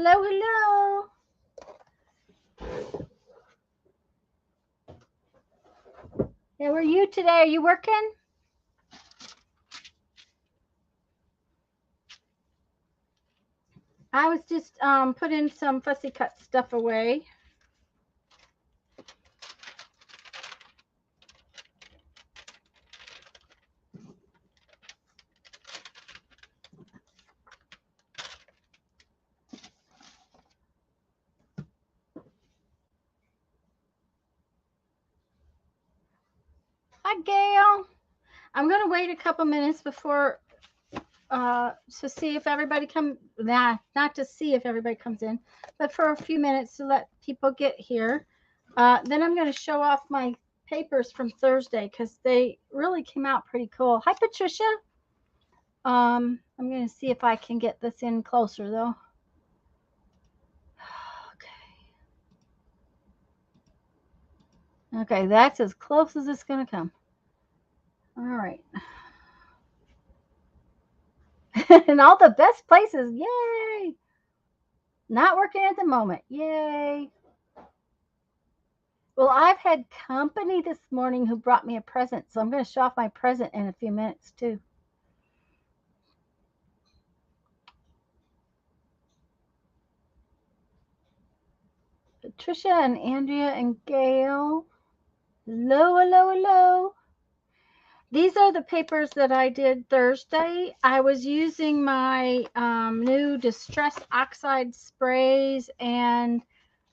Hello, hello. How are you today? Are you working? I was just putting some fussy cut stuff away. Hi, Gail. I'm going to wait a couple minutes before to see if everybody comes. Nah, not to see if everybody comes in, but for a few minutes to let people get here. Then I'm going to show off my papers from Thursday because they really came out pretty cool. Hi, Patricia. I'm going to see if I can get this in closer though. Okay, that's as close as it's going to come. All right. And all the best places. Yay. Not working at the moment. Yay. Well, I've had company this morning who brought me a present, so I'm going to show off my present in a few minutes too. Patricia and Andrea and Gail. Hello, hello, hello. These are the papers that I did Thursday. I was using my new Distress Oxide sprays, and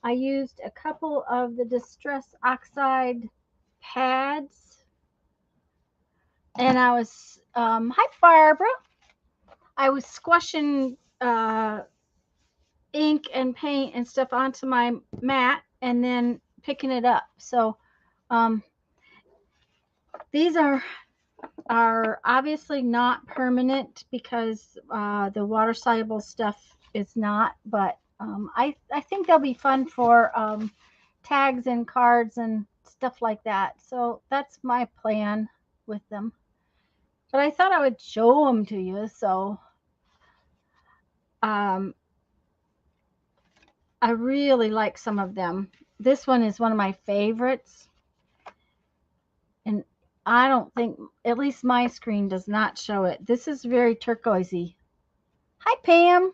I used a couple of the Distress Oxide pads. And I was, hi, Barbara. I was squashing ink and paint and stuff onto my mat and then picking it up. So these are obviously not permanent because the water soluble stuff is not, but I think they'll be fun for tags and cards and stuff like that. So that's my plan with them. But I thought I would show them to you. So I really like some of them. This one is one of my favorites. And I don't think, at least my screen does not show it. This is very turquoisey. Hi, Pam.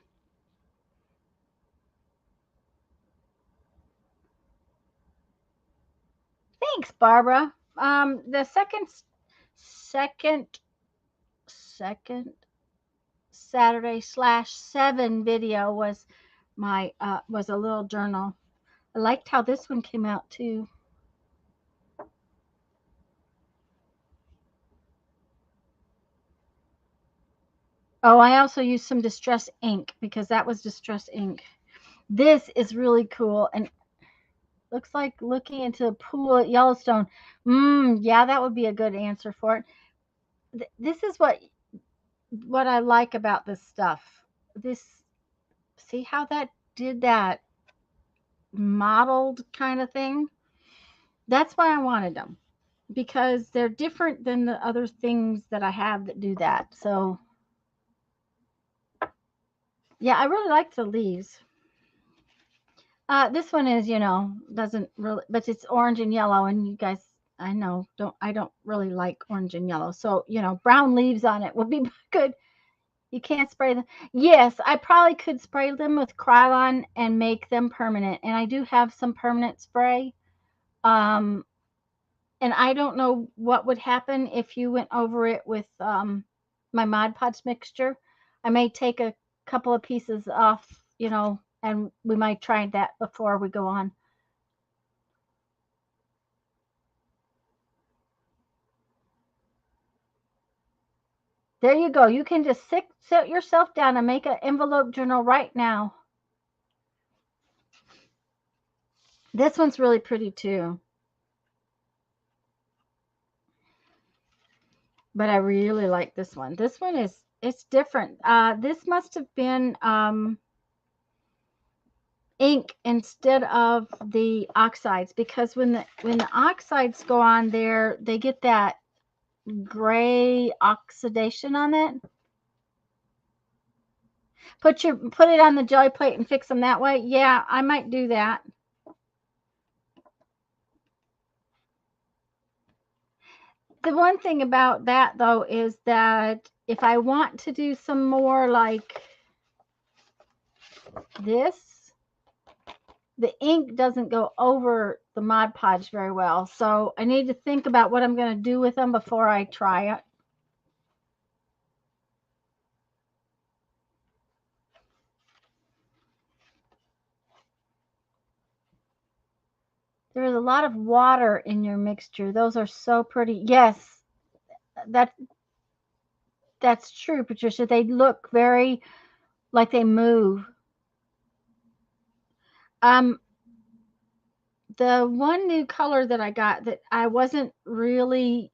Thanks, Barbara. The second Saturday/7 video was my was a little journal. I liked how this one came out too. Oh, I also used some distress ink because that was distress ink. This is really cool and looks like looking into a pool at Yellowstone. Yeah, that would be a good answer for it. This is what I like about this stuff. This, see how that did that modeled kind of thing? That's why I wanted them, because they're different than the other things that I have that do that. So yeah, I really like the leaves. This one is, doesn't really, but it's orange and yellow, and you guys, I know, I don't really like orange and yellow. So, brown leaves on it would be good. You can't spray them. Yes, I probably could spray them with Krylon and make them permanent. And I do have some permanent spray. And I don't know what would happen if you went over it with my Mod Podge mixture. I may take a couple of pieces off, and we might try that before we go on. There you go. You can just sit yourself down and make an envelope journal right now. This one's really pretty too. But I really like this one. This one it's different. This must have been ink instead of the oxides, because when the oxides go on there, they get that gray oxidation on it. Put it on the jelly plate and fix them that way. Yeah, I might do that. The one thing about that though is that if I want to do some more like this, the ink doesn't go over the Mod Podge very well. So I need to think about what I'm going to do with them before I try it. There's a lot of water in your mixture. Those are so pretty. Yes, that's true, Patricia. They look very like they move. Um, the one new color that I got that I wasn't really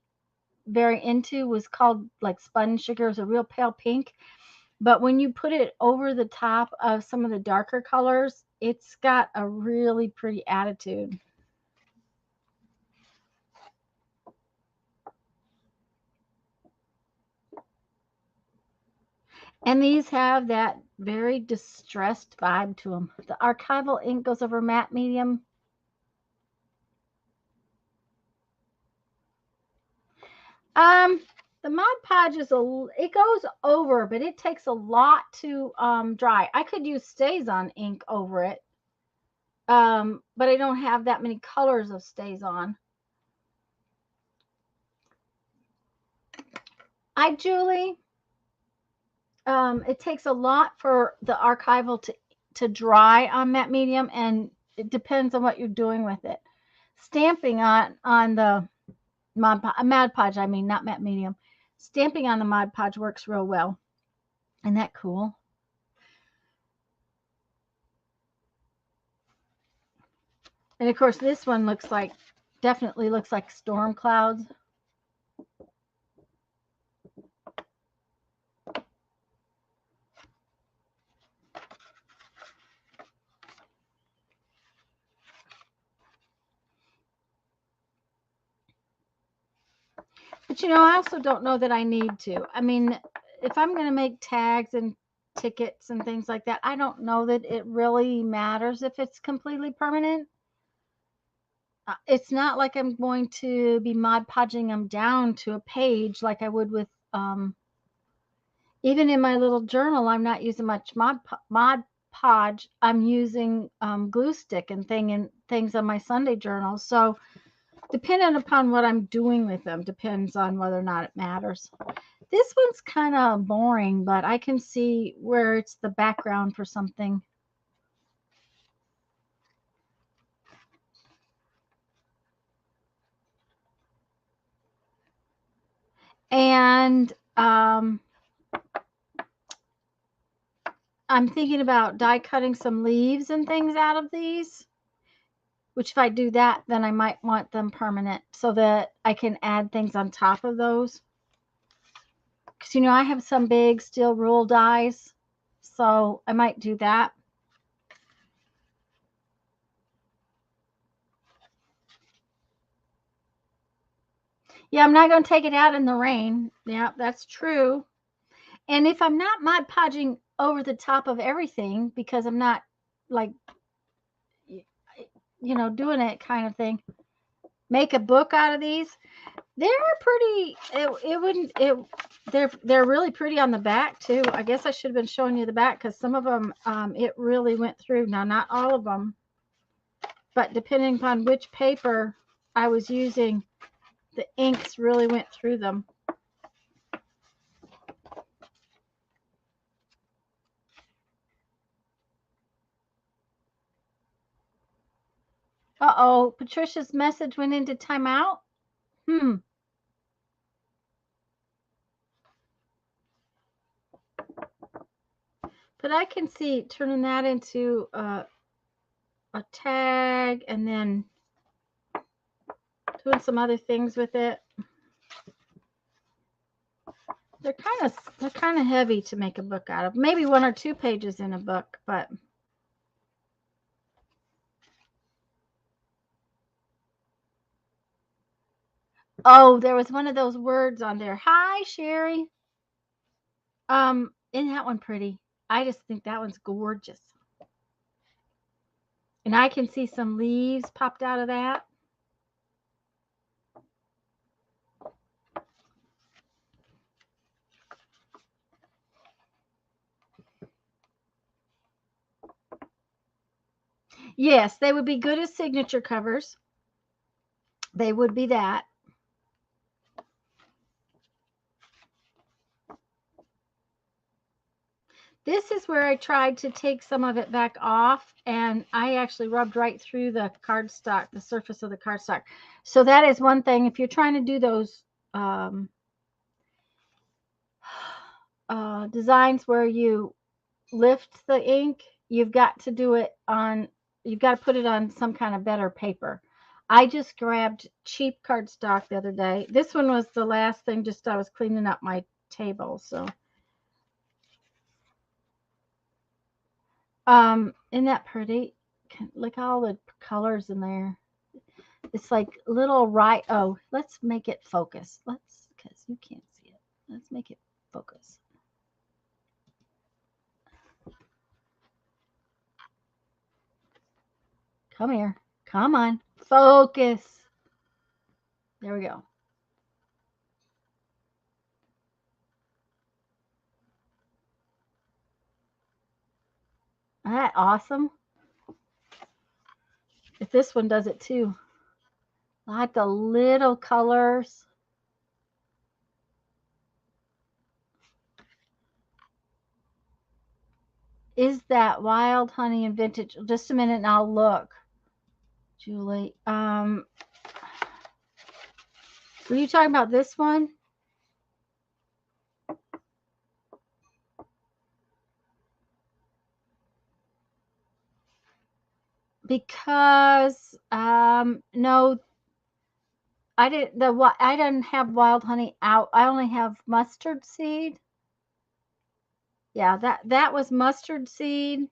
very into was called like sponge sugar. It's a real pale pink. But when you put it over the top of some of the darker colors, it's got a really pretty attitude. And these have that very distressed vibe to them. The archival ink goes over matte medium. The Mod Podge it goes over, but it takes a lot to dry. I could use StazOn ink over it, but I don't have that many colors of StazOn. Julie, it takes a lot for the archival to dry on matte medium, and it depends on what you're doing with it. Stamping on the Mod Podge, I mean, not matte medium. Stamping on the Mod Podge works real well. Isn't that cool? And of course, this one definitely looks like storm clouds. But I also don't know that I need to. I mean, if I'm going to make tags and tickets and things like that, I don't know that it really matters if it's completely permanent. It's not like I'm going to be Mod Podging them down to a page like I would with, even in my little journal, I'm not using much Mod Podge. I'm using glue stick and things on my Sunday journal. So depending upon what I'm doing with them depends on whether or not it matters. This one's kind of boring, but I can see where it's the background for something. And I'm thinking about die cutting some leaves and things out of these, which if I do that, then I might want them permanent so that I can add things on top of those. Because, I have some big steel rule dies, so I might do that. Yeah, I'm not going to take it out in the rain. Yeah, that's true. And if I'm not Mod Podging over the top of everything because I'm not like, doing it kind of thing, make a book out of these. They're pretty. They're really pretty on the back too. I guess I should have been showing you the back because some of them it really went through. Now, not all of them, but depending upon which paper I was using, the inks really went through them. Uh-oh, Patricia's message went into timeout. But I can see turning that into a tag and then doing some other things with it. They're kind of heavy to make a book out of. Maybe 1 or 2 pages in a book, but oh, there was one of those words on there. Hi, Sherry. Isn't that one pretty? I just think that one's gorgeous. And I can see some leaves popped out of that. Yes, they would be good as signature covers. They would be that. This is where I tried to take some of it back off, and I actually rubbed right through the cardstock, the surface of the cardstock. So that is one thing. If you're trying to do those designs where you lift the ink, you've got to do it on, you've got to put it on some kind of better paper. I just grabbed cheap cardstock the other day. This one was the last thing, just I was cleaning up my table, so. Isn't that pretty? Look at all the colors in there. It's like little Wright. Oh, let's make it focus. Let's, because you can't see it. Let's make it focus. Come here. Come on. Focus. There we go. Isn't that awesome? If this one does it too. Lots of little colors. Is that wild honey and vintage? Just a minute and I'll look. Julie. Were you talking about this one? Because no, I didn't have wild honey out. I only have mustard seed. Yeah, that was mustard seed,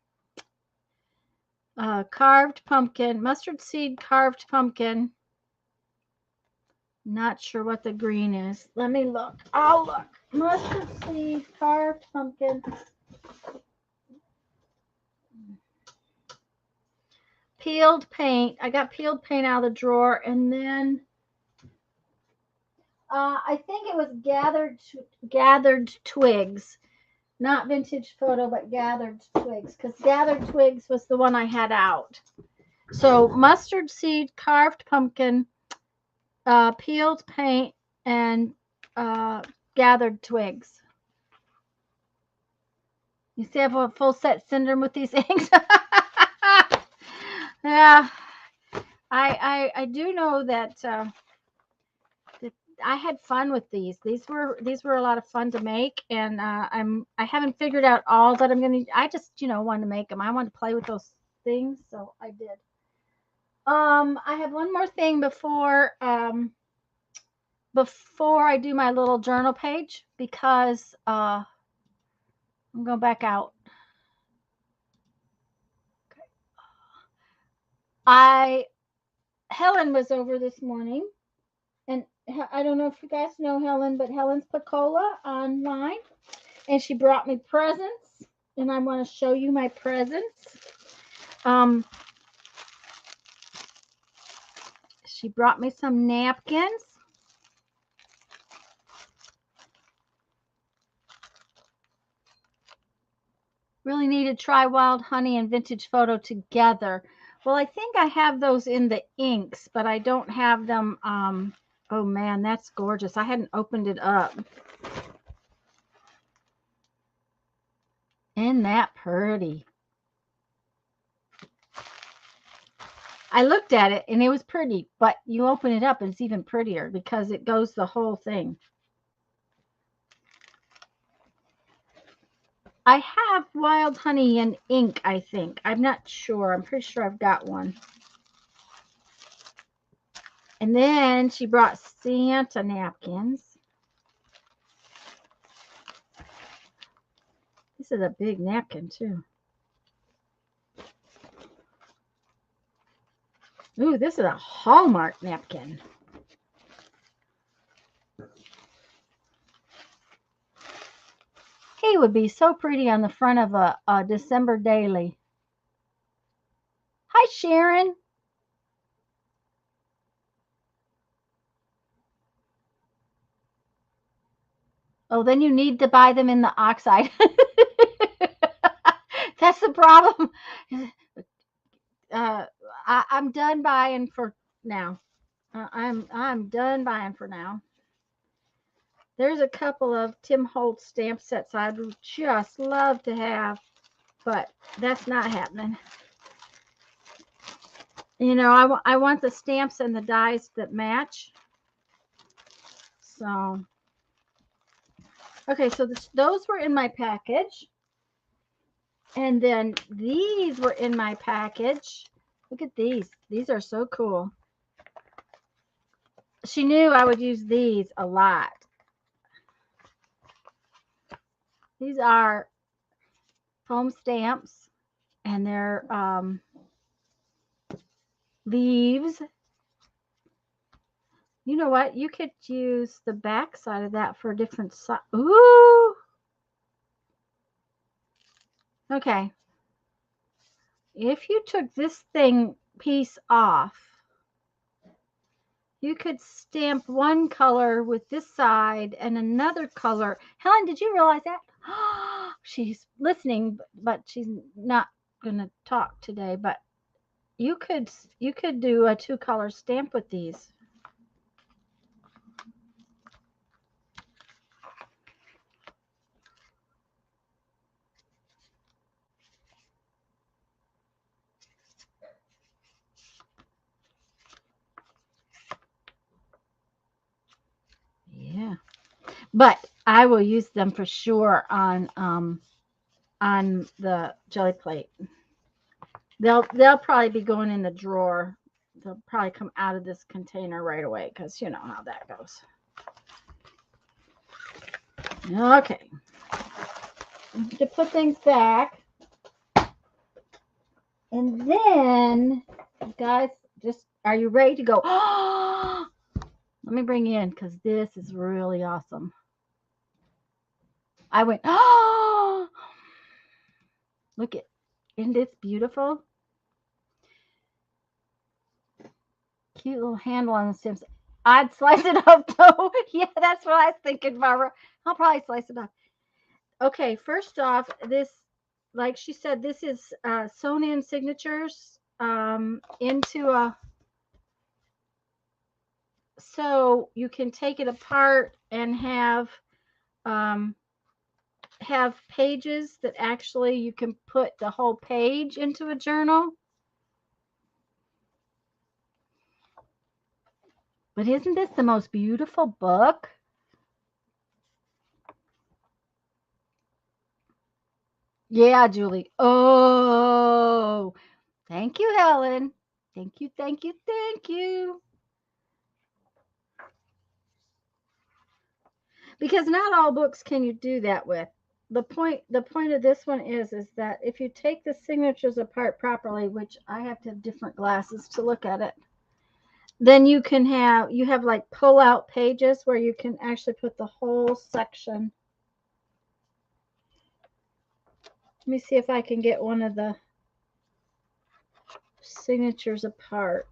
carved pumpkin, mustard seed, carved pumpkin. Not sure what the green is. Let me look. I'll look. Mustard seed, carved pumpkin. Peeled paint. I got peeled paint out of the drawer, and then I think it was gathered twigs. Not vintage photo, but gathered twigs, because gathered twigs was the one I had out. So mustard seed, carved pumpkin, peeled paint, and gathered twigs. You see, I have a full set syndrome with these inks. Yeah, I do know that I had fun with these. These were a lot of fun to make, and I haven't figured out all that I'm gonna. I just wanted to make them. I wanted to play with those things, so I did. I have one more thing before I do my little journal page, because I'm going back out. Okay. Helen was over this morning, and I don't know if you guys know Helen, but Helen's Picola online, and she brought me presents, and I want to show you my presents. She brought me some napkins. Really need to try wild honey and vintage photo together. Well, I think I have those in the inks, but I don't have them. Oh man, that's gorgeous. I hadn't opened it up. Isn't that pretty? I looked at it and it was pretty, but you open it up and it's even prettier because it goes the whole thing. I have wild honey and ink, I think. I'm not sure. I'm pretty sure I've got one. And then she brought Santa napkins. This is a big napkin, too. Ooh, this is a Hallmark napkin. Hey, would be so pretty on the front of a December daily. Hi, Sharon. Oh, then you need to buy them in the oxide. That's the problem. I'm done buying for now. I'm done buying for now. There's a couple of Tim Holtz stamp sets I'd just love to have, but that's not happening. You know, I want the stamps and the dies that match. So, okay, so those were in my package. And then these were in my package. Look at these. These are so cool. She knew I would use these a lot. These are foam stamps, and they're leaves. You know what? You could use the back side of that for a different side. Ooh! Okay. If you took this piece off, you could stamp one color with this side and another color. Helen, did you realize that? She's listening, but she's not going to talk today. But you could do a 2-color stamp with these. Yeah, but I will use them for sure on the jelly plate. They'll probably be going in the drawer. They'll probably come out of this container right away because you know how that goes. Okay. To put things back. And then, guys, just are you ready to go? Let me bring you in because this is really awesome. I went, look at, isn't this beautiful? Cute little handle on the stems. I'd slice it up though. Yeah, that's what I was thinking, Barbara. I'll probably slice it up. Okay, first off, this, like she said, this is sewn in signatures into a, so you can take it apart and have pages that actually you can put the whole page into a journal. But isn't this the most beautiful book? Yeah, Julie. Oh, thank you, Helen. Thank you, thank you, thank you. Because not all books can you do that with. The point of this one is that if you take the signatures apart properly, which I have to have different glasses to look at it, then you have like pull out pages where you can actually put the whole section. Let me see if I can get one of the signatures apart.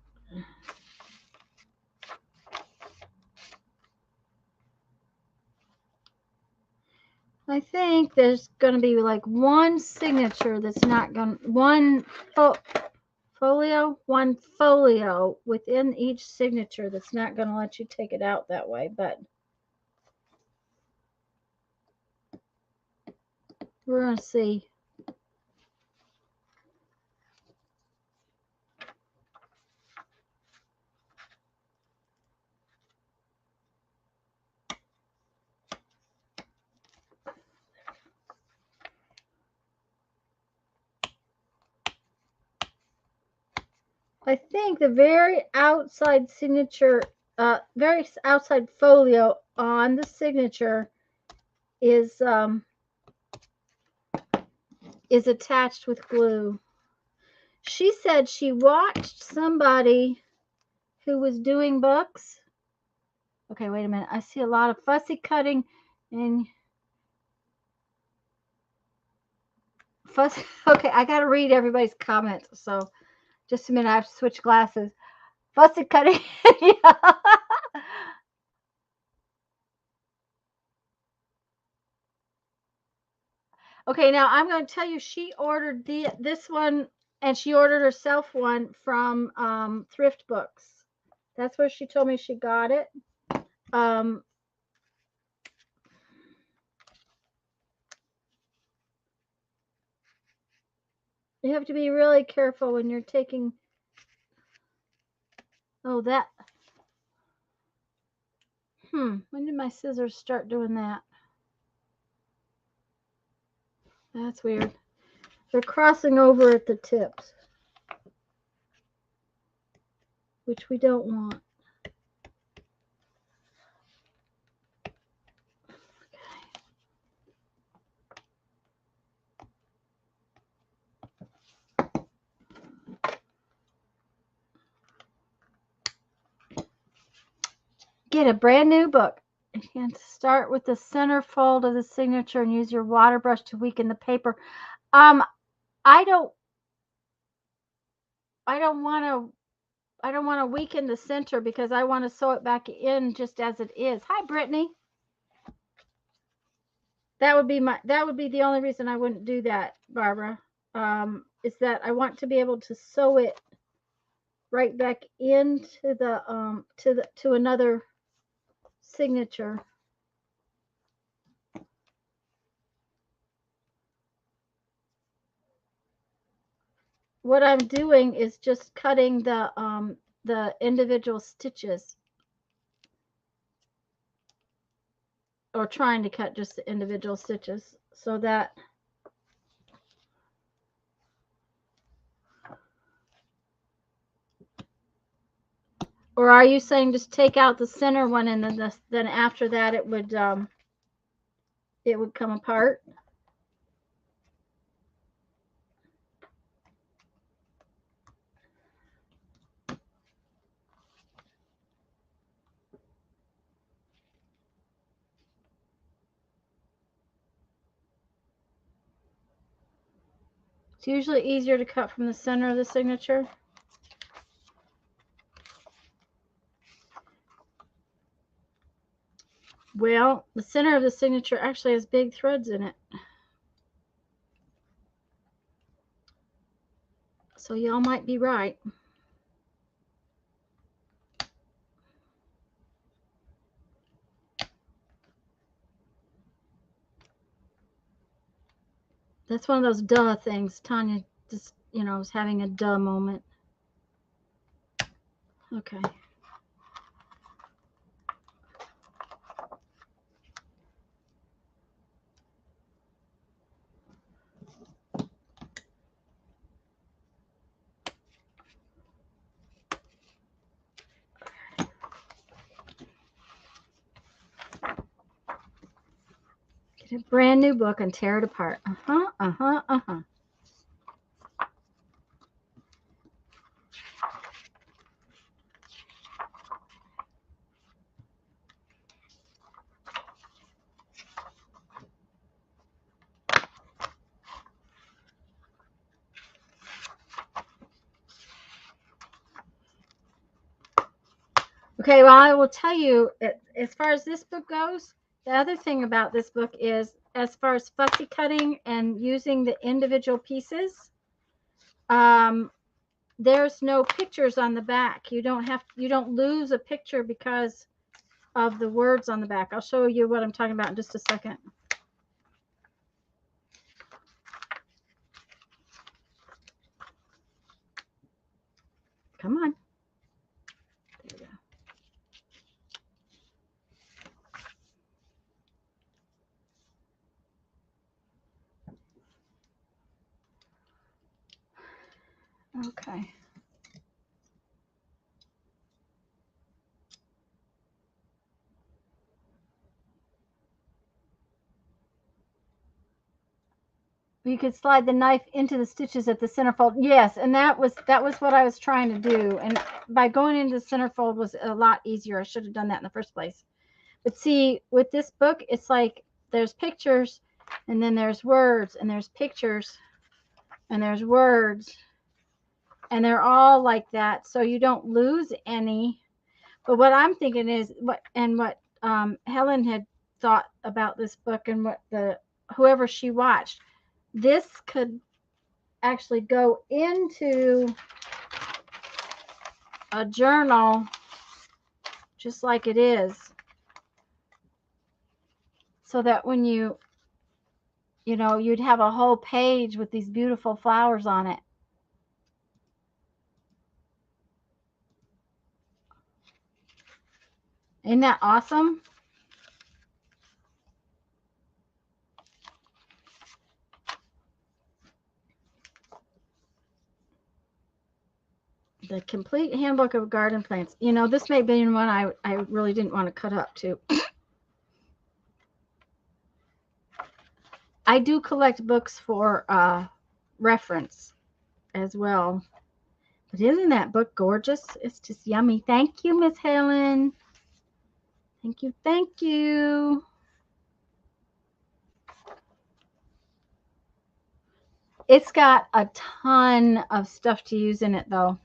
I think there's going to be like one signature that's not going to, one folio within each signature that's not going to let you take it out that way, but we're going to see. I think the very outside signature, very outside folio on the signature is attached with glue. She said she watched somebody who was doing books. Okay, wait a minute. I see a lot of fussy cutting, and Fuss. Okay, I got to read everybody's comments. So just a minute. I have to switch glasses. Fussy cutting. Yeah. Okay, now I'm going to tell you she ordered this one, and she ordered herself one from Thrift Books. That's where she told me she got it. You have to be really careful when you're taking. Oh, that. When did my scissors start doing that? That's weird. They're crossing over at the tips, which we don't want. Get a brand new book. And start with the center fold of the signature and use your water brush to weaken the paper. I don't want to weaken the center because I want to sew it back in just as it is. Hi, Brittany. That would be the only reason I wouldn't do that, Barbara. Is that I want to be able to sew it right back into the to another signature. What I'm doing is just cutting the individual stitches, or trying to cut just the individual stitches so that or are you saying just take out the center one and then after that it would come apart? It's usually easier to cut from the center of the signature. Well, the center of the signature actually has big threads in it. So y'all might be right. That's one of those duh things. Tanya just, is having a duh moment. Okay. Get a brand new book and tear it apart. Okay, well, I will tell you, as far as this book goes, the other thing about this book is, as far as fussy cutting and using the individual pieces, there's no pictures on the back. You don't lose a picture because of the words on the back. I'll show you what I'm talking about in just a second. Come on. There we go. Okay. You could slide the knife into the stitches at the centerfold. Yes, and that was what I was trying to do. And by going into the centerfold was a lot easier. I should have done that in the first place. But see, with this book, it's like there's pictures, and then there's words, and there's pictures. and there's words, and they're all like that, so you don't lose any. But what I'm thinking is what Helen had thought about this book, and what whoever she watched, this could actually go into a journal just like it is, so that when you know, you'd have a whole page with these beautiful flowers on it. Isn't that awesome? The Complete Handbook of Garden Plants. You know, this may be one I really didn't want to cut up too. I do collect books for reference as well. But isn't that book gorgeous? It's just yummy. Thank you, Miss Helen. Thank you. Thank you. It's got a ton of stuff to use in it, though.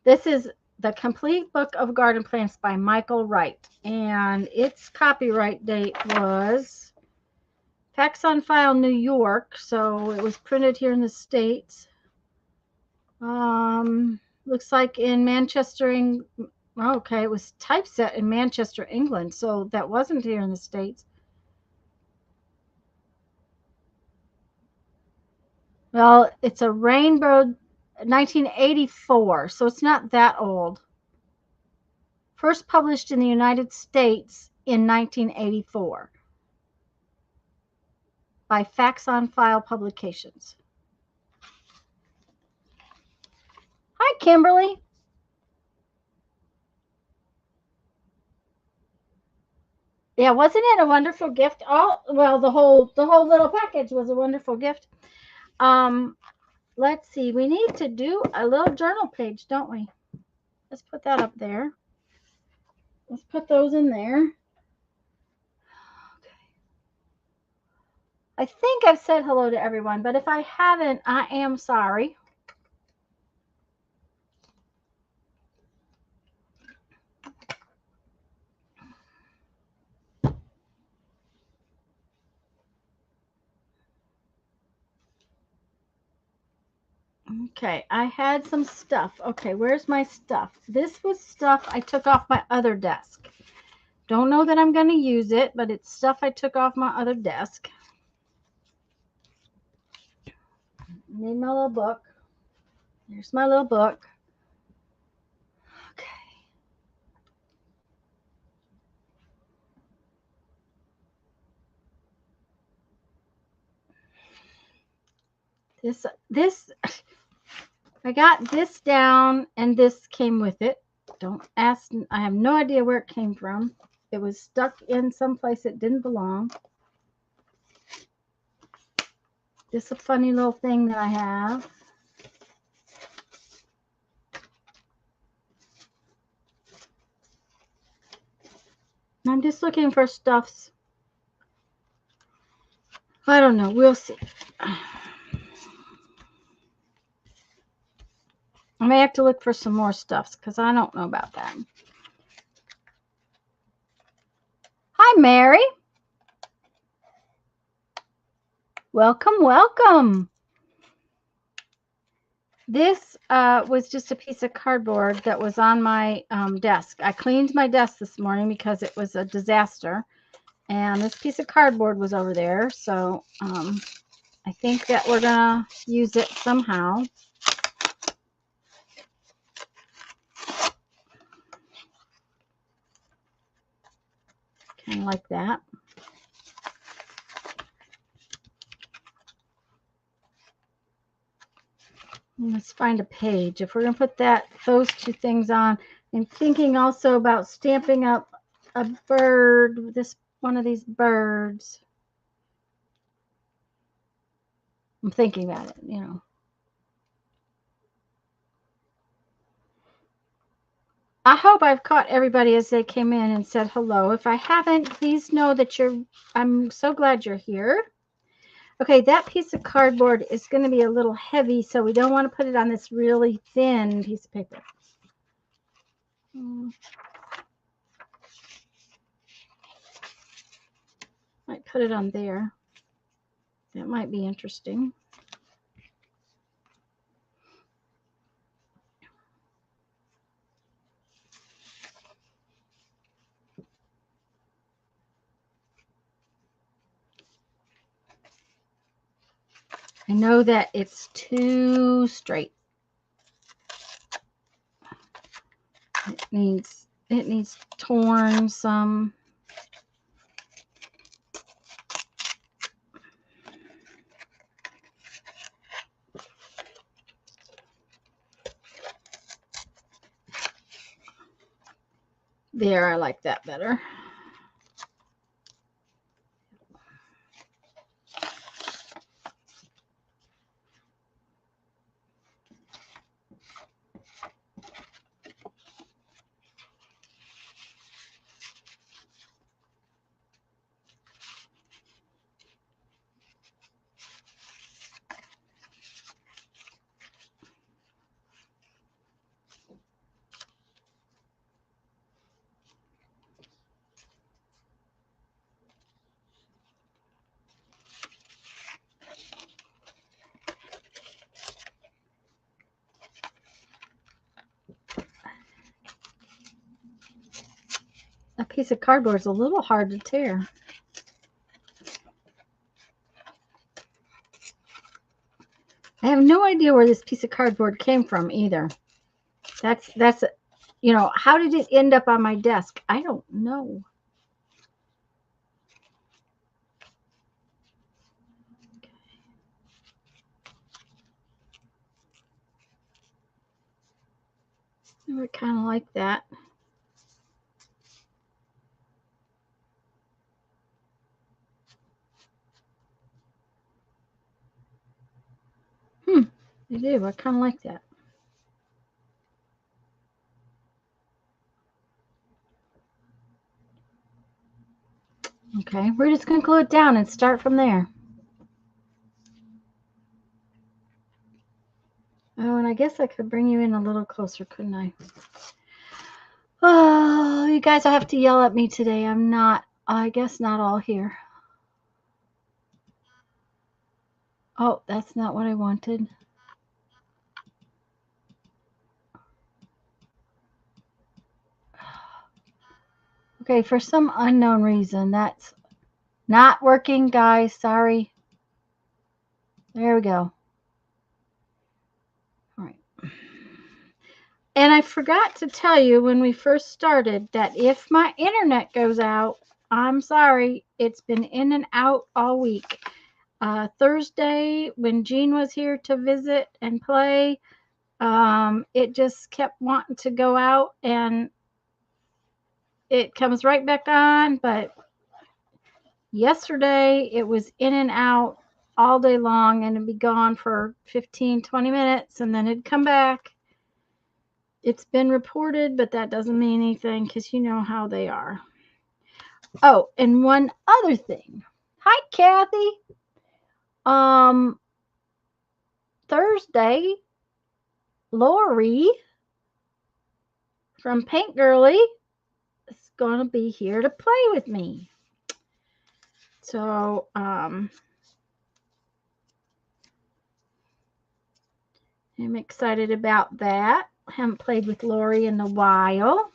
This is The Complete Book of Garden Plants by Michael Wright. And its copyright date was Facts on File, New York. So it was printed here in the States. Looks like in Manchester, okay, it was typeset in Manchester, England. So that wasn't here in the States. Well, it's a Rainbow 1984, so it's not that old. First published in the United States in 1984 by Facts on File Publications. Hi, Kimberly. Yeah, wasn't it a wonderful gift? Oh, well, the whole little package was a wonderful gift. Let's see. We need to do a little journal page, don't we? Let's put that up there. Let's put those in there. Okay. I think I've said hello to everyone, but if I haven't, I am sorry. Okay, I had some stuff. Okay, where's my stuff? This was stuff I took off my other desk. Don't know that I'm going to use it, but it's stuff I took off my other desk. Need my little book. Here's my little book. Okay. This I got this down, and this came with it. Don't ask. I have no idea where it came from. It was stuck in some place it didn't belong. Just a funny little thing that I have. I'm just looking for stuffs. I don't know. We'll see. I may have to look for some more stuffs because I don't know about that. Hi, Mary. Welcome, welcome. This was just a piece of cardboard that was on my desk. I cleaned my desk this morning because it was a disaster. And this piece of cardboard was over there. So I think that we're going to use it somehow. Kind of like that. Let's find a page. If we're going to put those two things on, I'm thinking also about stamping up a bird, one of these birds. I'm thinking about it, you know. I hope I've caught everybody as they came in and said hello. If I haven't, please know that I'm so glad you're here. Okay, that piece of cardboard is going to be a little heavy, so we don't want to put it on this really thin piece of paper. Might put it on there. That might be interesting. I know that it's too straight. It needs torn some. There, I like that better. A piece of cardboard is a little hard to tear. I have no idea where this piece of cardboard came from either. That's you know, how did it end up on my desk? I don't know. I kind of like that. I do. I kind of like that. Okay, we're just going to glue it down and start from there. Oh, and I guess I could bring you in a little closer, couldn't I? Oh, you guys will have to yell at me today. I'm not, I guess not all here. Oh, that's not what I wanted. Okay, for some unknown reason, that's not working, guys. Sorry. There we go. All right. And I forgot to tell you when we first started that if my internet goes out, I'm sorry. It's been in and out all week. Thursday, when Jean was here to visit and play, it just kept wanting to go out and it comes right back on. But yesterday, it was in and out all day long and it'd be gone for 15, 20 minutes and then it'd come back. It's been reported, but that doesn't mean anything because you know how they are. Oh, and one other thing. Hi, Kathy. Thursday, Lori from Paint Girly is going to be here to play with me. So, I'm excited about that. I haven't played with Lori in a while.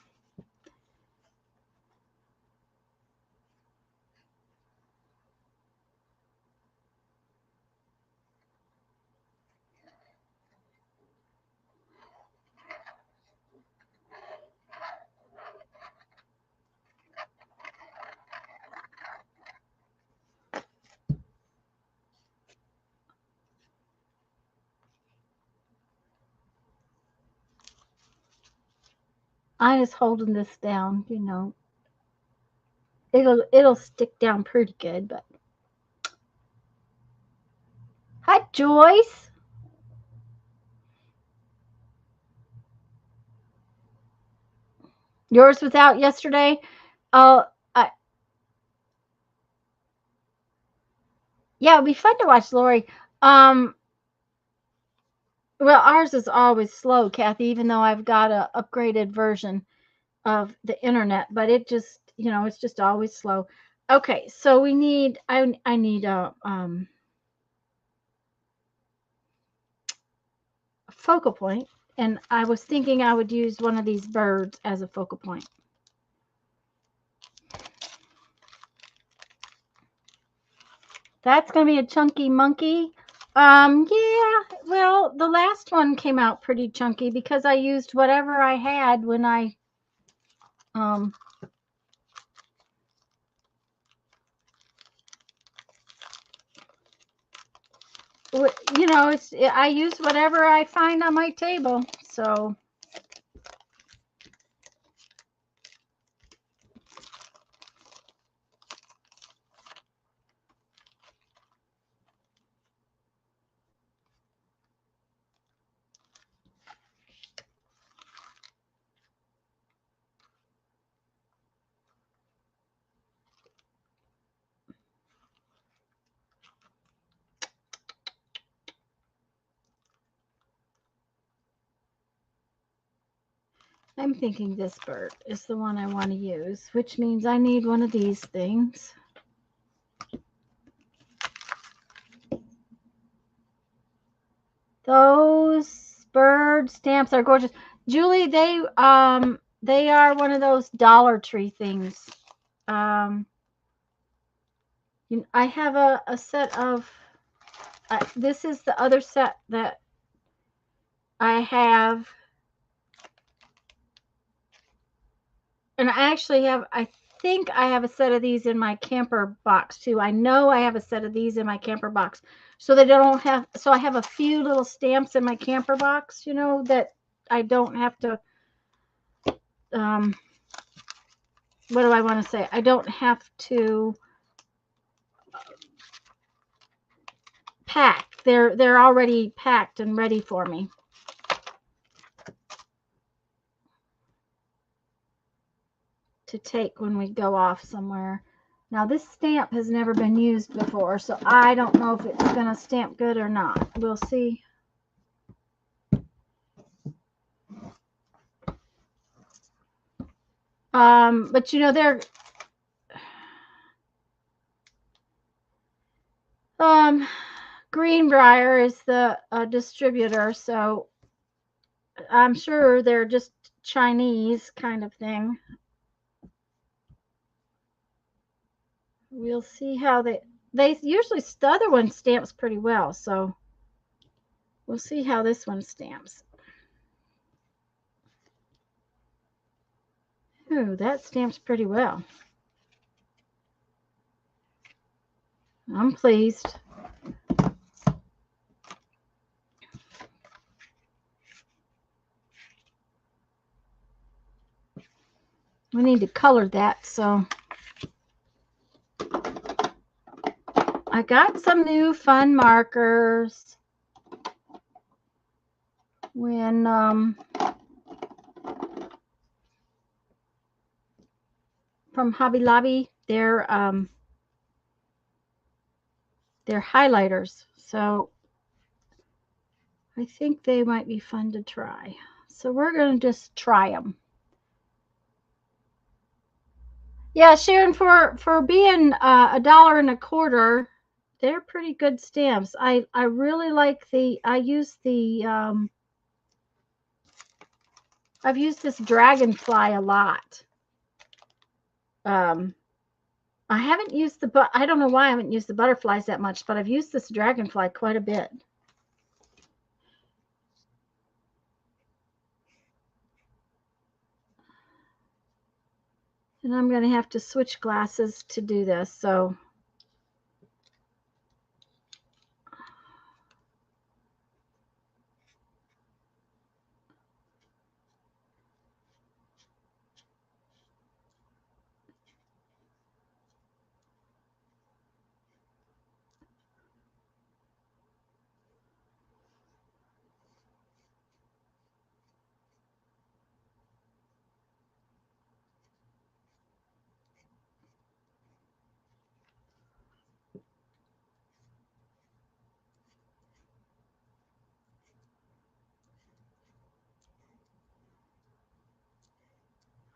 I'm just holding this down, you know. It'll stick down pretty good, but hi, Joyce. Yours was out yesterday. Yeah, it'd be fun to watch Lori. Um, well, ours is always slow, Kathy, even though I've got a upgraded version of the internet, but it just, it's just always slow. Okay, so I need a focal point, and I was thinking I would use one of these birds as a focal point. That's going to be a chunky monkey. Yeah, well, the last one came out pretty chunky because I used whatever I had when I, um, I use whatever I find on my table. So, I'm thinking this bird is the one I want to use, which means I need one of these things. Those bird stamps are gorgeous. Julie, they are one of those Dollar Tree things. Um, I have a set of, this is the other set that I have. And I actually have, I think I have a set of these in my camper box too. I know I have a set of these in my camper box. So they don't have, so I have a few little stamps in my camper box, that I don't have to, what do I want to say? I don't have to pack. They're already packed and ready for me. To take when we go off somewhere. Now this stamp has never been used before, so I don't know if it's going to stamp good or not. We'll see. But they're Greenbrier is the distributor, so I'm sure they're just Chinese kind of thing. We'll see how they usually, the other one stamps pretty well, so we'll see how this one stamps. Ooh, that stamps pretty well. I'm pleased. We need to color that, so I got some new fun markers when from Hobby Lobby. They're highlighters, so I think they might be fun to try. So we're going to just try them. Yeah, Sharon, for being $1.25, they're pretty good stamps. I really like I use the I've used this dragonfly a lot. I haven't used I don't know why I haven't used the butterflies that much, but I've used this dragonfly quite a bit. And I'm going to have to switch glasses to do this, so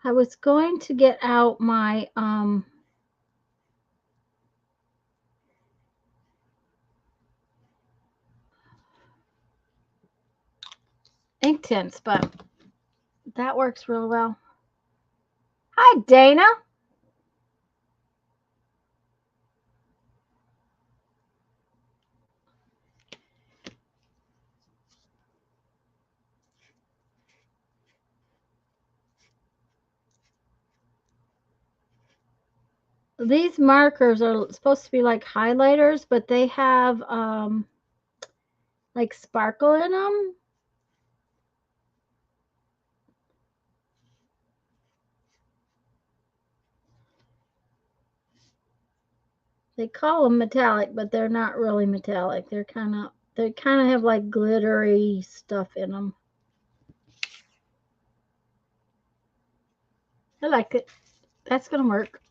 I was going to get out my ink tints, but that works real well. Hi, Dana. These markers are supposed to be like highlighters, but they have like sparkle in them. They call them metallic, but they're not really metallic. They kind of have like glittery stuff in them. I like it. That's gonna work.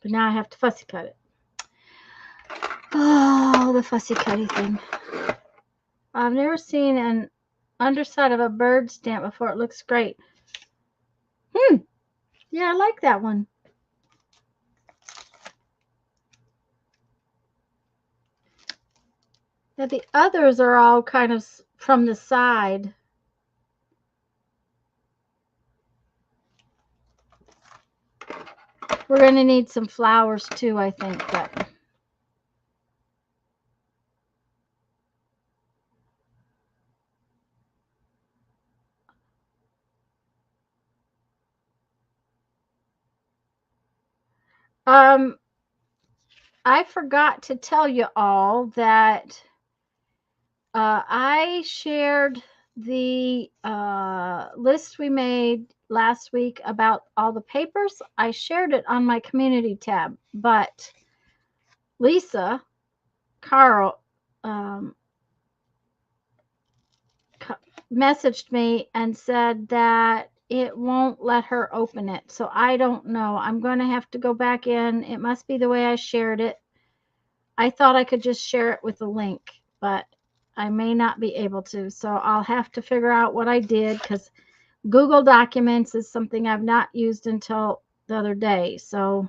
But now I have to fussy cut it. Oh, the fussy cutty thing. I've never seen an underside of a bird stamp before. It looks great. Yeah, I like that one. Now the others are all kind of from the side. We're going to need some flowers too, I think. But I forgot to tell you all that I shared the list we made last week about all the papers. I shared it on my community tab, but Lisa Carl messaged me and said that it won't let her open it. So I don't know. I'm going to have to go back in. It must be the way I shared it. I thought I could just share it with a link, but I may not be able to. So I'll have to figure out what I did, because Google Documents is something I've not used until the other day. So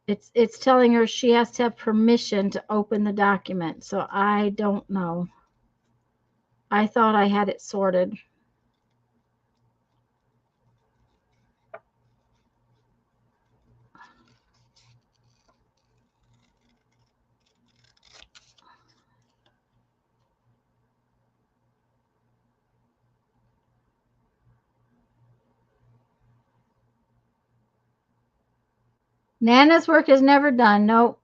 it's telling her she has to have permission to open the document. So I don't know. I thought I had it sorted. Nana's work is never done. Nope.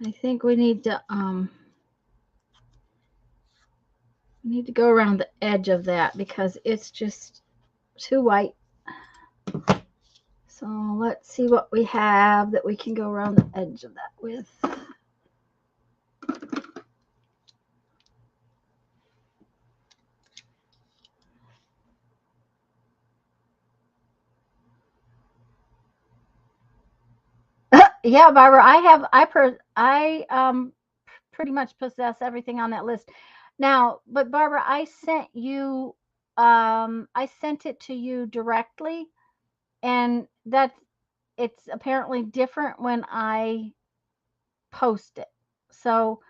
I think we need to go around the edge of that because it's just too white. So let's see what we have that we can go around the edge of that with. Yeah, Barbara, I pretty much possess everything on that list. Now, but Barbara, I sent it to you directly, and it's apparently different when I post it. So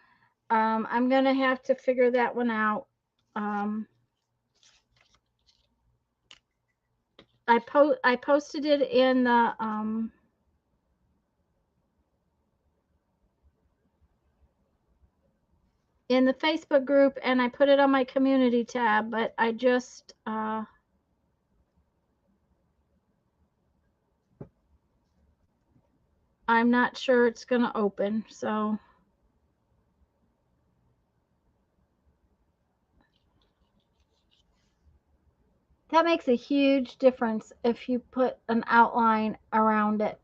I'm gonna have to figure that one out. I posted it in the in the Facebook group, and I put it on my community tab, but I just I'm not sure it's going to open. So that makes a huge difference if you put an outline around it.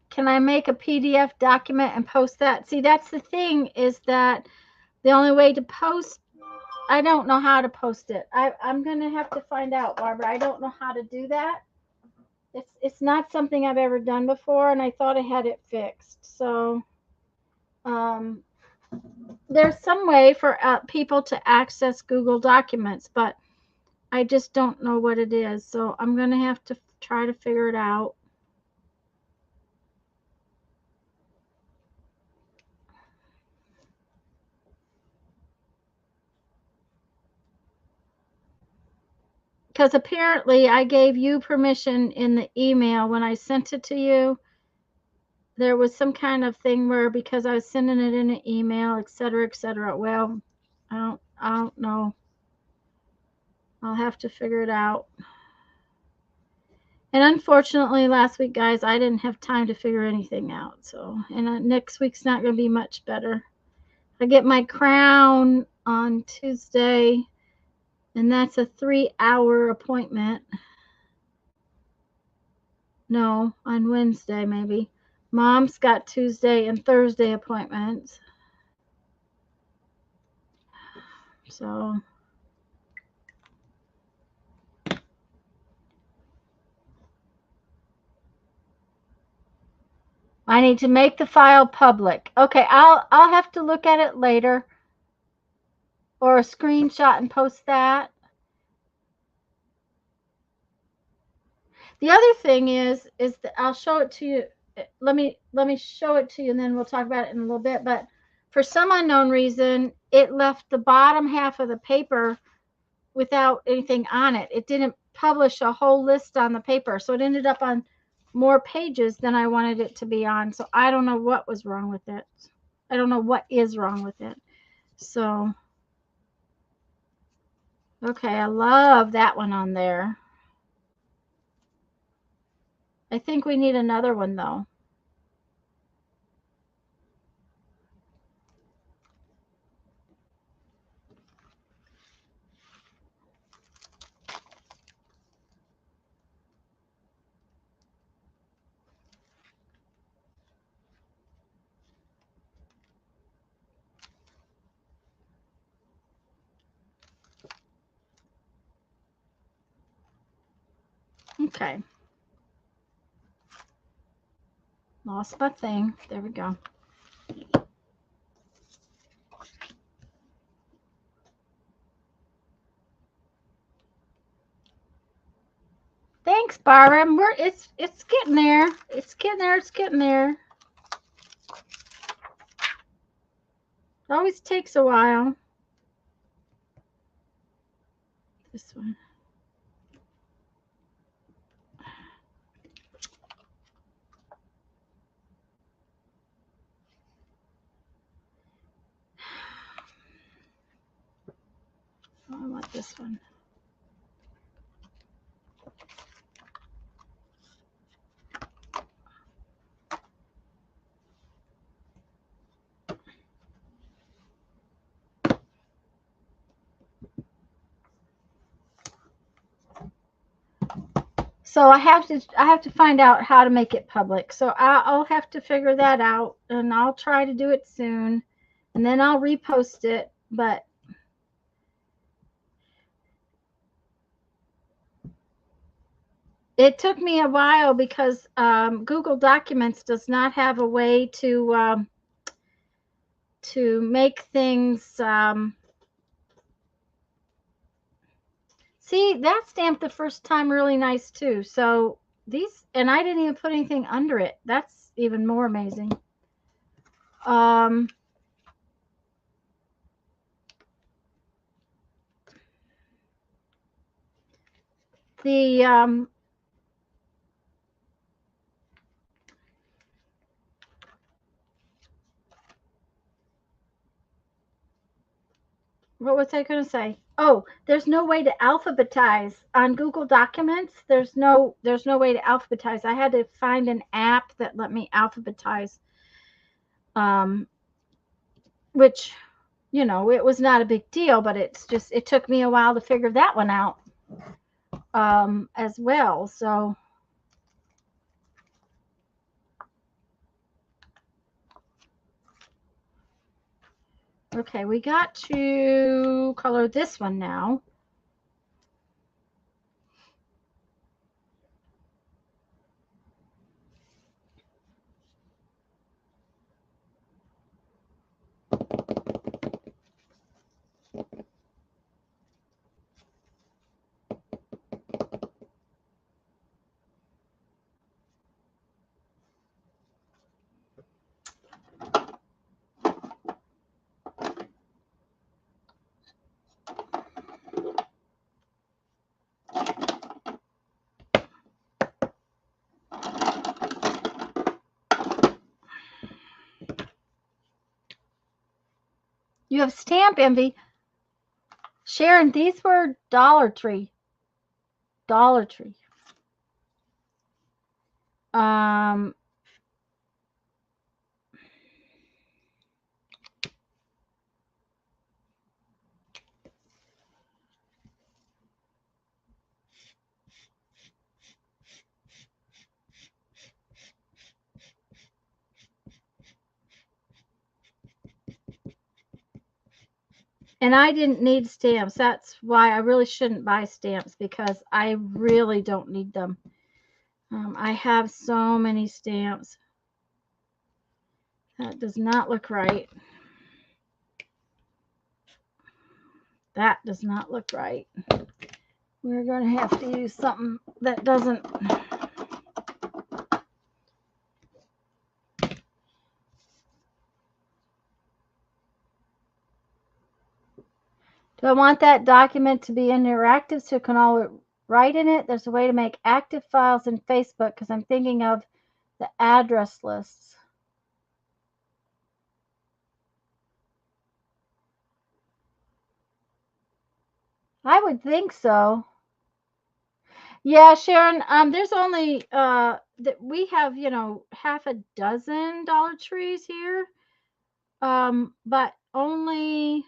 Can I make a PDF document and post that? See, that's the thing, is that the only way to post, I don't know how to post it. I'm going to have to find out, Barbara. I don't know how to do that. It's not something I've ever done before, and I thought I had it fixed. So there's some way for people to access Google Documents, but I just don't know what it is. So I'm going to have to try to figure it out. Because apparently I gave you permission in the email when I sent it to you. There was some kind of thing where, because I was sending it in an email, etc., etc. Well, I don't know. I'll have to figure it out. And unfortunately, last week, guys, I didn't have time to figure anything out. So, and next week's not going to be much better. I get my crown on Tuesday, and that's a 3-hour appointment. No, on Wednesday, maybe. Mom's got Tuesday and Thursday appointments. So I need to make the file public. Okay, I'll have to look at it later, or a screenshot and post that. The other thing is that I'll show it to you. Let me show it to you, and then we'll talk about it in a little bit. But for some unknown reason, it left the bottom half of the paper without anything on it. It didn't publish a whole list on the paper, so it ended up on more pages than I wanted it to be on. So I don't know what was wrong with it. I don't know what is wrong with it. So, okay, I love that one on there. I think we need another one, though. Okay. Lost my thing. There we go. Thanks, Barbara. It's getting there. It's getting there. It's getting there. It always takes a while. This one. Oh, I want this one. So I have to find out how to make it public. So I'll have to figure that out, and I'll try to do it soon, and then I'll repost it. But it took me a while because Google Documents does not have a way to make things. See, that stamped the first time really nice too. So these, and I didn't even put anything under it. That's even more amazing. The what was I going to say? Oh, there's no way to alphabetize on Google Documents. There's no way to alphabetize. I had to find an app that let me alphabetize, which, you know, it was not a big deal, but it's just, it took me a while to figure that one out, as well. So, okay, we got to color this one now. You have stamp envy. Sharon, these were Dollar Tree. Dollar Tree. Um, and I didn't need stamps. That's why I really shouldn't buy stamps, because I really don't need them. I have so many stamps. That does not look right. That does not look right. We're going to have to use something that doesn't. Do I want that document to be interactive so you can all write in it? There's a way to make active files in Facebook, because I'm thinking of the address lists. I would think so. Yeah, Sharon, there's only that we have, you know, half a dozen Dollar Trees here. But only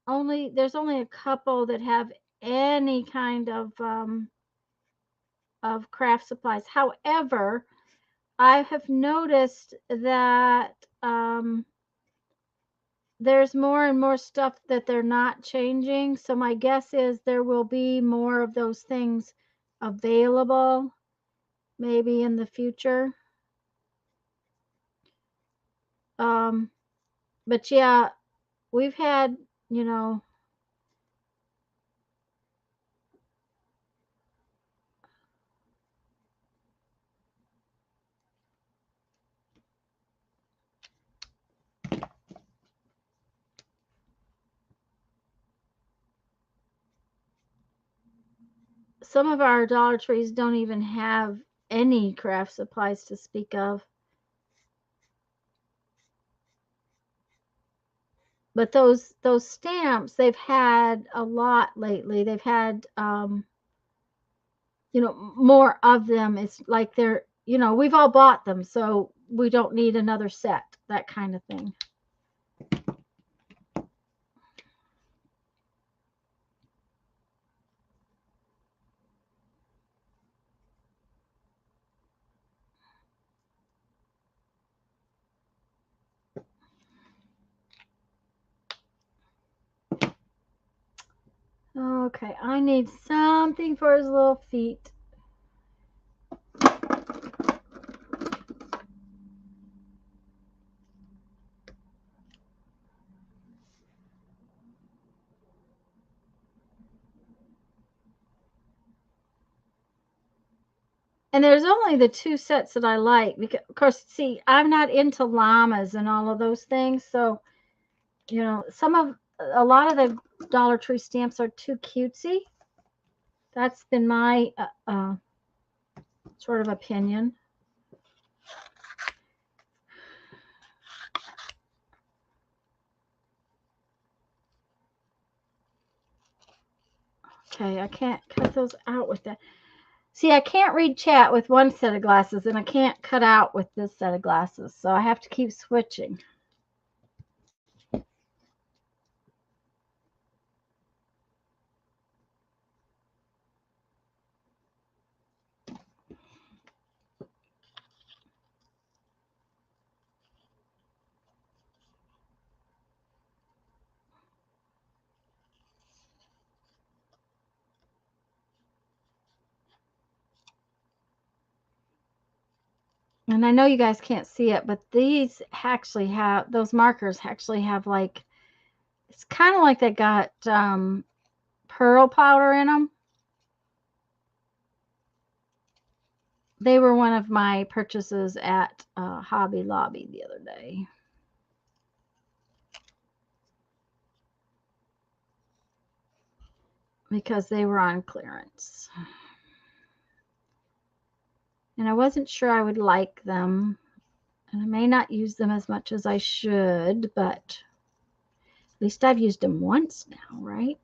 there's only a couple that have any kind of craft supplies. However, I have noticed that there's more and more stuff that they're not changing. So my guess is there will be more of those things available maybe in the future. But yeah, we've had, you know, some of our Dollar Trees don't even have any craft supplies to speak of. But those stamps, they've had a lot lately. They've had you know, more of them. It's like they're, you know, we've all bought them, so we don't need another set, that kind of thing. Okay, I need something for his little feet. And there's only the two sets that I like, because, of course, see, I'm not into llamas and all of those things. So, you know, a lot of the Dollar Tree stamps are too cutesy. That's been my sort of opinion. Okay, I can't cut those out with that. See, I can't read chat with one set of glasses, and I can't cut out with this set of glasses, so I have to keep switching. And I know you guys can't see it, but these actually have, those markers actually have like, it's kind of like they got pearl powder in them. They were one of my purchases at Hobby Lobby the other day. Because they were on clearance. And I wasn't sure I would like them. And I may not use them as much as I should, but at least I've used them once now, right?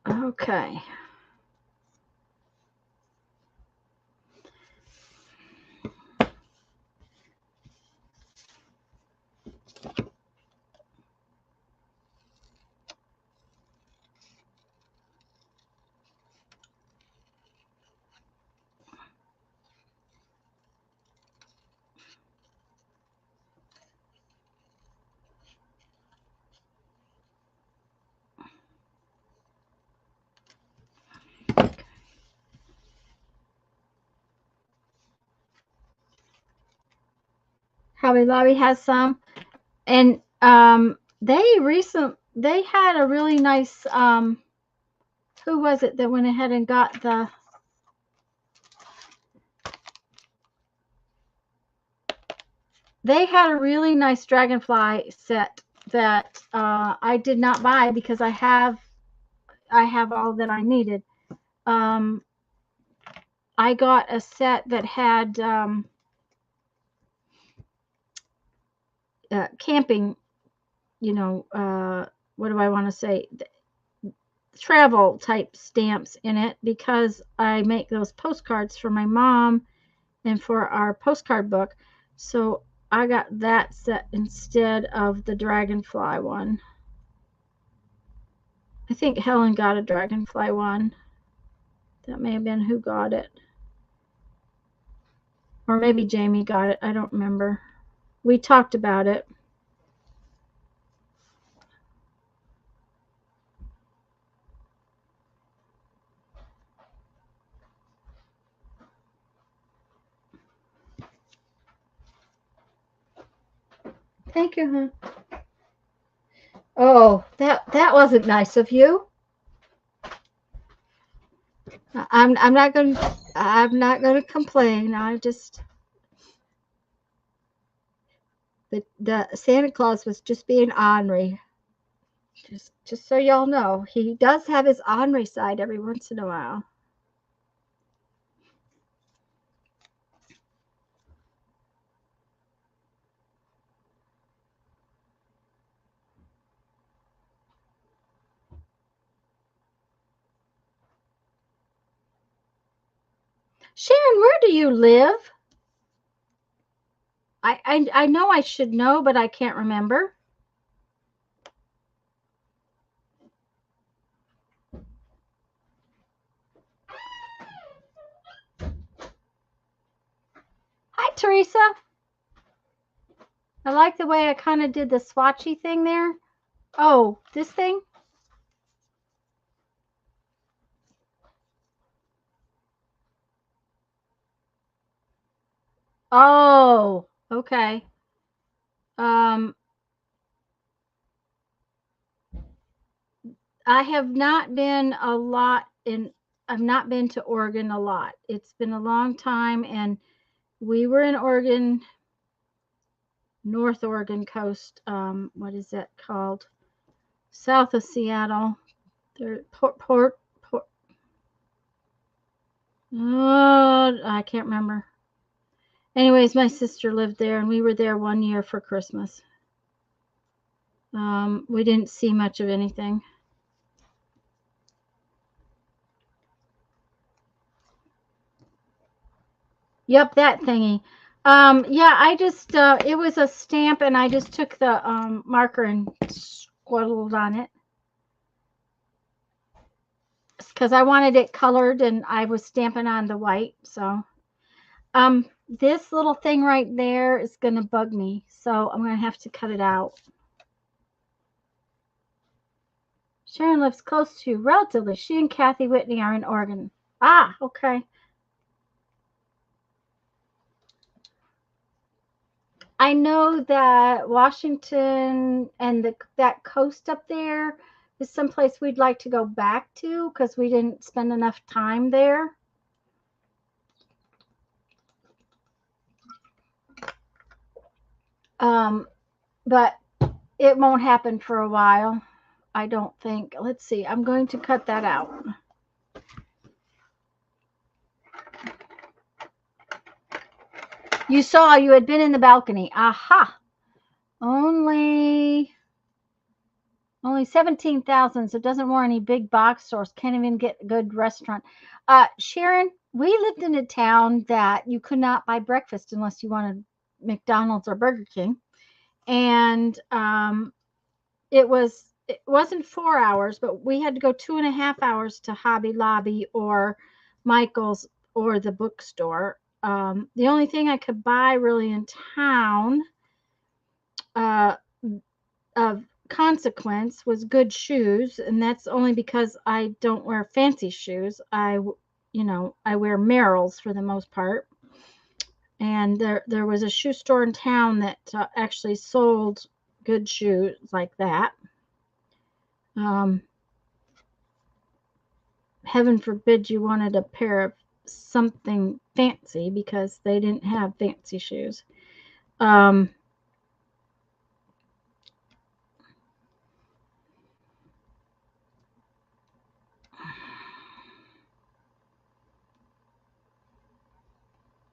Okay. Hobby Lobby has some, and they had a really nice who was it that went ahead and got the they had a really nice dragonfly set that I did not buy because I have all that I needed. I got a set that had camping, you know, what do I want to say? Travel type stamps in it because I make those postcards for my mom and for our postcard book. So I got that set instead of the dragonfly one. I think Helen got a dragonfly one. That may have been who got it. Or maybe Jamie got it. I don't remember. We talked about it. Thank you, hon. Oh, that wasn't nice of you. I'm not going to complain. I just the Santa Claus was just being ornery. Just so y'all know, he does have his ornery side every once in a while. Sharon, where do you live? I know I should know, but I can't remember. Hi, Teresa. I like the way I kind of did the swatchy thing there. Oh, this thing? Oh, okay. I have not been a lot I've not been to Oregon a lot. It's been a long time, and we were in Oregon, North Oregon coast. What is that called? South of Seattle. There, Port. Oh, I can't remember. Anyways, my sister lived there, and we were there one year for Christmas. We didn't see much of anything. Yep, that thingy. Yeah, I just it was a stamp, and I just took the marker and squirreled on it because I wanted it colored, and I was stamping on the white. So, this little thing right there is gonna bug me, so I'm gonna have to cut it out. Sharon lives close to, relatively. She and Kathy Whitney are in Oregon. Ah, okay. I know that Washington and that coast up there is someplace we'd like to go back to because we didn't spend enough time there. But it won't happen for a while, I don't think. Let's see. I'm going to cut that out. You saw you had been in the balcony. Aha. Only 17,000, so it doesn't warrant any big box stores. Can't even get a good restaurant. Sharon, we lived in a town that you could not buy breakfast unless you wanted McDonald's or Burger King. And it wasn't 4 hours, but we had to go 2.5 hours to Hobby Lobby or Michael's or the bookstore. The only thing I could buy really in town of consequence was good shoes, and that's only because I don't wear fancy shoes. I wear Merrells for the most part. And there was a shoe store in town that actually sold good shoes like that. Heaven forbid you wanted a pair of something fancy, because they didn't have fancy shoes.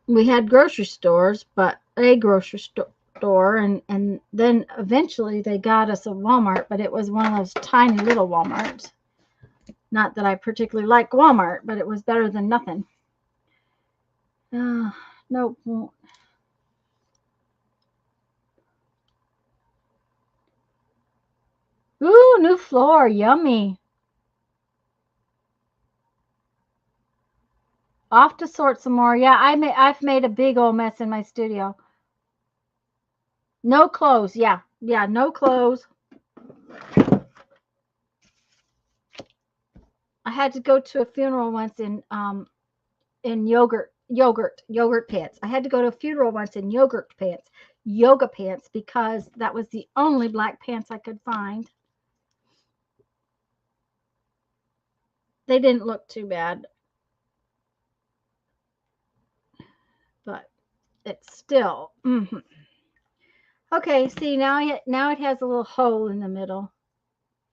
We had grocery stores, but a grocery store, and then eventually they got us a Walmart, but it was one of those tiny little Walmarts. Not that I particularly like Walmart, but it was better than nothing. Nope. Ooh, new floor, yummy. Off to sort some more. Yeah, I've made a big old mess in my studio. No clothes. Yeah, no clothes. I had to go to a funeral once in yogurt pants. I had to go to a funeral once in yoga pants, because that was the only black pants I could find. They didn't look too bad, but it's still. Okay, see, now it has a little hole in the middle.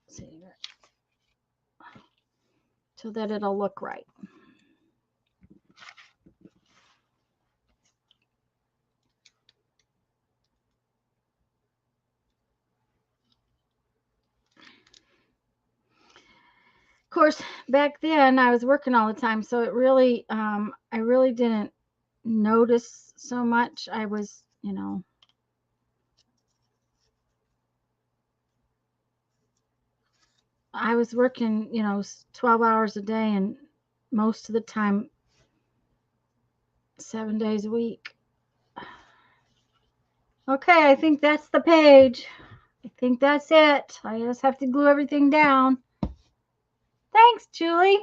See, so that it'll look right. Of course, back then I was working all the time, so it really, I really didn't notice so much. I was, I was working, 12 hours a day, and most of the time 7 days a week. Okay, I think that's the page. I think that's it. I just have to glue everything down. Thanks, Julie.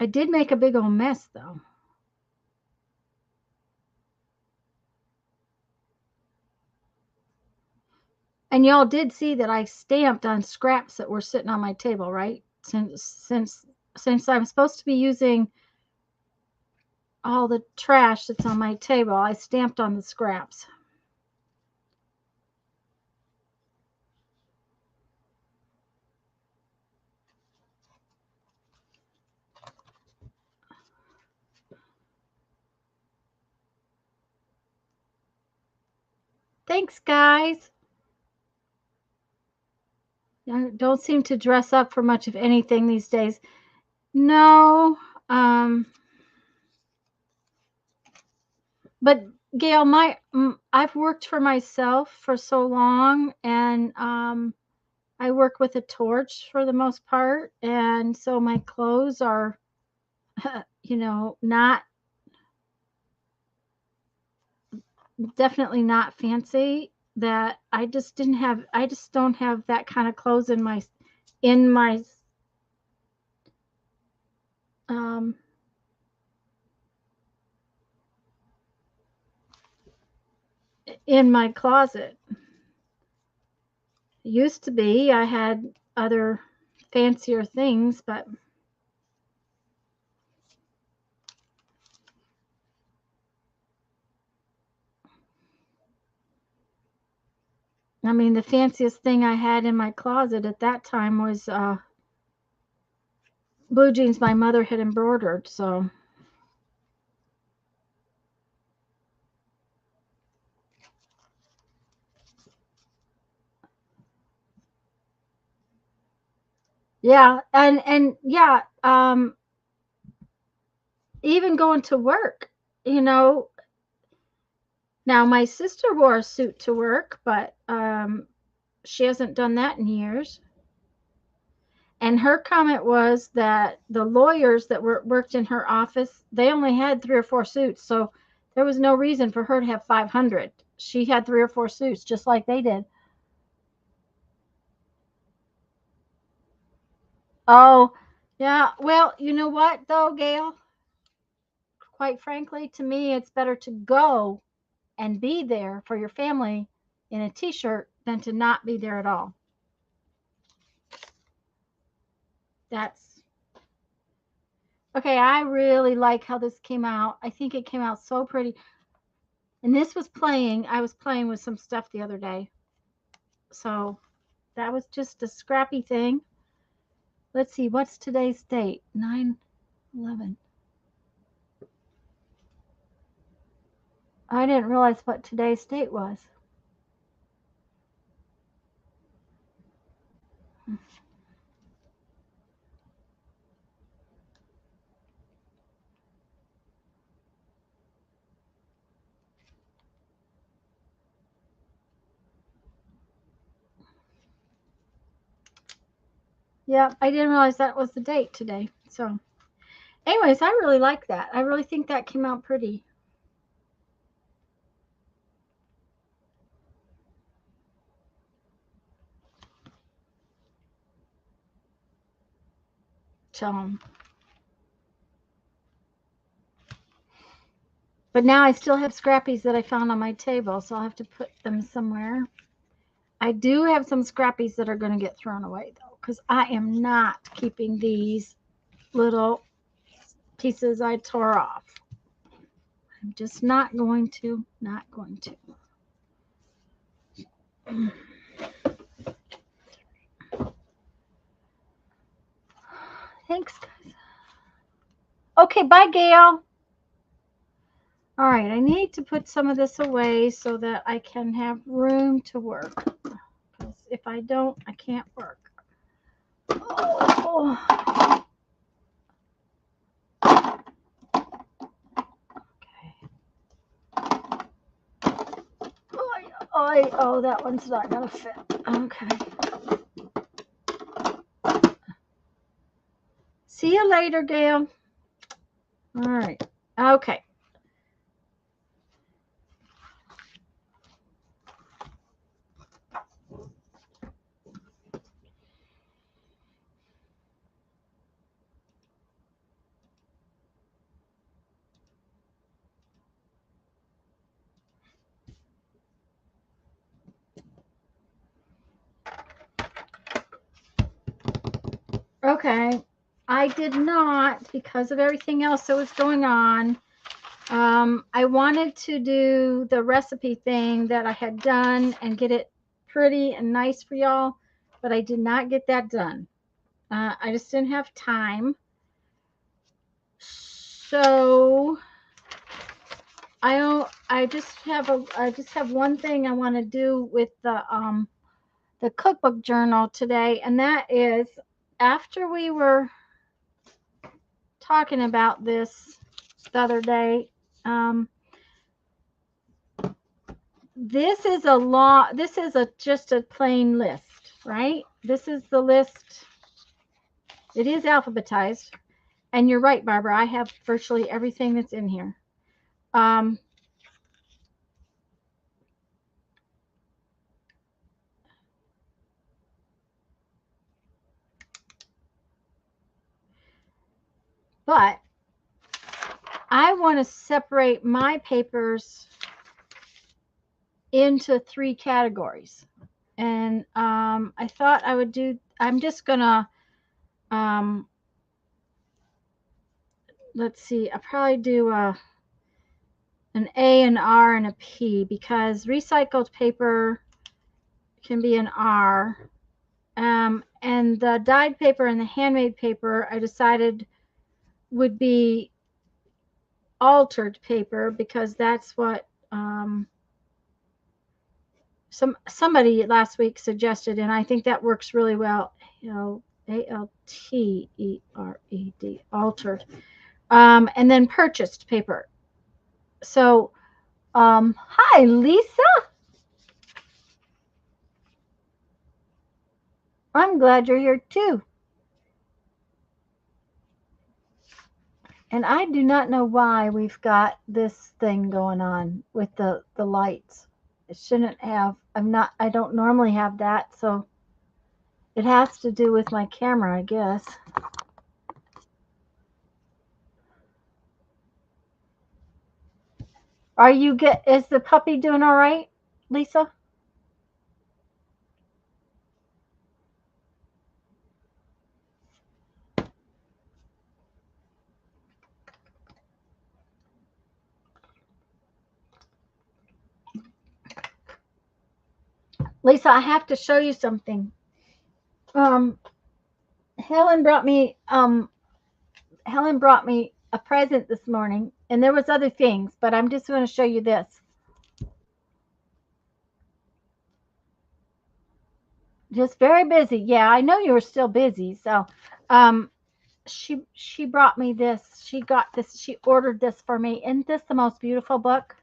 I did make a big old mess, though. And y'all did see that I stamped on scraps that were sitting on my table, right? Since I'm supposed to be using all the trash that's on my table, I stamped on the scraps. Thanks, guys. I don't seem to dress up for much of anything these days. No. But Gail, I've worked for myself for so long, and I work with a torch for the most part, and so my clothes are, not definitely not fancy. That I just don't have that kind of clothes in my um in my closet. It used to be I had other fancier things, but I mean, the fanciest thing I had in my closet at that time was blue jeans my mother had embroidered. So, yeah, and yeah, even going to work, now my sister wore a suit to work, but she hasn't done that in years. And her comment was that the lawyers that worked in her office, they only had 3 or 4 suits, so there was no reason for her to have 500. She had 3 or 4 suits, just like they did. Oh, yeah. Well, you know what, though, Gail? Quite frankly, to me, it's better to go and be there for your family in a t-shirt than to not be there at all. That's okay. I really like how this came out. I think it came out so pretty. And this was I was playing with some stuff the other day. So that was just a scrappy thing. Let's see, what's today's date? 9/11. I didn't realize what today's date was. Yeah, I didn't realize that was the date today. So, anyways, I really like that. I really think that came out pretty. So, but now I still have scrappies that I found on my table, so I'll have to put them somewhere. I do have some scrappies that are going to get thrown away, though, because I am not keeping these little pieces I tore off. I'm just not going to. Thanks, guys. Okay, bye, Gail. All right, I need to put some of this away so that I can have room to work. Because if I don't, I can't work. Oh. Oh, that one's not going to fit. Okay. See you later, Gail. All right. Okay. Okay. I did not because of everything else that was going on. I wanted to do the recipe thing that I had done and get it pretty and nice for y'all, but I did not get that done. I just didn't have time. So I just have one thing I want to do with the cookbook journal today, and that is after we were talking about this the other day. This is just a plain list, right? This is the list. It is alphabetized, and you're right, Barbara. I have virtually everything that's in here. But I want to separate my papers into 3 categories. And I thought I would do, I'm just going to, let's see, I'll probably do an A, an R, and a P, because recycled paper can be an R. And the dyed paper and the handmade paper, I decided would be altered paper, because that's what somebody last week suggested, and I think that works really well. Altered, altered. And then purchased paper. So, hi, Lisa. I'm glad you're here too. And I do not know why we've got this thing going on with the lights. It shouldn't have. I don't normally have that, so it has to do with my camera, I guess. Is the puppy doing all right, Lisa? Lisa, I have to show you something. Helen brought me a present this morning, and there was other things, but I'm just going to show you this. Just very busy. Yeah, I know you were still busy. So, she brought me this. She got this. She ordered this for me. Isn't this the most beautiful book?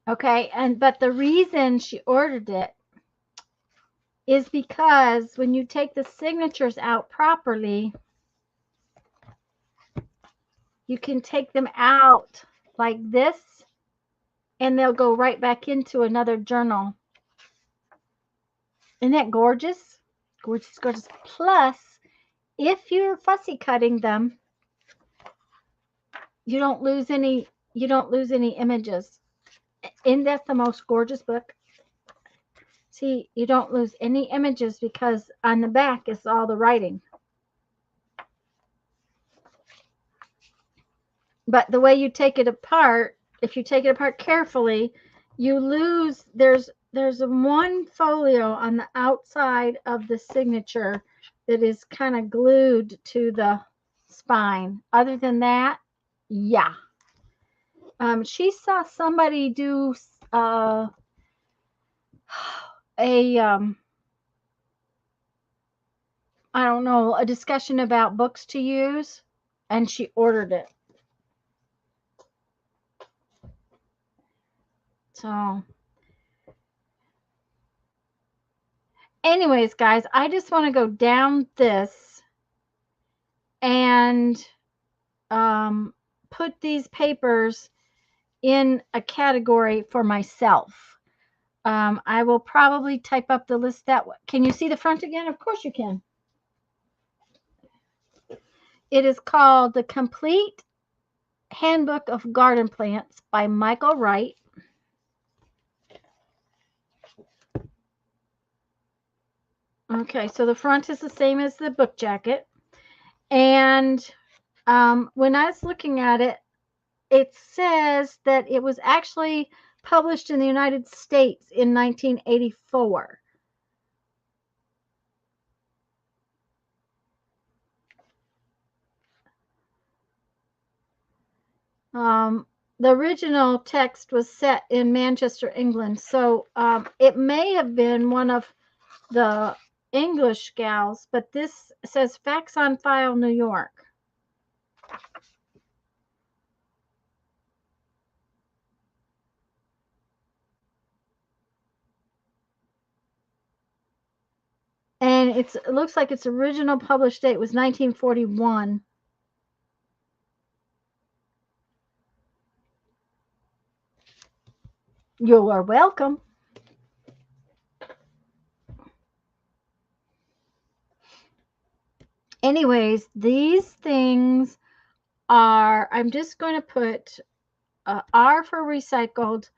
Okay, but the reason she ordered it is because when you take the signatures out properly, you can take them out like this, and they'll go right back into another journal. Isn't that gorgeous? Gorgeous, gorgeous. Plus, if you're fussy cutting them, you don't lose any images. Isn't that the most gorgeous book? See, you don't lose any images because on the back is all the writing. But the way you take it apart, if you take it apart carefully, you lose, there's one folio on the outside of the signature that is kind of glued to the spine. Other than that, yeah. She saw somebody do I don't know, a discussion about books to use, and she ordered it. So anyways, guys, I just want to go down this and put these papers in a category for myself. I will probably type up the list that way. Can you see the front again? Of course you can. It is called The Complete Handbook of Garden Plants by Michael Wright. Okay, so the front is the same as the book jacket. And when I was looking at it, it says that it was actually published in the United States in 1984. The original text was set in Manchester, England, so it may have been one of the English gals, but this says Facts on File, New York. And it looks like its original published date was 1941. You are welcome. Anyways, these things are, I'm just going to put a R for recycled,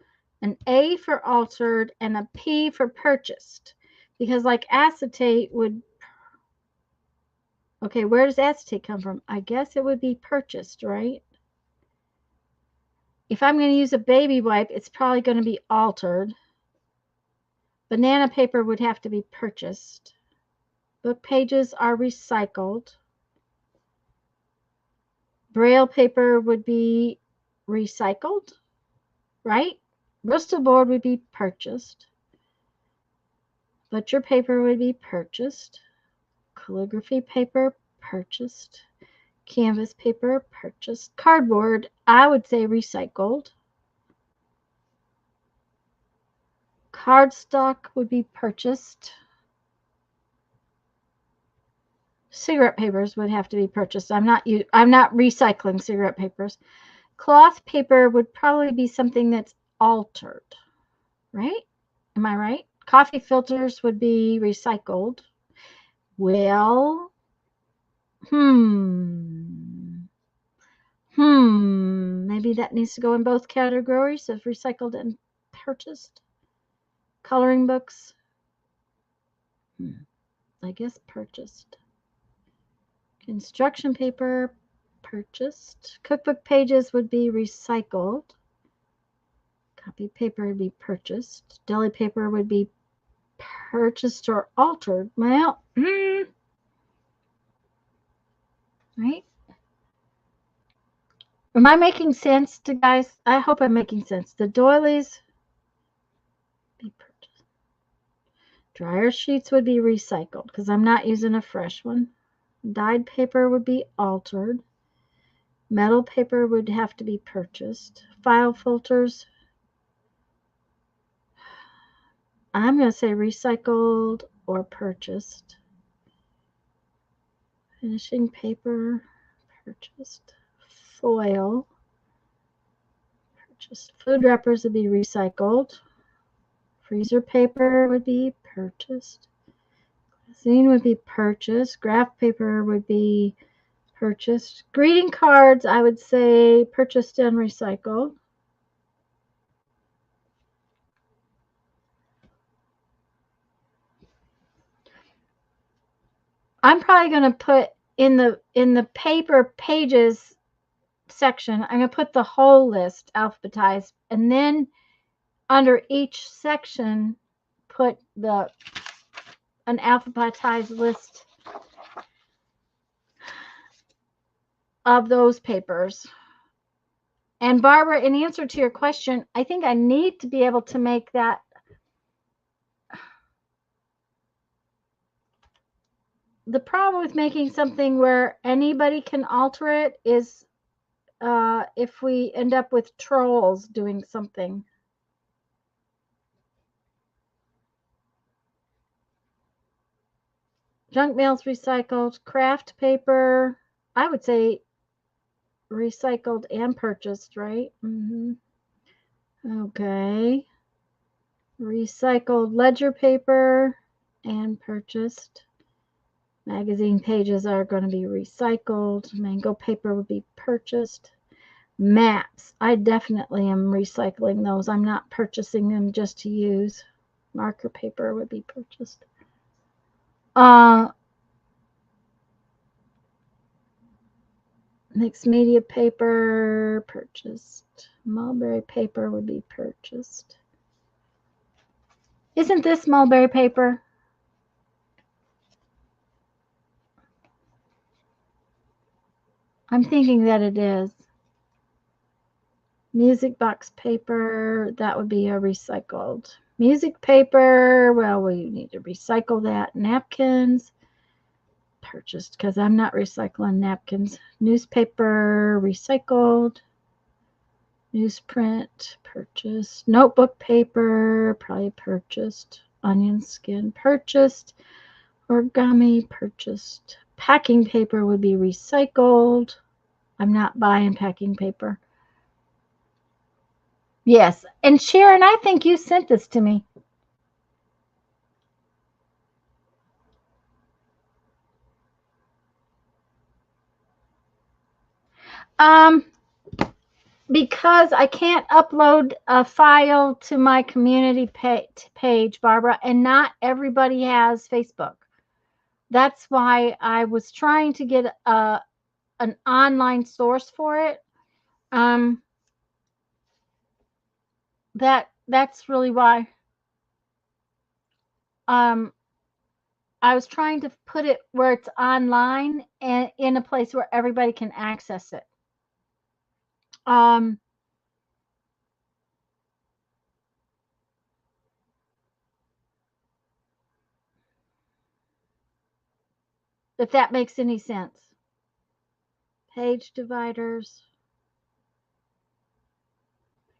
an A for altered, and a P for purchased. Because like acetate would, okay, where does acetate come from? I guess it would be purchased, right? If I'm going to use a baby wipe, it's probably going to be altered. Banana paper would have to be purchased. Book pages are recycled. Braille paper would be recycled, right? Bristol board would be purchased. Butcher paper would be purchased. Calligraphy paper, purchased. Canvas paper, purchased. Cardboard, I would say recycled. Cardstock would be purchased. Cigarette papers would have to be purchased. I'm not recycling cigarette papers. Cloth paper would probably be something that's altered, right? Am I right? Coffee filters would be recycled. Well, maybe that needs to go in both categories of recycled and purchased. Coloring books, I guess purchased. Construction paper, purchased. Cookbook pages would be recycled. Copy paper would be purchased. Deli paper would be purchased or altered. Well, right? Am I making sense to guys? I hope I'm making sense. The doilies be purchased. Dryer sheets would be recycled because I'm not using a fresh one. Dyed paper would be altered. Metal paper would have to be purchased. File filters, I'm going to say recycled or purchased. Finishing paper, purchased. Foil, purchased. Food wrappers would be recycled. Freezer paper would be purchased. Glassine would be purchased. Graph paper would be purchased. Greeting cards, I would say purchased and recycled. I'm probably going to put in the paper pages section, I'm going to put the whole list alphabetized, and then under each section put an alphabetized list of those papers. And Barbara, in answer to your question, I think I need to be able to make that the problem with making something where anybody can alter it is if we end up with trolls doing something. Junk mail's recycled. Craft paper, I would say recycled and purchased, right? Okay. Recycled ledger paper and purchased. Magazine pages are going to be recycled. Mango paper would be purchased. Maps, I definitely am recycling those. I'm not purchasing them just to use. Marker paper would be purchased. Mixed media paper purchased. Mulberry paper would be purchased. Isn't this mulberry paper? I'm thinking that it is. Music box paper, that would be a recycled. Music paper, well, we need to recycle that. Napkins, purchased because I'm not recycling napkins. Newspaper, recycled. Newsprint, purchased. Notebook paper, probably purchased. Onion skin, purchased. Origami, purchased. Packing paper would be recycled. I'm not buying packing paper. Yes. And Sharon, I think you sent this to me. Because I can't upload a file to my community page, Barbara, and not everybody has Facebook. That's why I was trying to get an online source for it. That's really why. I was trying to put it where it's online and in a place where everybody can access it. If that makes any sense. Page dividers.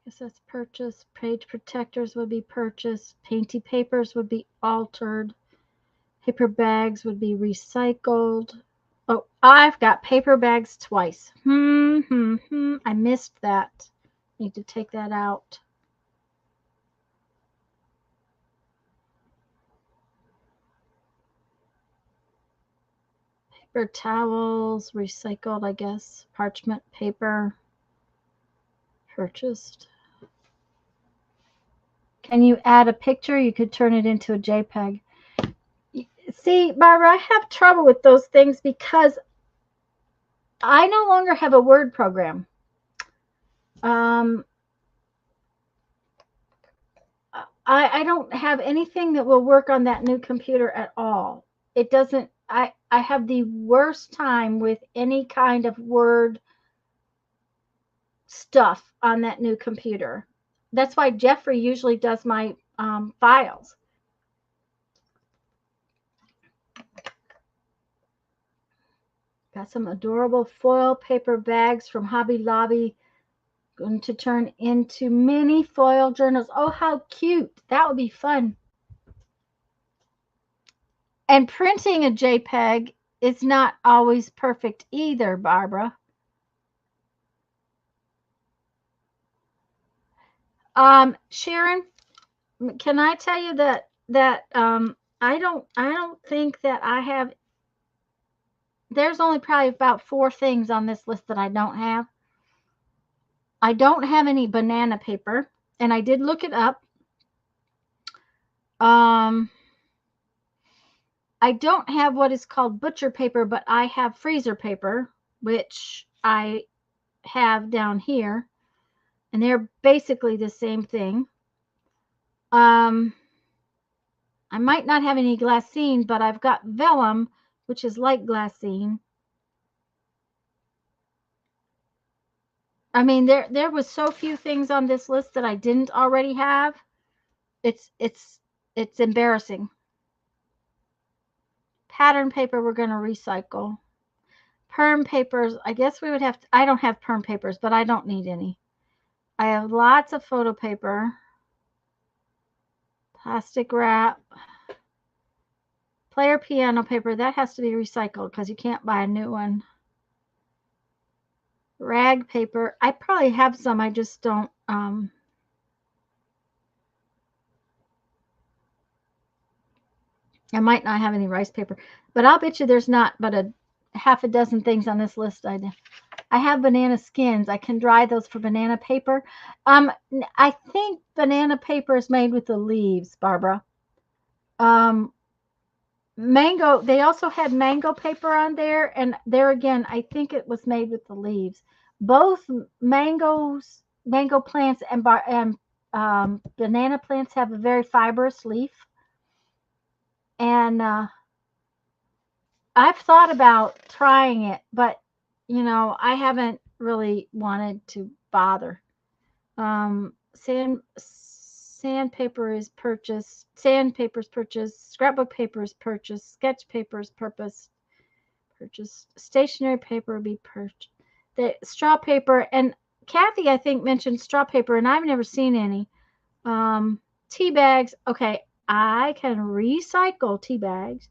I guess that's purchased. Page protectors would be purchased. Painty papers would be altered. Paper bags would be recycled. Oh, I've got paper bags twice. I missed that. Need to take that out. Paper towels, recycled, I guess. Parchment paper, purchased. Can you add a picture? You could turn it into a JPEG. See, Barbara, I have trouble with those things because I no longer have a Word program. I don't have anything that will work on that new computer at all. It doesn't. I have the worst time with any kind of Word stuff on that new computer. That's why Jeffrey usually does my files. Got some adorable foil paper bags from Hobby Lobby. Going to turn into mini foil journals. Oh, how cute. That would be fun. And printing a JPEG is not always perfect either, Barbara. Sharon, can I tell you that I don't think that I have. There's only probably about 4 things on this list that I don't have. I don't have any banana paper, and I did look it up. I don't have what is called butcher paper, but I have freezer paper, which I have down here, and they're basically the same thing. I might not have any glassine, but I've got vellum, which is like glassine. I mean, there was so few things on this list that I didn't already have. It's embarrassing. Pattern paper we're going to recycle. Perm papers, I guess we would have to, I don't have perm papers, but I don't need any. I have lots of photo paper. Plastic wrap. Player piano paper, that has to be recycled because you can't buy a new one. Rag paper, I probably have some, I just don't. I might not have any rice paper, but I'll bet you there's not but a half a dozen things on this list I I have banana skins. I can dry those for banana paper. I think banana paper is made with the leaves, Barbara. Mango, they also had mango paper on there, and there again, I think it was made with the leaves. Both mango plants and banana plants have a very fibrous leaf, and I've thought about trying it, but I haven't really wanted to bother. Sandpaper is purchased. Sandpaper is purchased. Scrapbook paper is purchased. Sketch paper is purchased. Stationery paper will be purchased. The straw paper, and Kathy, I think, mentioned straw paper, and I've never seen any. Tea bags. Okay, I can recycle tea bags.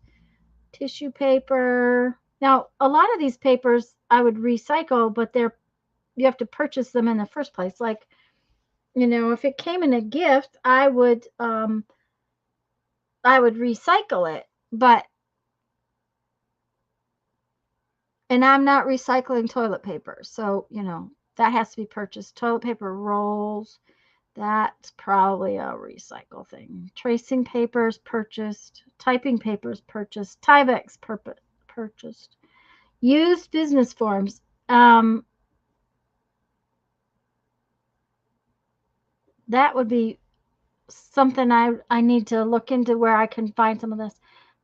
Tissue paper. Now, a lot of these papers I would recycle, but you have to purchase them in the first place. Like, if it came in a gift, I would recycle it, and I'm not recycling toilet paper. So, that has to be purchased. Toilet paper rolls, that's probably a recycle thing. Tracing papers purchased. Typing papers purchased. Tyvek's purchased. Used business forms. That would be something I need to look into, where I can find some of this.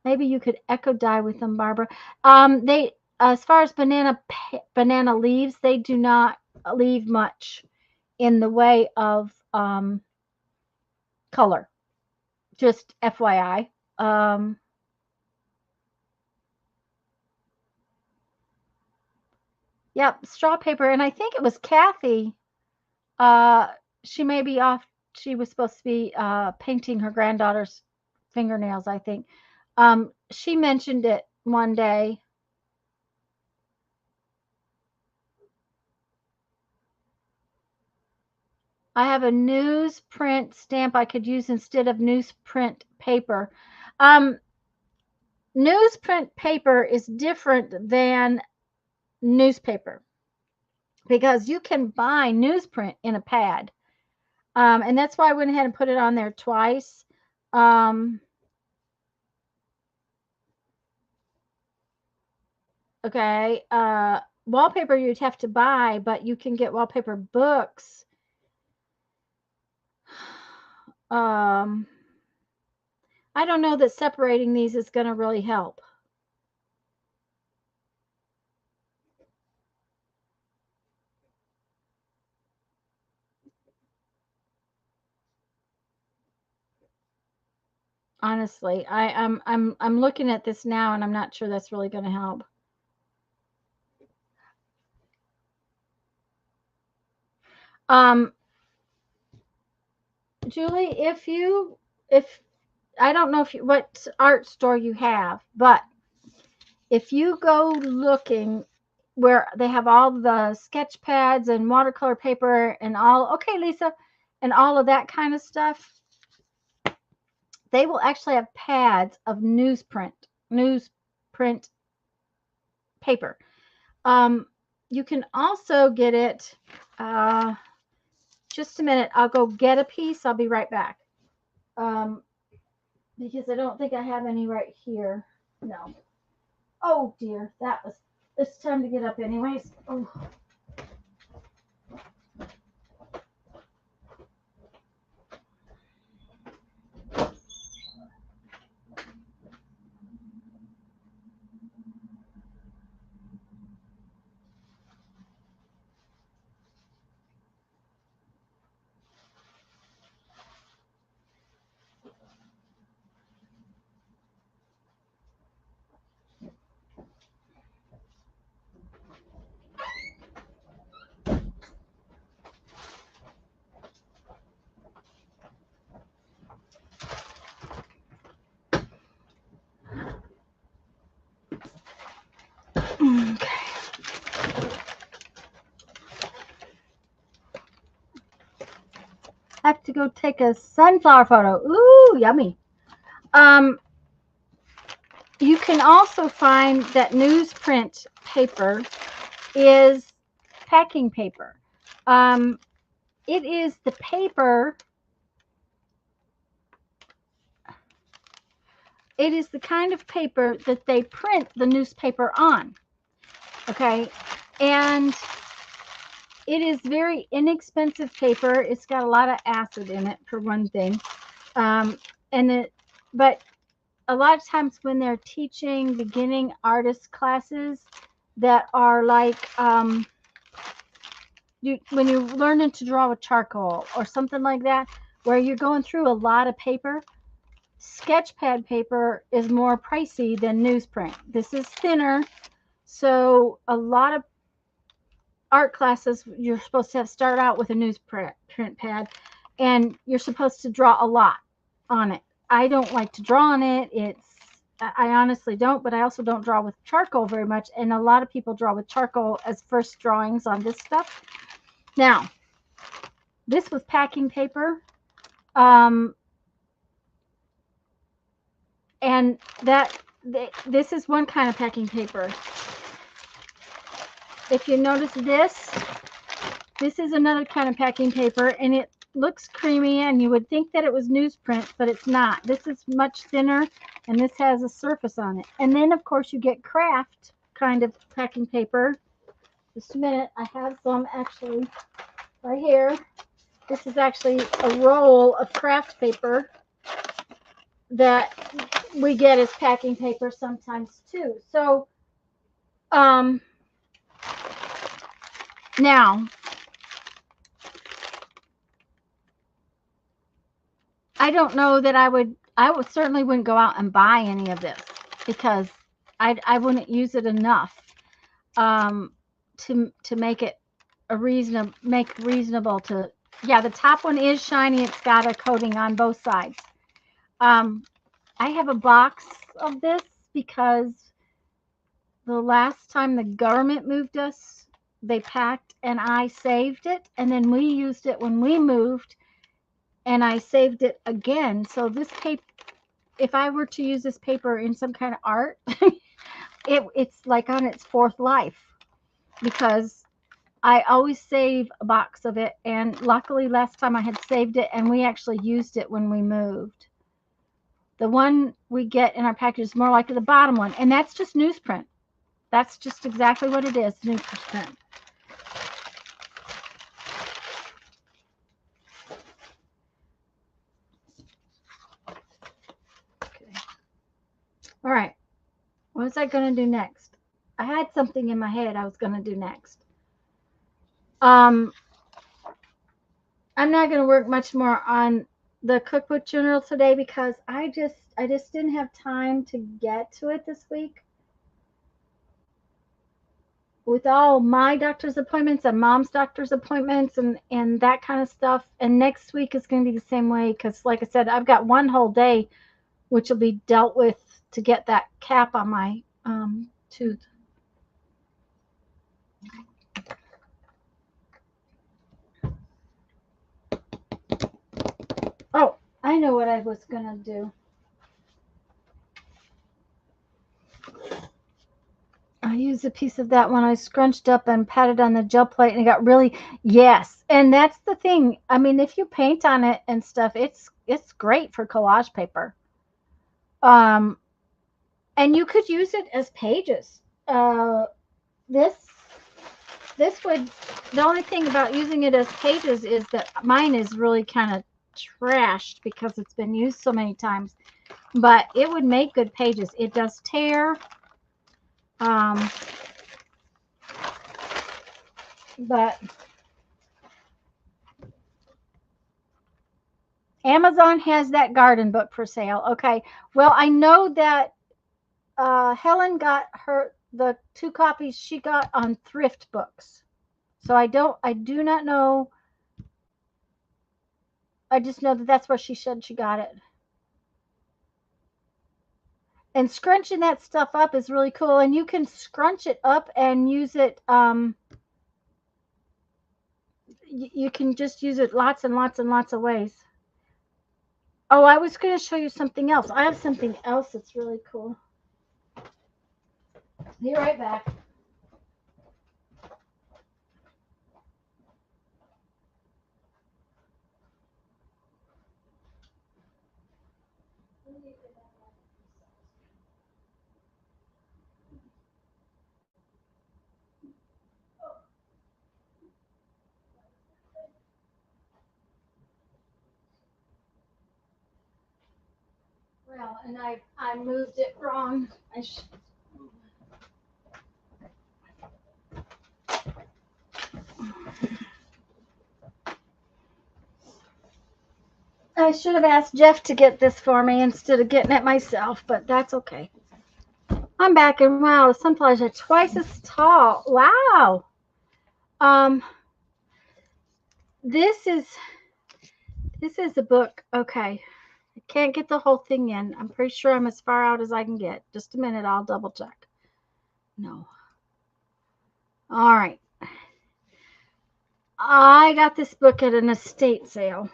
Maybe you could eco dye with them, Barbara. They, as far as banana leaves, they do not leave much in the way of color. Just FYI. Yep, straw paper, and I think it was Kathy. She may be off. She was supposed to be painting her granddaughter's fingernails, I think. She mentioned it one day. I have a newsprint stamp I could use instead of newsprint paper. Newsprint paper is different than newspaper, because you can buy newsprint in a pad. And that's why I went ahead and put it on there twice. Okay. Wallpaper you'd have to buy, but you can get wallpaper books. I don't know that separating these is going to really help. Honestly, I'm looking at this now, and I'm not sure that's really going to help. Julie, if I don't know what art store you have, but if you go looking where they have all the sketch pads and watercolor paper and all, okay, Lisa, and all of that kind of stuff, they will actually have pads of newsprint paper. You can also get it. Just a minute, I'll go get a piece. I'll be right back. Because I don't think I have any right here. No. Oh dear, it's time to get up anyways. Oh. I have to go take a sunflower photo. Ooh, yummy. You can also find that newsprint paper is packing paper. It is the paper. It is the kind of paper that they print the newspaper on. Okay. And it is very inexpensive paper. It's got a lot of acid in it, for one thing. But a lot of times when they're teaching beginning artist classes that are like, when you're learning to draw with charcoal or something like that, where you're going through a lot of paper, sketch pad paper is more pricey than newsprint. This is thinner, so a lot of art classes you're supposed to start out with a newsprint pad, and you're supposed to draw a lot on it. I don't like to draw on it. I honestly don't, but I also don't draw with charcoal very much, and a lot of people draw with charcoal as first drawings on this stuff. Now, this was packing paper. And this is one kind of packing paper. If you notice this is another kind of packing paper, and it looks creamy, and you would think that it was newsprint, but it's not. This is much thinner, and this has a surface on it. And then, of course, you get craft kind of packing paper. Just a minute. I have some actually right here. This is actually a roll of craft paper that we get as packing paper sometimes too. So now I don't know that I would certainly wouldn't go out and buy any of this, because I wouldn't use it enough to make it reasonable to. Yeah, the top one is shiny. It's got a coating on both sides. I have a box of this because the last time the government moved us, they packed, and I saved it, and then we used it when we moved, and I saved it again. So this paper, if I were to use this paper in some kind of art, it's like on its fourth life, because I always save a box of it, and luckily last time I had saved it, and we actually used it when we moved. The one we get in our package is more like the bottom one, and that's just newsprint. That's just exactly what it is, newsprint. Okay. All right. What was I going to do next? I had something in my head I was going to do next. I'm not going to work much more on the cookbook journal today, because I just didn't have time to get to it this week with all my doctor's appointments and mom's doctor's appointments and that kind of stuff. And next week is going to be the same way, because like I said, I've got one whole day which will be dealt with to get that cap on my tooth. Oh, I know what I was going to do. I used a piece of that when I scrunched up and patted on the gel plate, and it got really, yes. And that's the thing. I mean, if you paint on it and stuff, it's great for collage paper. And you could use it as pages. This would, the only thing about using it as pages is that mine is really kind of trashed because it's been used so many times, but it would make good pages. It does tear. But Amazon has that garden book for sale. Okay. Well, I know that Helen got the 2 copies she got on thrift books. So I do not know. I just know that that's where she said she got it. And scrunching that stuff up is really cool. And you can scrunch it up and use it. You can just use it lots and lots and lots of ways. Oh, I was going to show you something else. I have something else that's really cool. Be right back. Well, and I moved it wrong. I should have asked Jeff to get this for me instead of getting it myself, but that's okay. I'm back, and wow, the sunflowers are twice as tall. Wow. This is a book. Okay. I can't get the whole thing in. I'm pretty sure I'm as far out as I can get. Just a minute, I'll double check. No. All right. I got this book at an estate sale.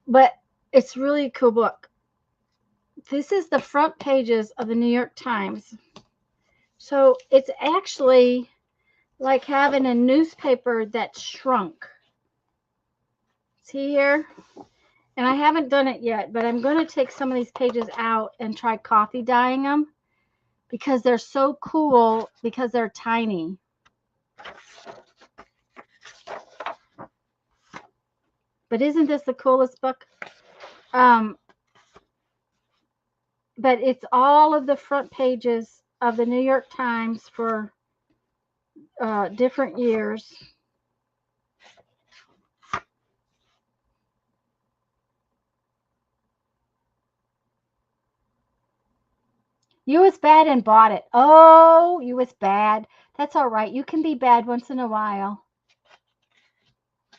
But it's really a cool book. This is the front pages of the New York Times. So it's actually like having a newspaper that shrunk. See here? And I haven't done it yet, but I'm going to take some of these pages out and try coffee dyeing them because they're so cool because they're tiny. But isn't this the coolest book? But it's all of the front pages of the New York Times for different years. You was bad and bought it. Oh, you was bad. That's all right. You can be bad once in a while.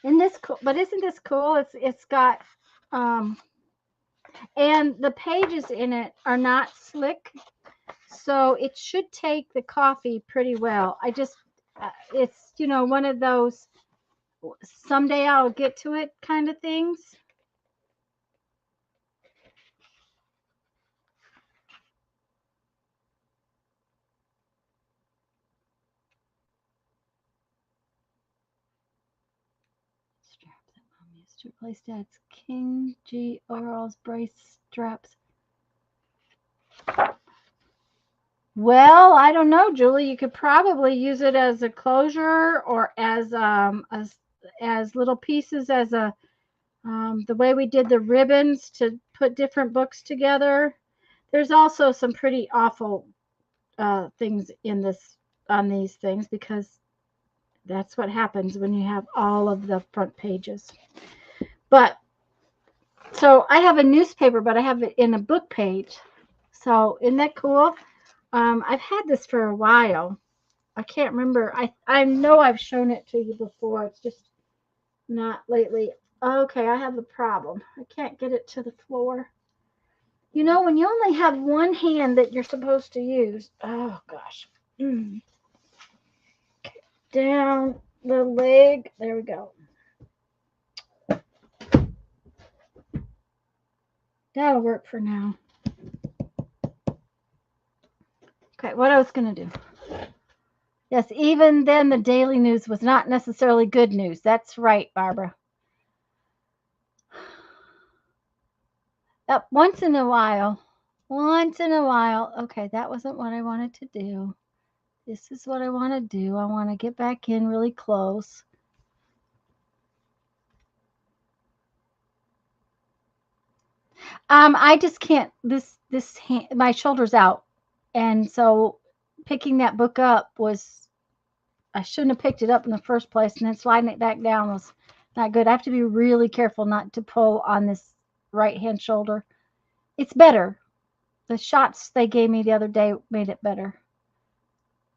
Isn't this cool? But isn't this cool? It's got and the pages in it are not slick, so it should take the coffee pretty well. I just it's one of those someday I'll get to it kind of things. Straps that Mom used to replace Dad's King G overalls brace straps. Well, I don't know, Julie. You could probably use it as a closure or as little pieces as a the way we did the ribbons to put different books together. There's also some pretty awful things on these things because that's what happens when you have all of the front pages. But so I have a newspaper, but I have it in a book page. So isn't that cool? I've had this for a while. I can't remember. I know I've shown it to you before. It's just not lately. Okay, I have a problem. I can't get it to the floor. When you only have one hand that you're supposed to use. Oh, gosh. Down the leg. There we go. That'll work for now. Okay, what I was going to do. Yes, even then the daily news was not necessarily good news. That's right, Barbara. Once in a while. Okay, that wasn't what I wanted to do. This is what I want to do. I want to get back in really close. I just can't. This hand, my shoulder's out, and so picking that book up was. I shouldn't have picked it up in the first place, and then sliding it back down was not good. I have to be really careful not to pull on this right hand shoulder. It's better. The shots they gave me the other day made it better.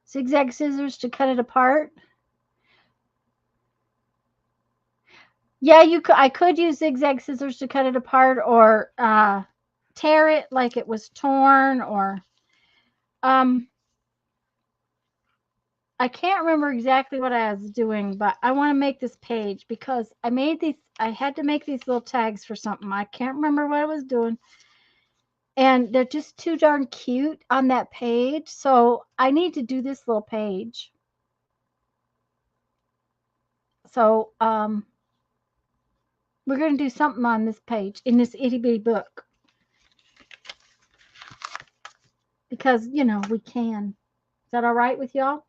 Zigzag scissors to cut it apart. Yeah, I could use zigzag scissors to cut it apart, or tear it like it was torn, or I can't remember exactly what I was doing, but I want to make this page because I had to make these little tags for something. I can't remember what I was doing. And they're just too darn cute on that page. So I need to do this little page. So We're going to do something on this page in this itty bitty book. Because, you know, we can. Is that all right with y'all?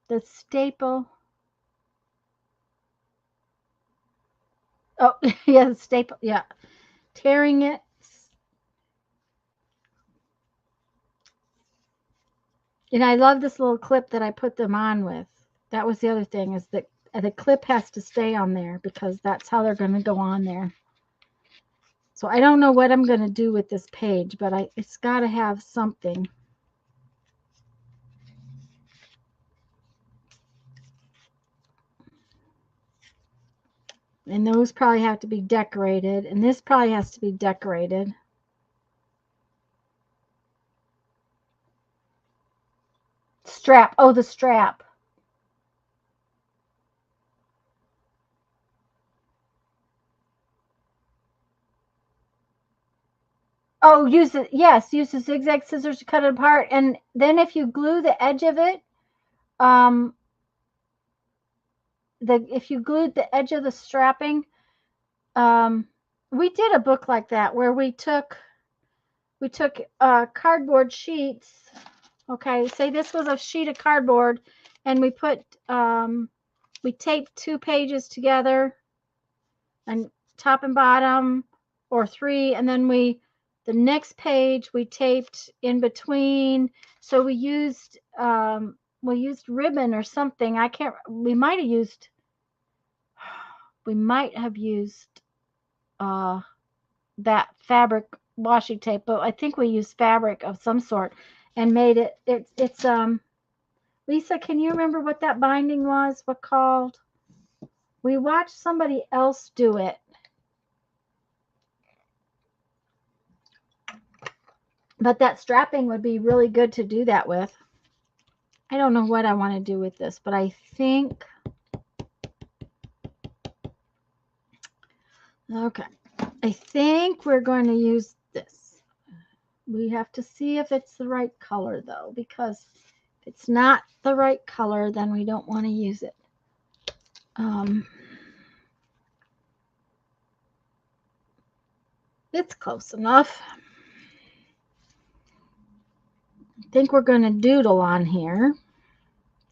The staple. Oh, yeah, the staple. Yeah. Tearing it. And I love this little clip that I put them on with. That was the other thing, is that the clip has to stay on there because that's how they're going to go on there. So I don't know what I'm going to do with this page, but it's got to have something. And those probably have to be decorated. And this probably has to be decorated. Strap. Oh, the strap. Oh, use it. Yes, use the zigzag scissors to cut it apart. And then if you glue the edge of it, if you glued the edge of the strapping, we did a book like that where we took cardboard sheets. Okay, say this was a sheet of cardboard, and we put we taped 2 pages together, and top and bottom, or 3, and then the next page we taped in between. So we used ribbon or something. I can't. We might have used that fabric washi tape, but I think we used fabric of some sort and made it. It's Lisa, can you remember what that binding was? What called? We watched somebody else do it. But that strapping would be really good to do that with. I don't know what I want to do with this, but I think, okay, I think we're going to use this. We have to see if it's the right color, though, because if it's not the right color, then we don't want to use it. It's close enough. I think we're going to doodle on here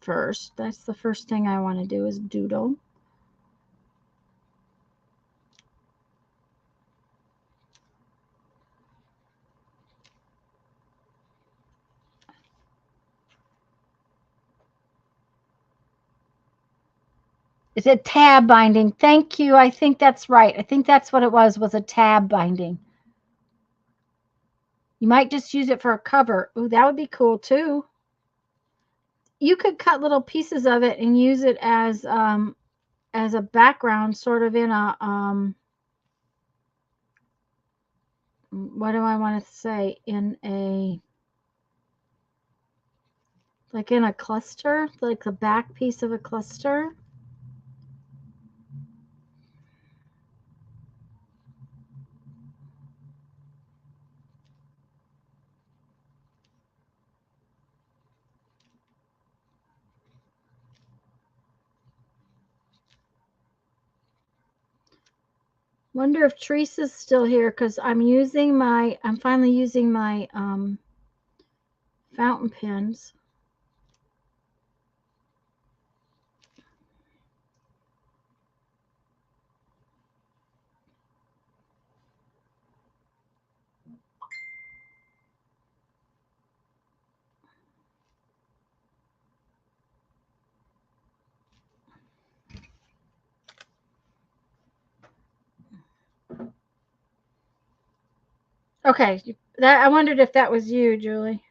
first. That's the first thing I want to do, is doodle. It's a tab binding. Thank you. I think that's right. I think that's what it was a tab binding. You might just use it for a cover. Ooh, that would be cool too. You could cut little pieces of it and use it as a background, sort of in a what do I want to say? In a cluster, like the back piece of a cluster. Wonder if Teresa's still here, because I'm finally using my fountain pens. Okay, I wondered if that was you, Julie.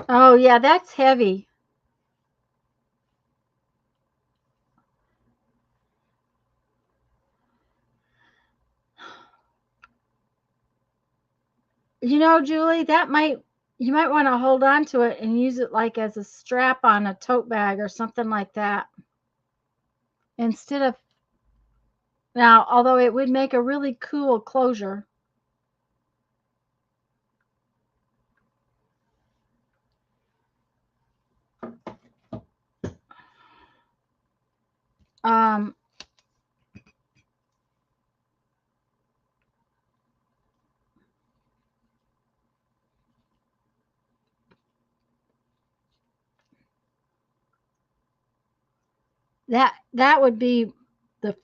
Oh yeah, that's heavy. You know, Julie, you might want to hold on to it and use it like as a strap on a tote bag or something like that. Instead of, now, although it would make a really cool closure. that would be the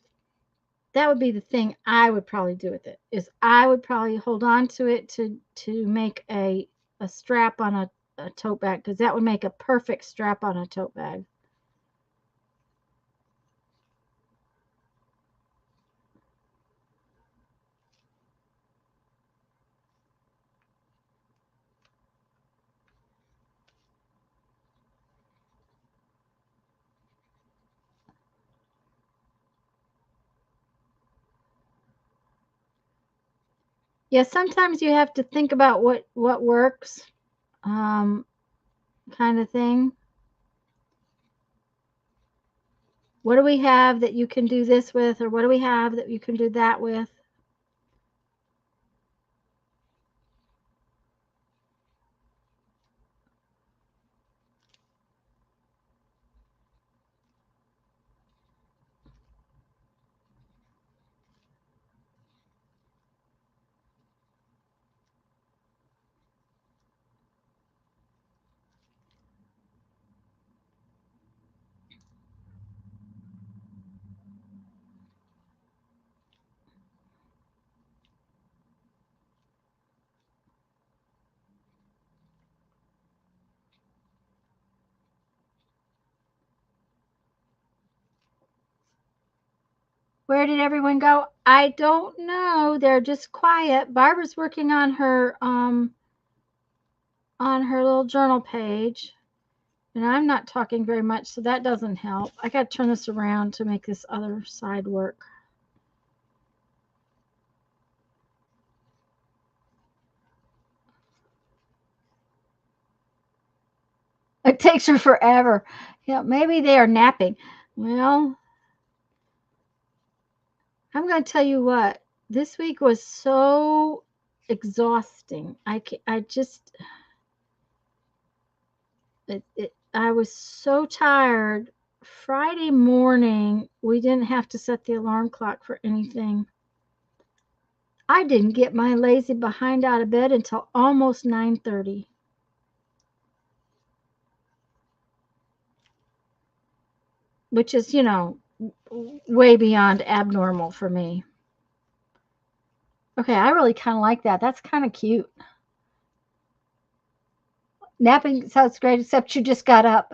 thing I would probably do with it. Is I would probably hold on to it to make a strap on a tote bag, because that would make a perfect strap on a tote bag. Yeah, sometimes you have to think about what works, um, kind of thing. What do we have that you can do this with, or what do we have that you can do that with? Where did everyone go? I don't know. They're just quiet. Barbara's working on her little journal page, and I'm not talking very much, so that doesn't help. I got to turn this around to make this other side work. It takes her forever. Yeah, maybe they are napping. Well, I'm going to tell you what. This week was so exhausting. I just I was so tired. Friday morning, we didn't have to set the alarm clock for anything. I didn't get my lazy behind out of bed until almost 9:30. Which is, way beyond abnormal for me. Okay, I really kind of like that. That's kind of cute. Napping sounds great, except you just got up.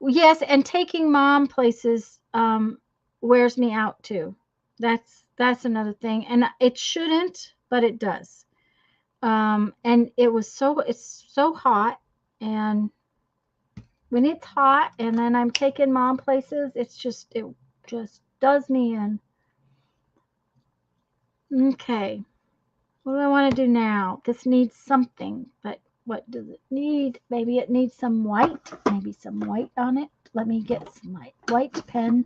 Yes, and taking mom places wears me out too. That's another thing, and it shouldn't, but it does. And it's so hot, and when it's hot, and then I'm taking mom places, it just does me in. Okay, what do I want to do now? This needs something, but what does it need? Maybe it needs some white. Maybe some white on it. Let me get some white pen.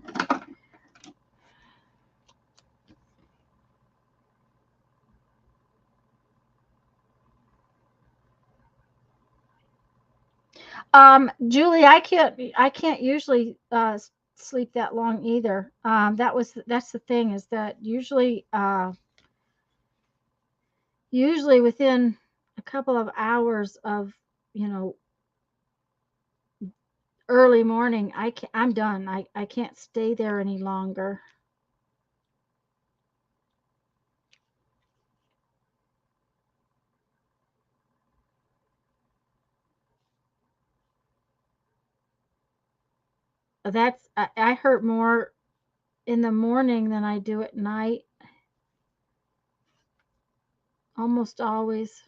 Julie, I can't usually sleep that long either. That's the thing, is that usually within a couple of hours of, you know, early morning, I'm done. I can't stay there any longer. I hurt more in the morning than I do at night, almost always.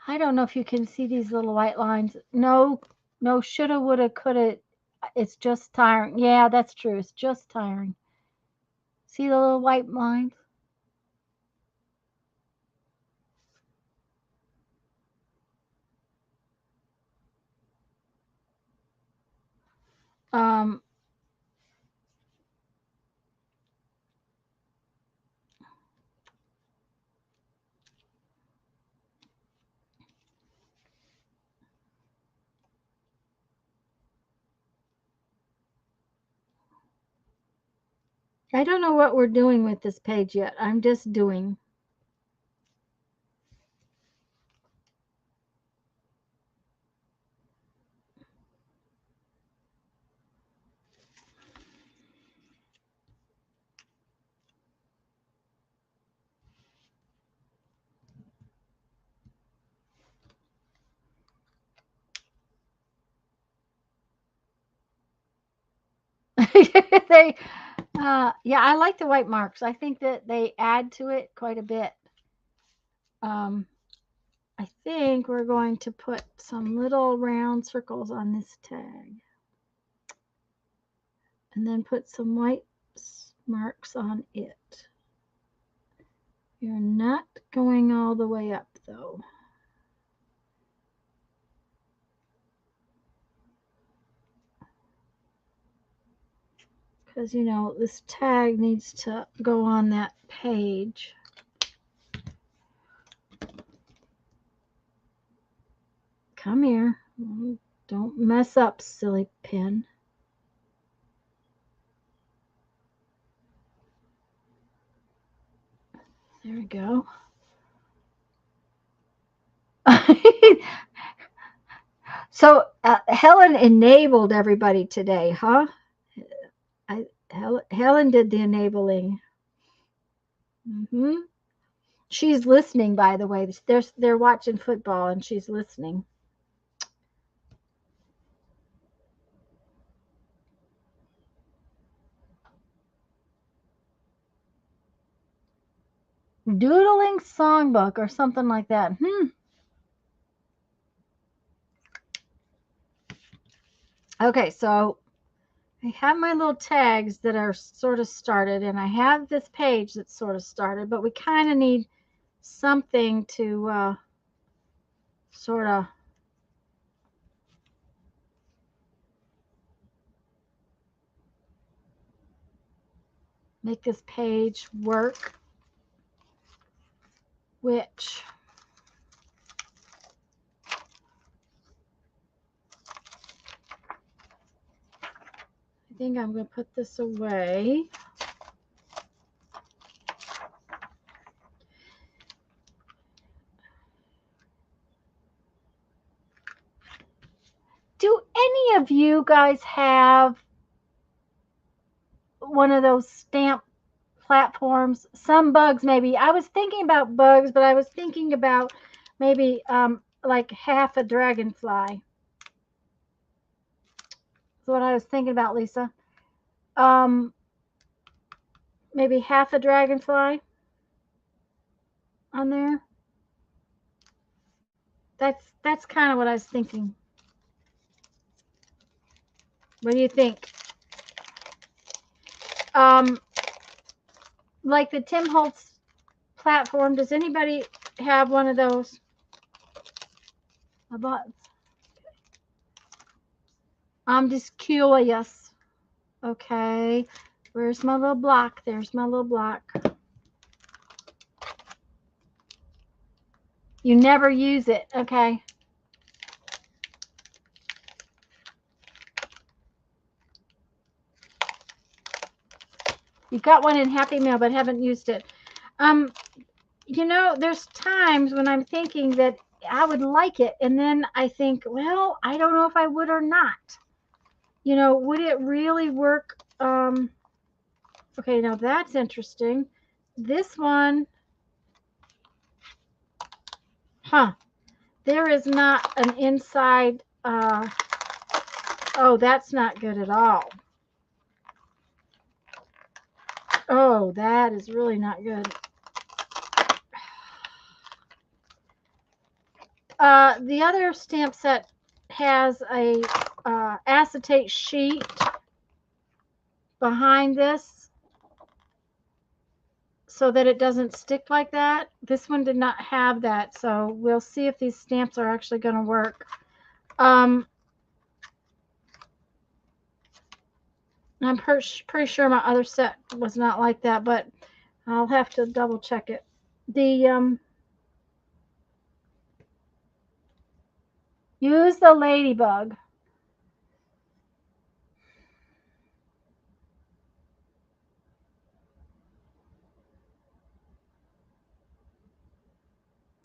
I don't know if you can see these little white lines. No, no, shoulda, woulda, coulda. It's just tiring. Yeah, that's true. It's just tiring. See the little white lines? Um, I don't know what we're doing with this page yet. I'm just doing. They, yeah, I like the white marks. I think that they add to it quite a bit. I think we're going to put some little round circles on this tag. And then put some white marks on it. You're not going all the way up though. Because, you know, this tag needs to go on that page. Come here. Don't mess up, silly pen. There we go. So Helen enabled everybody today, huh? Helen did the enabling. She's listening, by the way. They're watching football and she's listening. Doodling songbook or something like that. Okay, so I have my little tags that are sort of started, and I have this page that's sort of started, but we kind of need something to sort of make this page work, which I think I'm going to put this away. Do any of you guys have one of those stamp platforms? Some bugs, maybe. I was thinking about bugs, but I was thinking about maybe like half a dragonfly. That's what I was thinking about, Lisa. Maybe half a dragonfly on there. That's kind of what I was thinking. What do you think? Like the Tim Holtz platform, does anybody have one of those? I'm just curious. Okay, where's my little block? There's my little block. You never use it, okay? You got one in Happy Meal, but haven't used it. You know, there's times when I'm thinking that I would like it, and then I think, well, I don't know if I would or not. You know, would it really work? Okay, now that's interesting. This one, there is not an inside. Oh, that's not good at all. Oh, that is really not good. The other stamp set has a acetate sheet behind this so that it doesn't stick like that. This one did not have that, so we'll see if these stamps are actually going to work. I'm pretty sure my other set was not like that, but I'll have to double check it. Use the ladybug.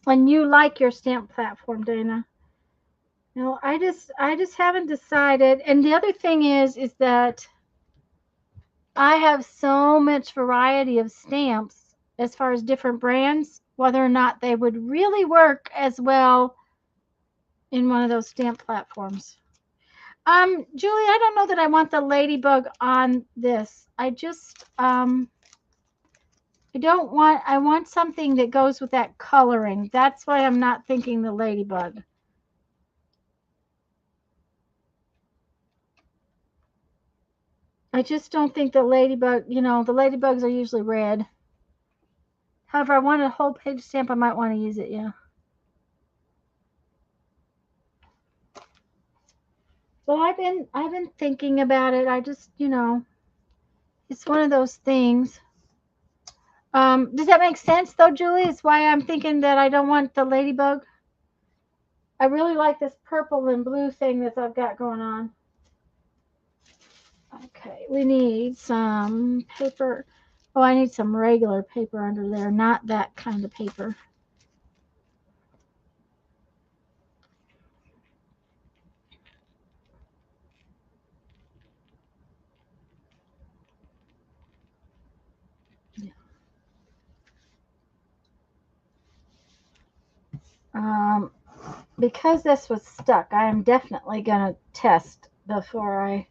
And you like your stamp platform, Dana? No, I just haven't decided. And the other thing is that I have so much variety of stamps as far as different brands, whether or not they would really work as well in one of those stamp platforms. Julie, I don't know that I want the ladybug on this. I just, I want something that goes with that coloring. That's why I'm not thinking the ladybug. I just don't think the ladybug, the ladybugs are usually red. However, I want a whole page stamp. I might want to use it, yeah. Well, I've been thinking about it. I just, it's one of those things. Does that make sense though, Julie? It's why I'm thinking that I don't want the ladybug. I really like this purple and blue thing that I've got going on. Okay, we need some paper. Oh, I need some regular paper under there, not that kind of paper. Because this was stuck, I am definitely going to test before I...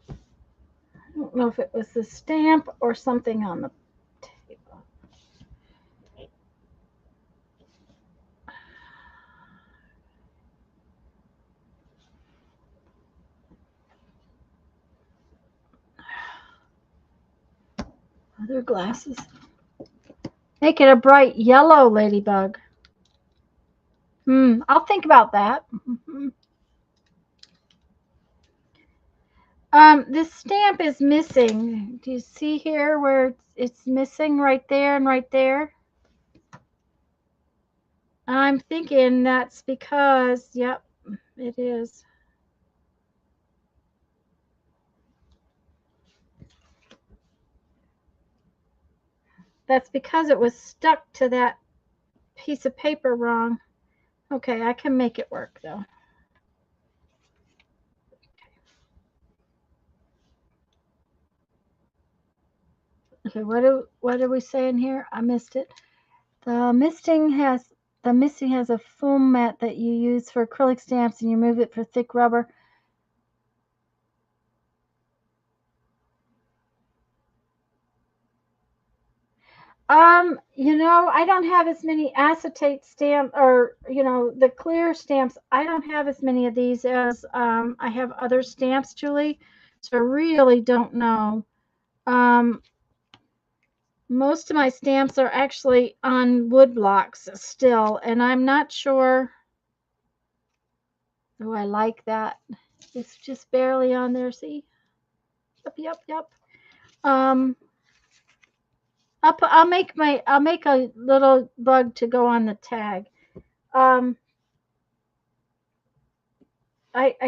I don't know if it was the stamp or something on the table. Other glasses. Make it a bright yellow ladybug. I'll think about that. This stamp is missing. Do you see here where it's missing right there and right there? I'm thinking that's because, yep, it is. That's because it was stuck to that piece of paper wrong. Okay, I can make it work though. Okay, what are we saying here? I missed it. The misting has a foam mat that you use for acrylic stamps, and you move it for thick rubber. I don't have as many acetate stamp, or the clear stamps. I don't have as many of these as I have other stamps, Julie. So I really don't know. Most of my stamps are actually on wood blocks still, and I'm not sure. Oh, I like that. It's just barely on there. See? Yep. I'll make a little bug to go on the tag. I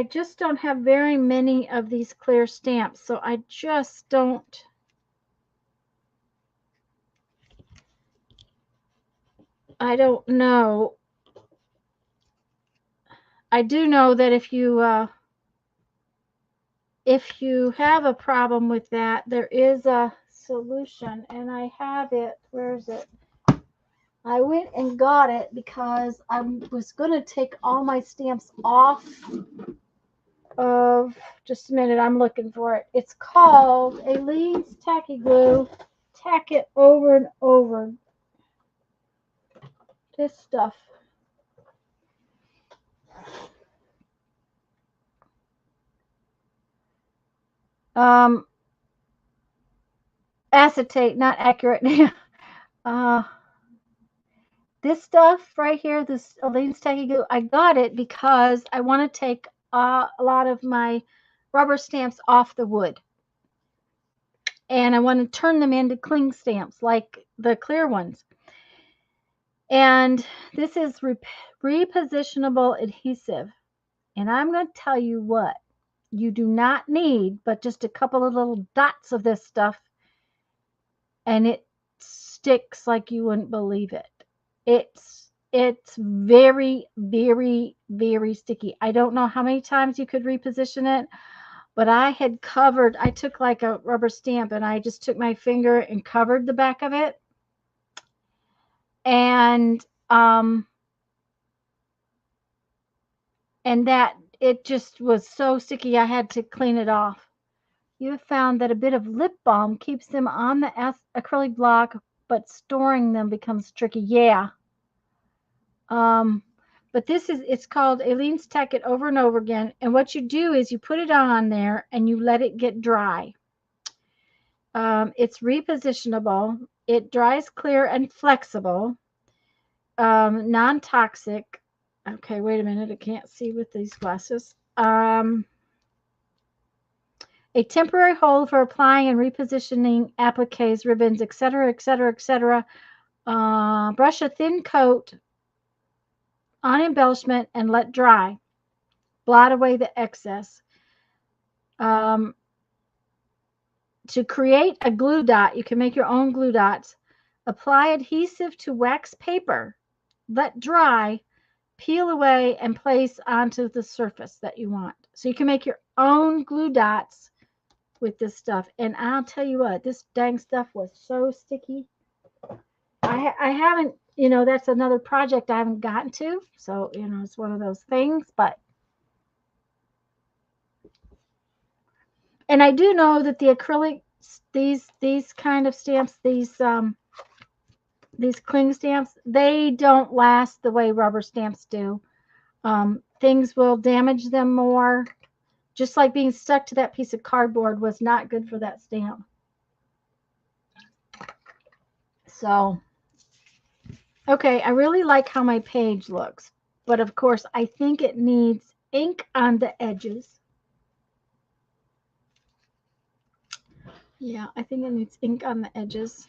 just don't have very many of these clear stamps, so I just don't. I don't know. I do know that if you have a problem with that, there is a solution, and I have it. Where is it? I went and got it because I was going to take all my stamps off of, just a minute, I'm looking for it. It's called Aleene's Tacky Glue. Tack it over and over. This stuff. Acetate, not accurate. This stuff right here, this Aleene's Tacky Glue, I got it because I want to take a lot of my rubber stamps off the wood. And I want to turn them into cling stamps like the clear ones. And this is repositionable adhesive. And I'm going to tell you what, you do not need but just a couple of little dots of this stuff, and it sticks like you wouldn't believe it. It's very, very, very sticky. I don't know how many times you could reposition it, But I took like a rubber stamp and I just took my finger and covered the back of it. And that it just was so sticky I had to clean it off. You have found that a bit of lip balm keeps them on the acrylic block, but storing them becomes tricky. Yeah. But it's called Aleene's Tack It over and over again. And what you do is you put it on there and you let it get dry. It's repositionable. It dries clear and flexible. Non-toxic. Okay, wait a minute. I can't see with these glasses. A temporary hold for applying and repositioning appliques, ribbons, etc., etc., etc. Brush a thin coat on embellishment and let dry. Blot away the excess. To create a glue dot, you can make your own glue dots. Apply adhesive to wax paper. Let dry. Peel away and place onto the surface that you want. So you can make your own glue dots with this stuff. And I'll tell you what, this dang stuff was so sticky. I haven't, that's another project I haven't gotten to. So, it's one of those things. But, and I do know that the acrylic, these kind of stamps, these cling stamps, they don't last the way rubber stamps do. Things will damage them more. Just like being stuck to that piece of cardboard was not good for that stamp. So, okay, I really like how my page looks. But of course, I think it needs ink on the edges. Yeah, I think it needs ink on the edges.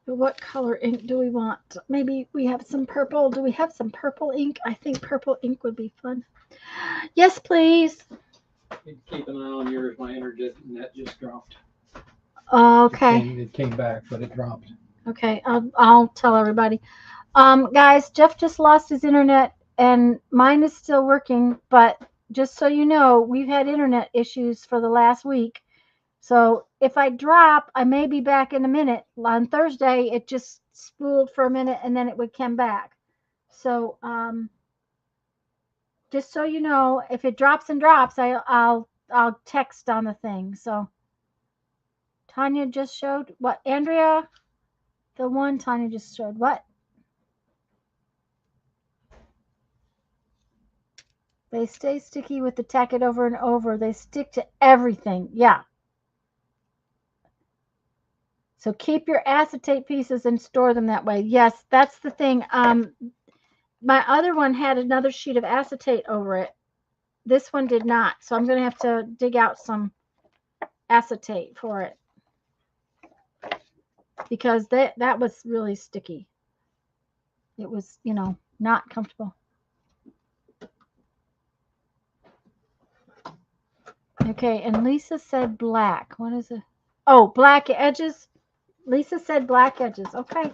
But what color ink do we want? Maybe we have some purple. Do we have some purple ink? I think purple ink would be fun. Yes, please. Keep an eye on yours. My internet just dropped. Okay. It came back, but it dropped. Okay, I'll tell everybody. Guys, Jeff just lost his internet and mine is still working, but just so you know, we've had internet issues for the last week. So if I drop, I may be back in a minute. On Thursday, it just spooled for a minute and then it would come back. So just so you know, if it drops and drops, I'll text on the thing. So Tanya just showed what? Andrea, the one Tanya just showed what? They stay sticky with the tack it over and over. They stick to everything. Yeah. So keep your acetate pieces and store them that way. Yes, that's the thing. My other one had another sheet of acetate over it. This one did not. So I'm going to have to dig out some acetate for it. Because that was really sticky. It was, not comfortable. Okay, and Lisa said black. What is it? Oh, black edges. Lisa said black edges. Okay.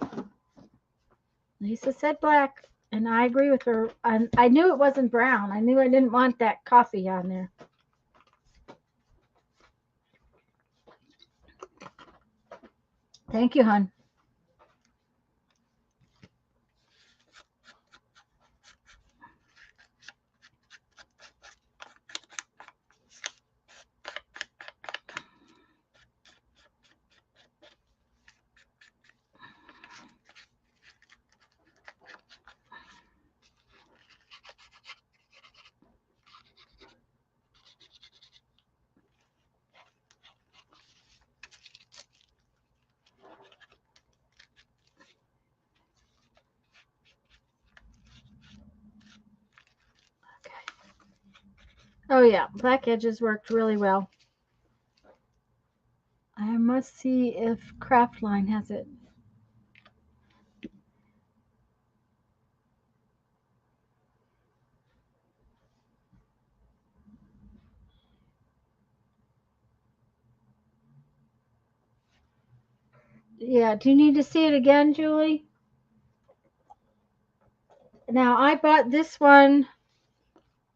Lisa said black, and I agree with her. I knew it wasn't brown. I knew I didn't want that coffee on there. Thank you, hon. Oh, yeah. Black edges worked really well. I must see if Craftline has it. Yeah. Do you need to see it again, Julie? Now, I bought this one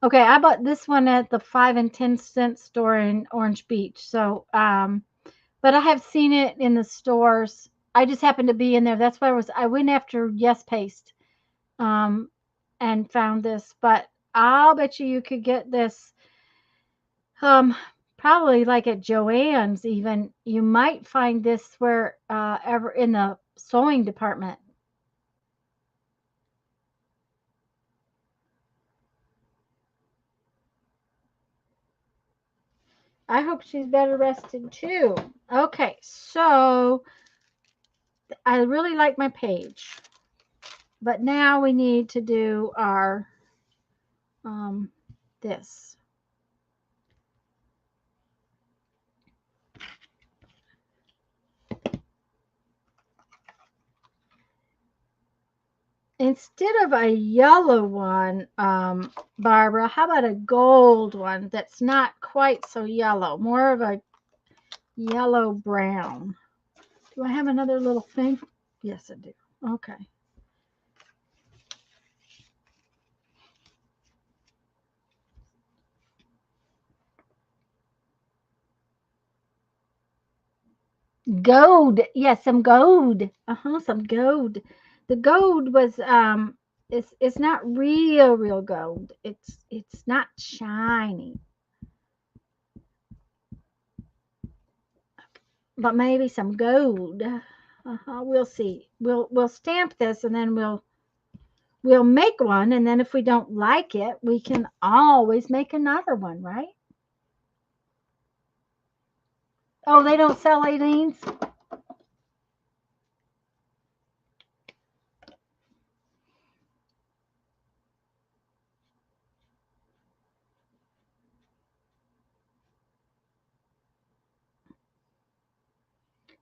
Okay, I bought this one at the 5 and 10 cent store in Orange Beach. So, but I have seen it in the stores. I just happened to be in there. That's why I went after Yes Paste, um, and found this. But I'll bet you could get this, probably like at Joann's. Even you might find this where ever in the sewing department. I hope she's better rested too. Okay, so I really like my page, but now we need to do our this. Instead of a yellow one, Barbara, how about a gold one that's not quite so yellow, more of a yellow brown? Do I have another little thing? Yes, I do. Okay. Gold. Yes, some gold. Some gold. The gold was it's not real gold. It's not shiny. But maybe some gold. We'll see. We'll stamp this and then we'll make one, and then if we don't like it, we can always make another one, right? Oh, they don't sell Aleene's?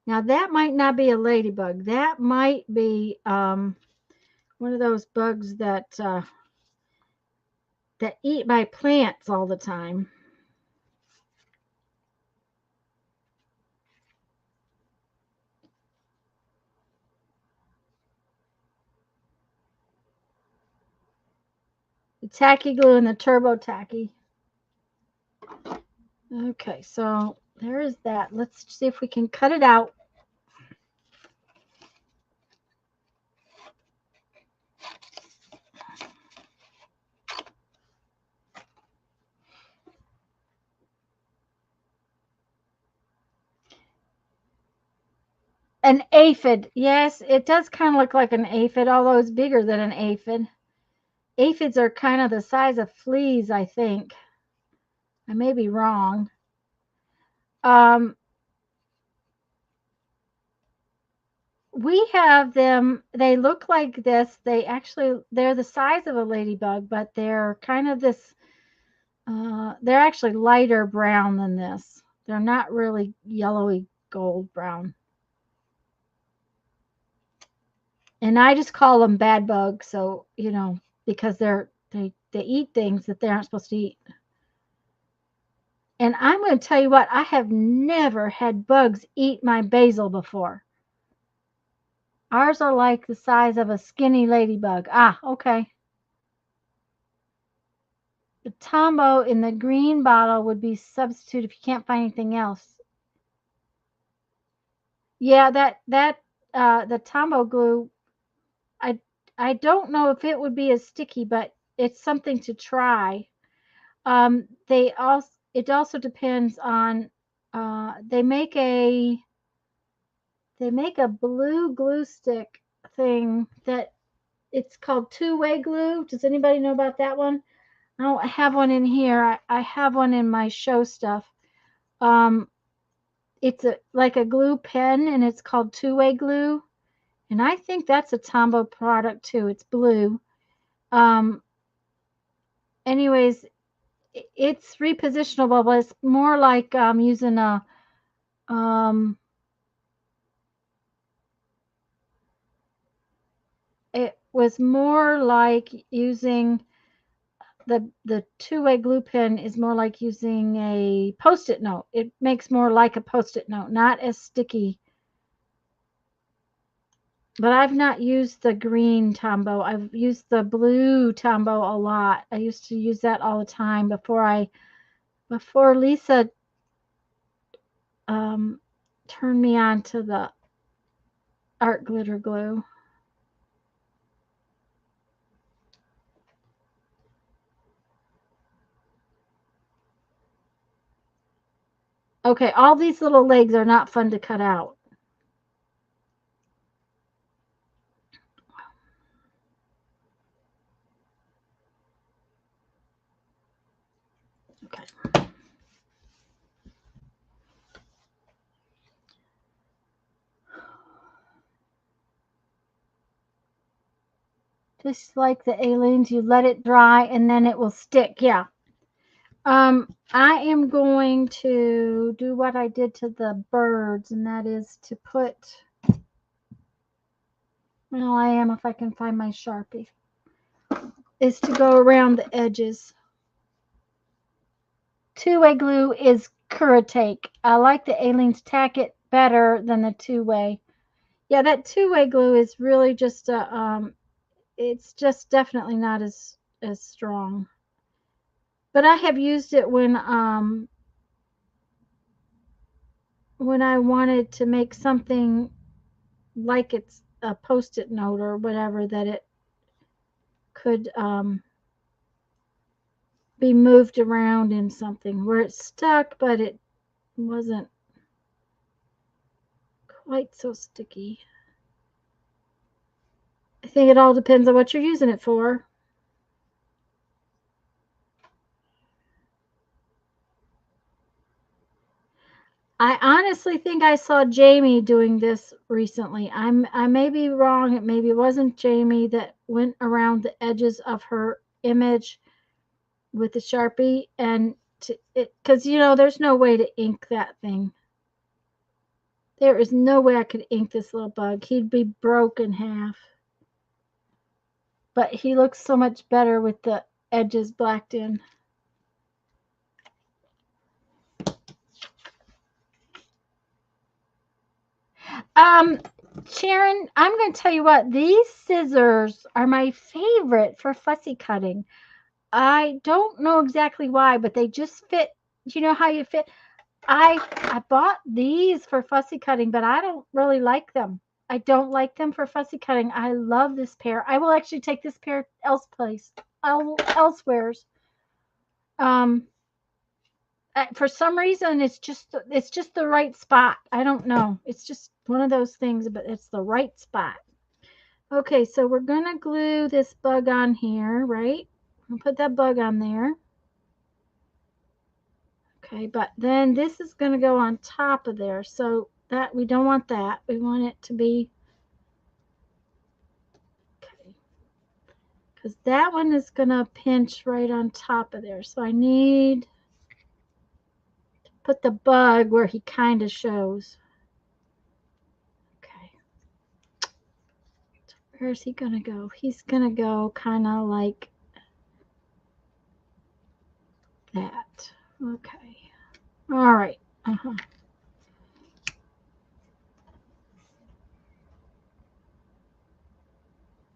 Now that might not be a ladybug. That might be one of those bugs that eat my plants all the time. The tacky glue and the turbo tacky. Okay, so there is that. Let's see if we can cut it out. An aphid. Yes, it does kind of look like an aphid, although it's bigger than an aphid. Aphids are kind of the size of fleas, I think. I may be wrong. We have them. They look like this. They're the size of a ladybug, but they're kind of this. They're actually lighter brown than this. They're not really yellowy gold brown. And I just call them bad bugs. So, because they eat things that they aren't supposed to eat. And I'm going to tell you what, I have never had bugs eat my basil before. Ours are like the size of a skinny ladybug. Ah, okay. The Tombow in the green bottle would be substitute if you can't find anything else. Yeah, the Tombow glue, I don't know if it would be as sticky, but it's something to try. It also depends on they make a blue glue stick thing that it's called two-way glue. Does anybody know about that one? I don't have one in here. I have one in my show stuff. It's like a glue pen, and it's called two-way glue. And I think that's a Tombow product too. It's blue. Anyways, it's repositionable, but it's more like using a it was more like using the two-way glue pen is more like using a Post-it note. It makes more like a Post-it note, not as sticky. But I've not used the green Tombow. I've used the blue Tombow a lot. I used to use that all the time before Lisa turned me on to the art glitter glue. Okay, all these little legs are not fun to cut out. Okay. Just like the aliens, you let it dry and then it will stick. Yeah. I am going to do what I did to the birds, and that is to put, well, I am if I can find my Sharpie, is to go around the edges. Two-way glue is Kuratake. I like the aliens tack it better than the two-way. Yeah, that two-way glue is really just a, it's just definitely not as strong. But I have used it when I wanted to make something like it's a post-it note or whatever, that it could be moved around in something where it stuck, but it wasn't quite so sticky. I think it all depends on what you're using it for. I honestly think I saw Jamie doing this recently. I may be wrong. Maybe it wasn't Jamie that went around the edges of her image with the Sharpie, and because there's no way to ink that thing. There is no way I could ink this little bug. He'd be broke in half. But he looks so much better with the edges blacked in. Sharon, I'm going to tell you what, these scissors are my favorite for fussy cutting. I don't know exactly why, but they just fit. You know how you fit? I bought these for fussy cutting, but I don't really like them. I don't like them for fussy cutting. I love this pair. I will actually take this pair elsewheres. For some reason, it's just the right spot. I don't know. It's just one of those things, but it's the right spot. Okay, so we're gonna glue this bug on here, right? I'll put that bug on there. Okay, but then this is gonna go on top of there, so that we don't want that. We want it to be, okay, because that one is gonna pinch right on top of there. So I need to put the bug where he kind of shows. Where's he gonna go? He's gonna go kind of like that. Okay. All right.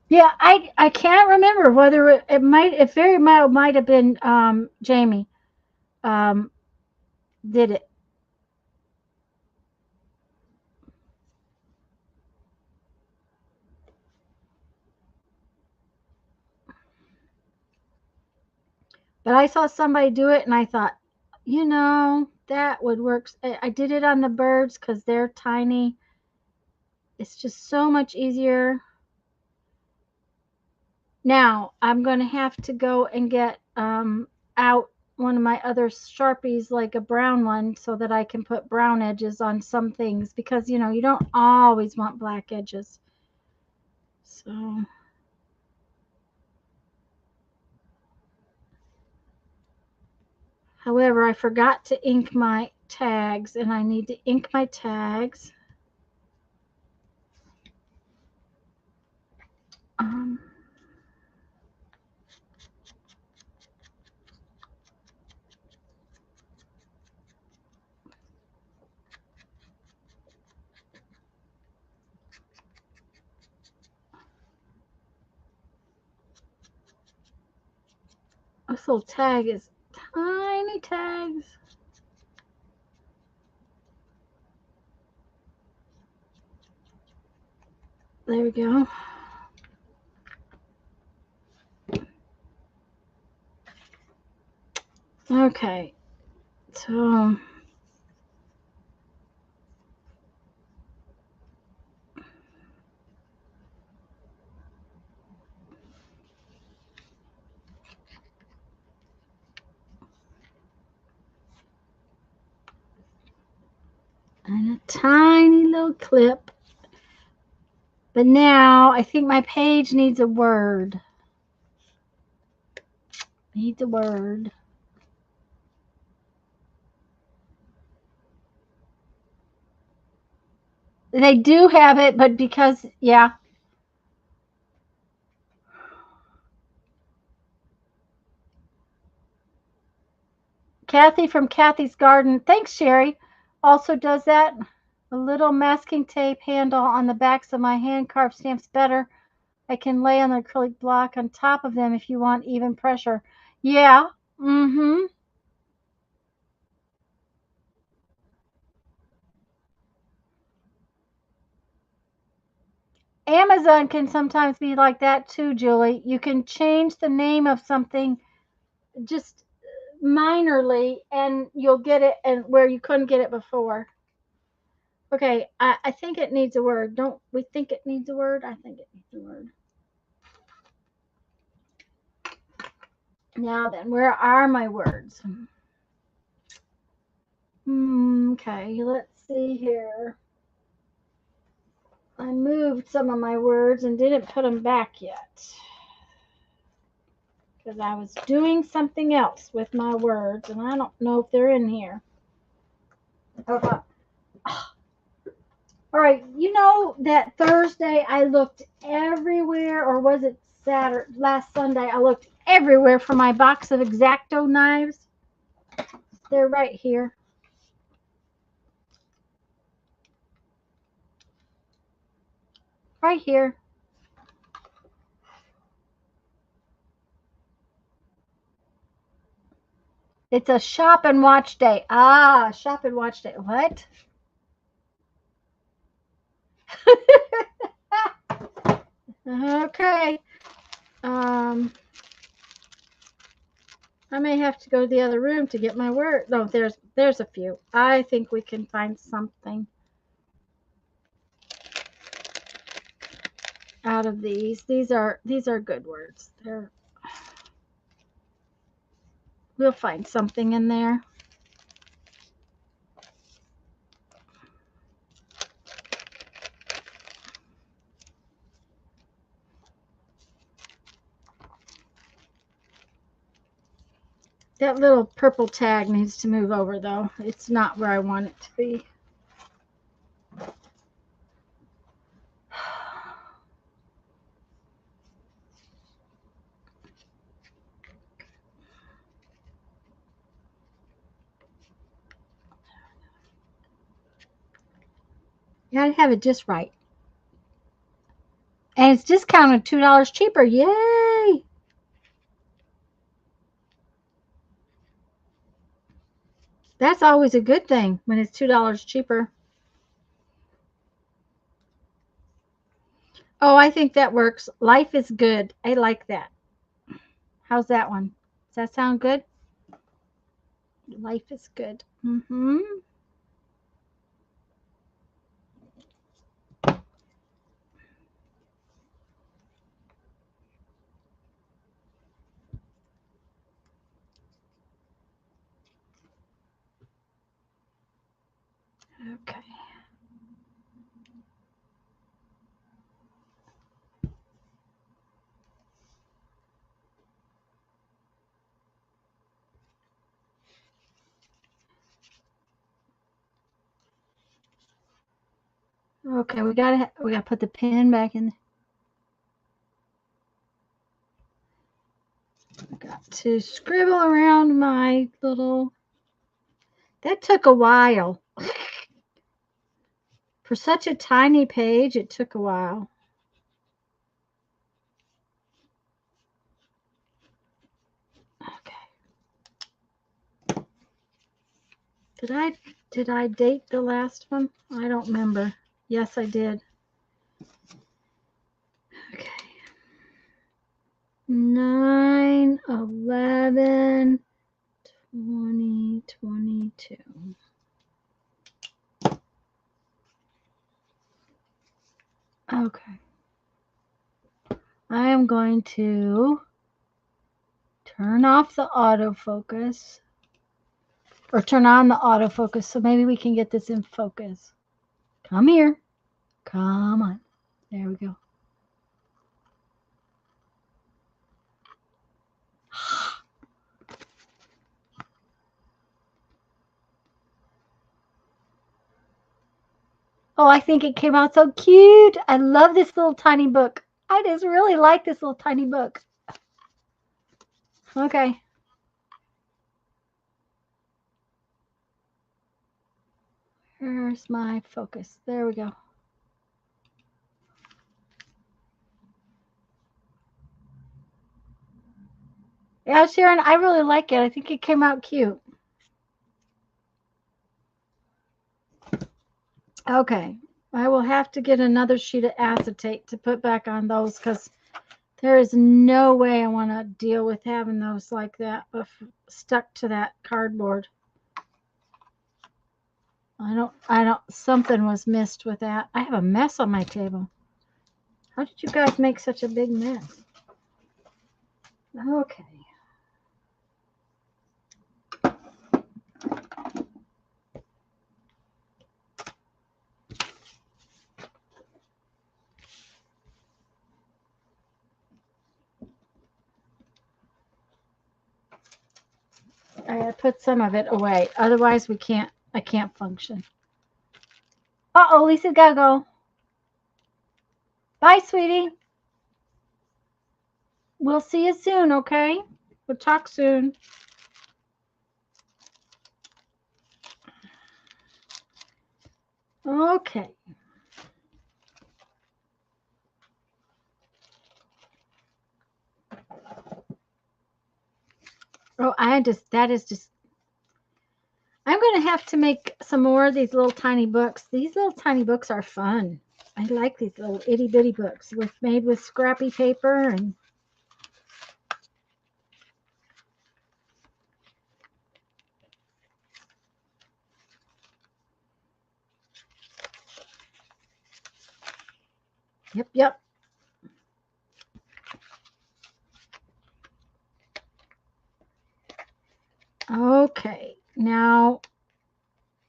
Yeah, I can't remember whether it very well might have been Jamie did it. But I saw somebody do it, and I thought, that would work. I did it on the birds because they're tiny. It's just so much easier. Now, I'm going to have to go and get out one of my other Sharpies, like a brown one, so that I can put brown edges on some things, because, you don't always want black edges. So... However, I forgot to ink my tags, and I need to ink my tags. This little tag is tiny tags. There we go. Okay, so and a tiny little clip. But now I think my page needs a word. Needs a word. They do have it, but because, yeah. Kathy from Kathy's Garden, thanks, Sherry, also does that. A little masking tape handle on the backs of my hand carved stamps better. I can lay on the acrylic block on top of them if you want even pressure. Yeah. Mm-hmm. Amazon can sometimes be like that too, Julie. You can change the name of something just minorly and you'll get it and where you couldn't get it before. Okay, I think it needs a word. Don't we think it needs a word? I think it needs a word. Now then, where are my words? Okay, let's see here. I moved some of my words and didn't put them back yet because I was doing something else with my words and I don't know if they're in here. Okay. All right, you know that Thursday I looked everywhere, or was it Saturday, last Sunday, I looked everywhere for my box of X-Acto knives. They're right here. Right here. It's a shop and watch day. Ah, shop and watch day. What? Okay. I may have to go to the other room to get my word. No, there's a few. I think we can find something out of these. These are good words. We'll find something in there. That little purple tag needs to move over though. It's not where I want it to be. You gotta have it just right. And it's discounted $2 cheaper. Yay! That's always a good thing when it's $2 cheaper. Oh, I think that works. Life is good. I like that. How's that one? Does that sound good? Life is good. Mm-hmm. Okay. Okay, we gotta put the pen back in. I got to scribble around my little. That took a while. For such a tiny page, it took a while. Okay. Did I date the last one? I don't remember. Yes, I did. Okay. 9, 11, 20, 22. Okay. I am going to turn off the autofocus, or turn on the autofocus, so maybe we can get this in focus. Come here. Come on. There we go. Oh, I think it came out so cute. I love this little tiny book. I just really like this little tiny book. Okay. Here's my focus. There we go. Yeah, Sharon, I really like it. I think it came out cute. Okay. I will have to get another sheet of acetate to put back on those because there is no way I want to deal with having those like that stuck to that cardboard. Something was missed with that. I have a mess on my table. How did you guys make such a big mess? Okay. I gotta put some of it away. Otherwise I can't function. Uh-oh, Lisa's gotta go. Bye, sweetie. We'll see you soon, okay? We'll talk soon. Okay. Oh, I'm going to have to make some more of these little tiny books. These little tiny books are fun. I like these little itty bitty books made with scrappy paper and Yep. Okay, now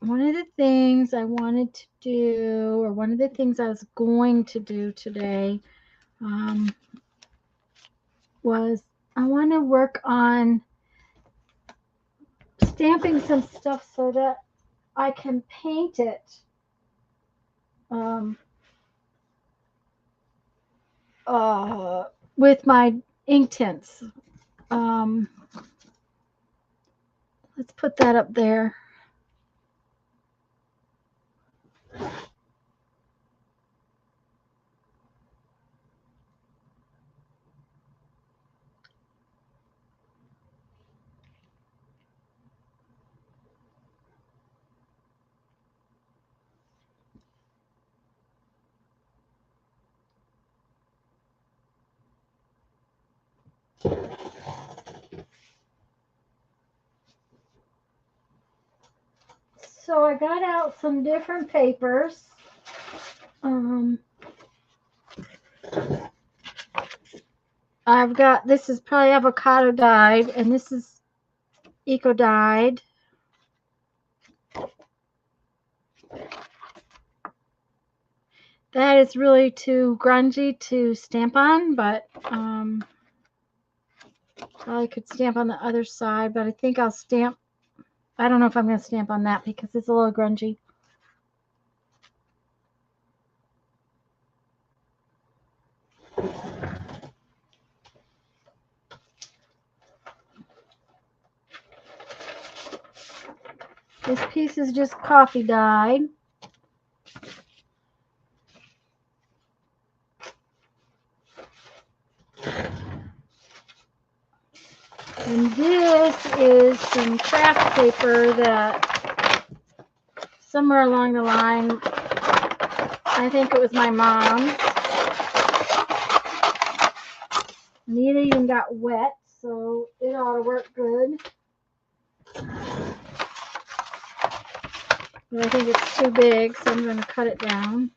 one of the things I wanted to do, or one of the things I was going to do today, was I want to work on stamping some stuff so that I can paint it with my ink tints. Let's put that up there. So I got out some different papers. I've got, this is probably avocado dyed, and this is eco dyed. That is really too grungy to stamp on, but probably could stamp on the other side, but I think I'll stamp. I don't know if I'm going to stamp on that because it's a little grungy. This piece is just coffee dyed. And this is some craft paper that somewhere along the line, I think it was my mom's. Neither even got wet, so it ought to work good. But I think it's too big, so I'm going to cut it down.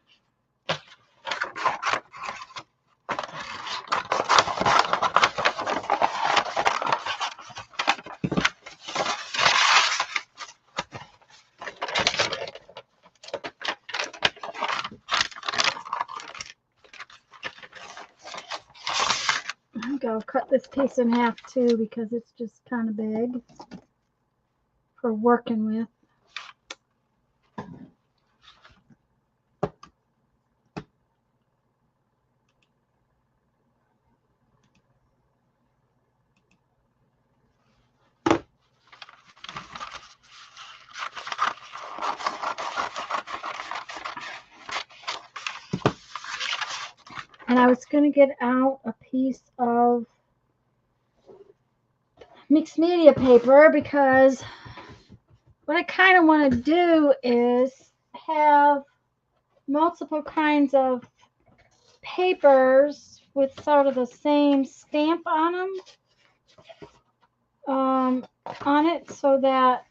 I'll cut this piece in half too because it's just kind of big for working with. And I was going to get out a piece of mixed media paper because what I kind of want to do is have multiple kinds of papers with sort of the same stamp on them, on it, so that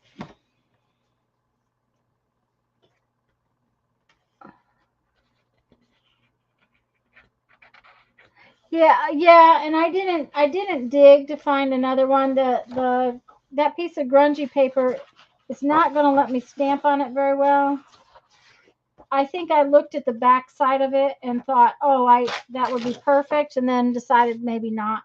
yeah, and I didn't dig to find another one. That piece of grungy paper is not going to let me stamp on it very well. I think I looked at the back side of it and thought, oh, that would be perfect, and then decided maybe not.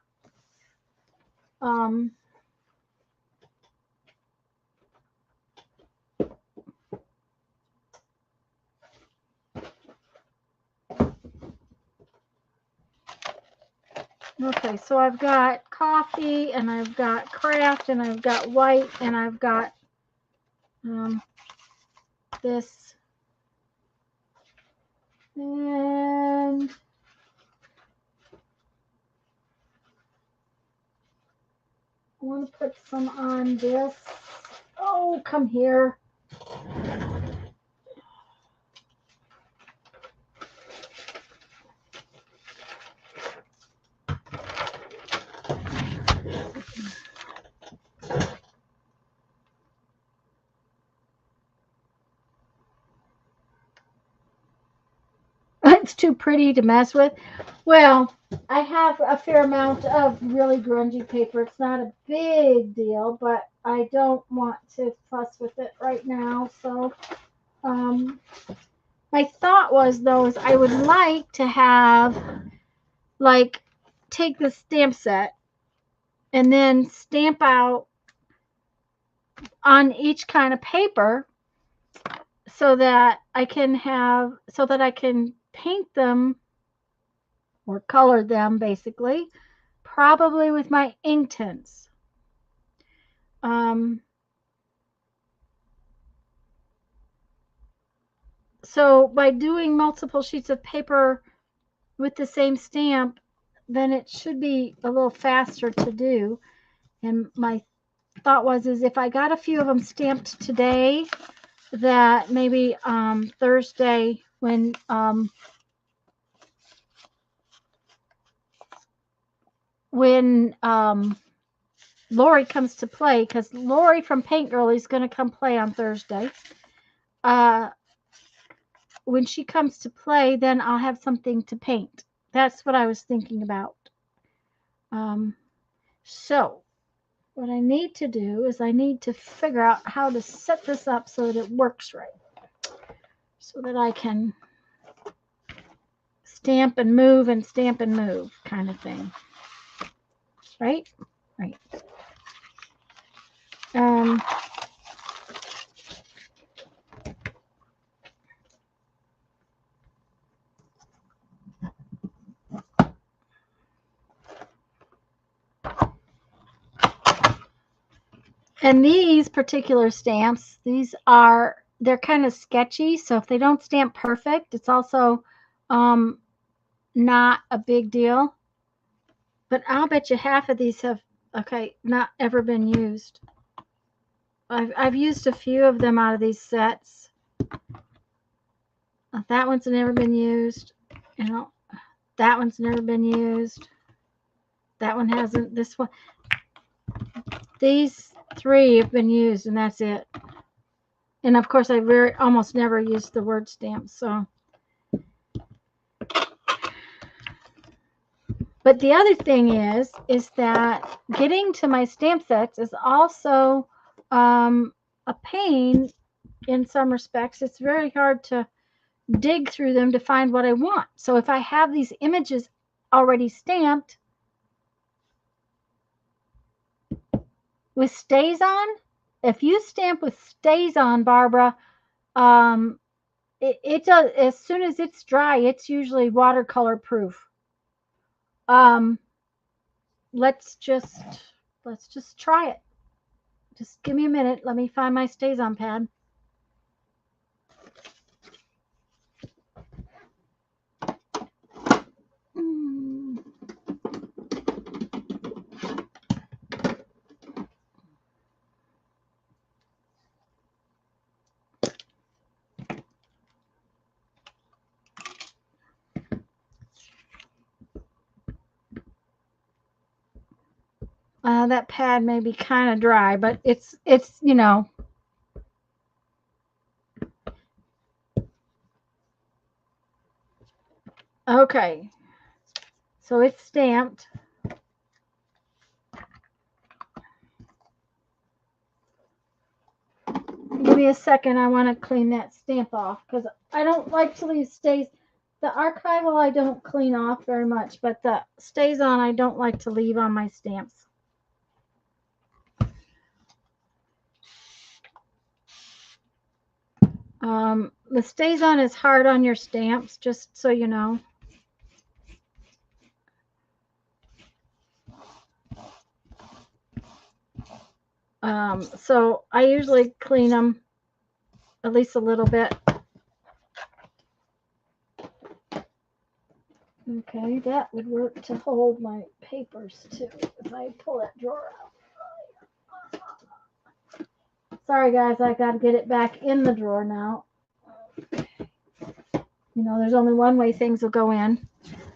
Okay, so I've got coffee, and I've got craft, and I've got white, and I've got this. And I want to put some on this. Oh, come here. It's too pretty to mess with. Well, I have a fair amount of really grungy paper. It's not a big deal, but I don't want to fuss with it right now. So my thought was, though, is I would like to have, like, take the stamp set and then stamp out on each kind of paper so that I can paint them or color them, basically, probably with my Inktense. So by doing multiple sheets of paper with the same stamp, then it should be a little faster to do. And my thought was, is if I got a few of them stamped today, that maybe Thursday when Lori comes to play, because Lori from Paint Girl is going to come play on Thursday. When she comes to play, then I'll have something to paint. That's what I was thinking about. So what I need to do is I need to figure out how to set this up so that it works right, so that I can stamp and move kind of thing. Right? Right. And these particular stamps, they're kind of sketchy. So if they don't stamp perfect, it's also not a big deal. But I'll bet you half of these have, not ever been used. I've used a few of them out of these sets. That one's never been used. You know, that one's never been used. That one hasn't. This one. These 3 have been used, and that's it. And of course, I almost never use the word stamps. So, but the other thing is that getting to my stamp sets is also a pain in some respects. It's very hard to dig through them to find what I want. So if I have these images already stamped with stays on, if you stamp with stays on, Barbara, it does, as soon as it's dry, it's usually watercolor proof. Let's just try it. Just give me a minute. Let me find my stays on pad. That pad may be kind of dry, but it's you know. Okay, so it's stamped. Give me a second. I want to clean that stamp off because I don't like to leave stays. The archival I don't clean off very much, but the stays on I don't like to leave on my stamps. The stays on is hard on your stamps, just so you know. So I usually clean them at least a little bit. Okay, that would work to hold my papers too if I pull that drawer out. Sorry guys, I got to get it back in the drawer now. You know, there's only one way things will go in.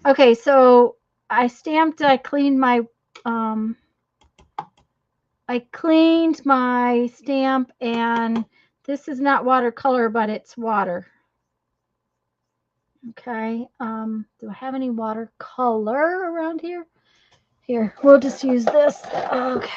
Okay, so I cleaned my stamp, and this is not watercolor, but it's water. Okay, do I have any watercolor around here? Here, we'll just use this. Okay.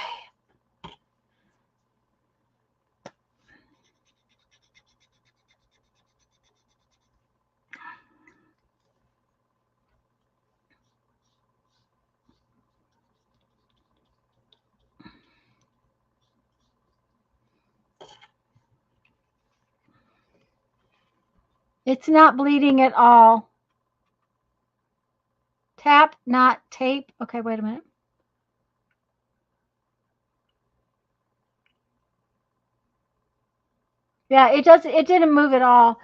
It's not bleeding at all. Tap, not tape. Okay, wait a minute. Yeah, it does. It didn't move at all.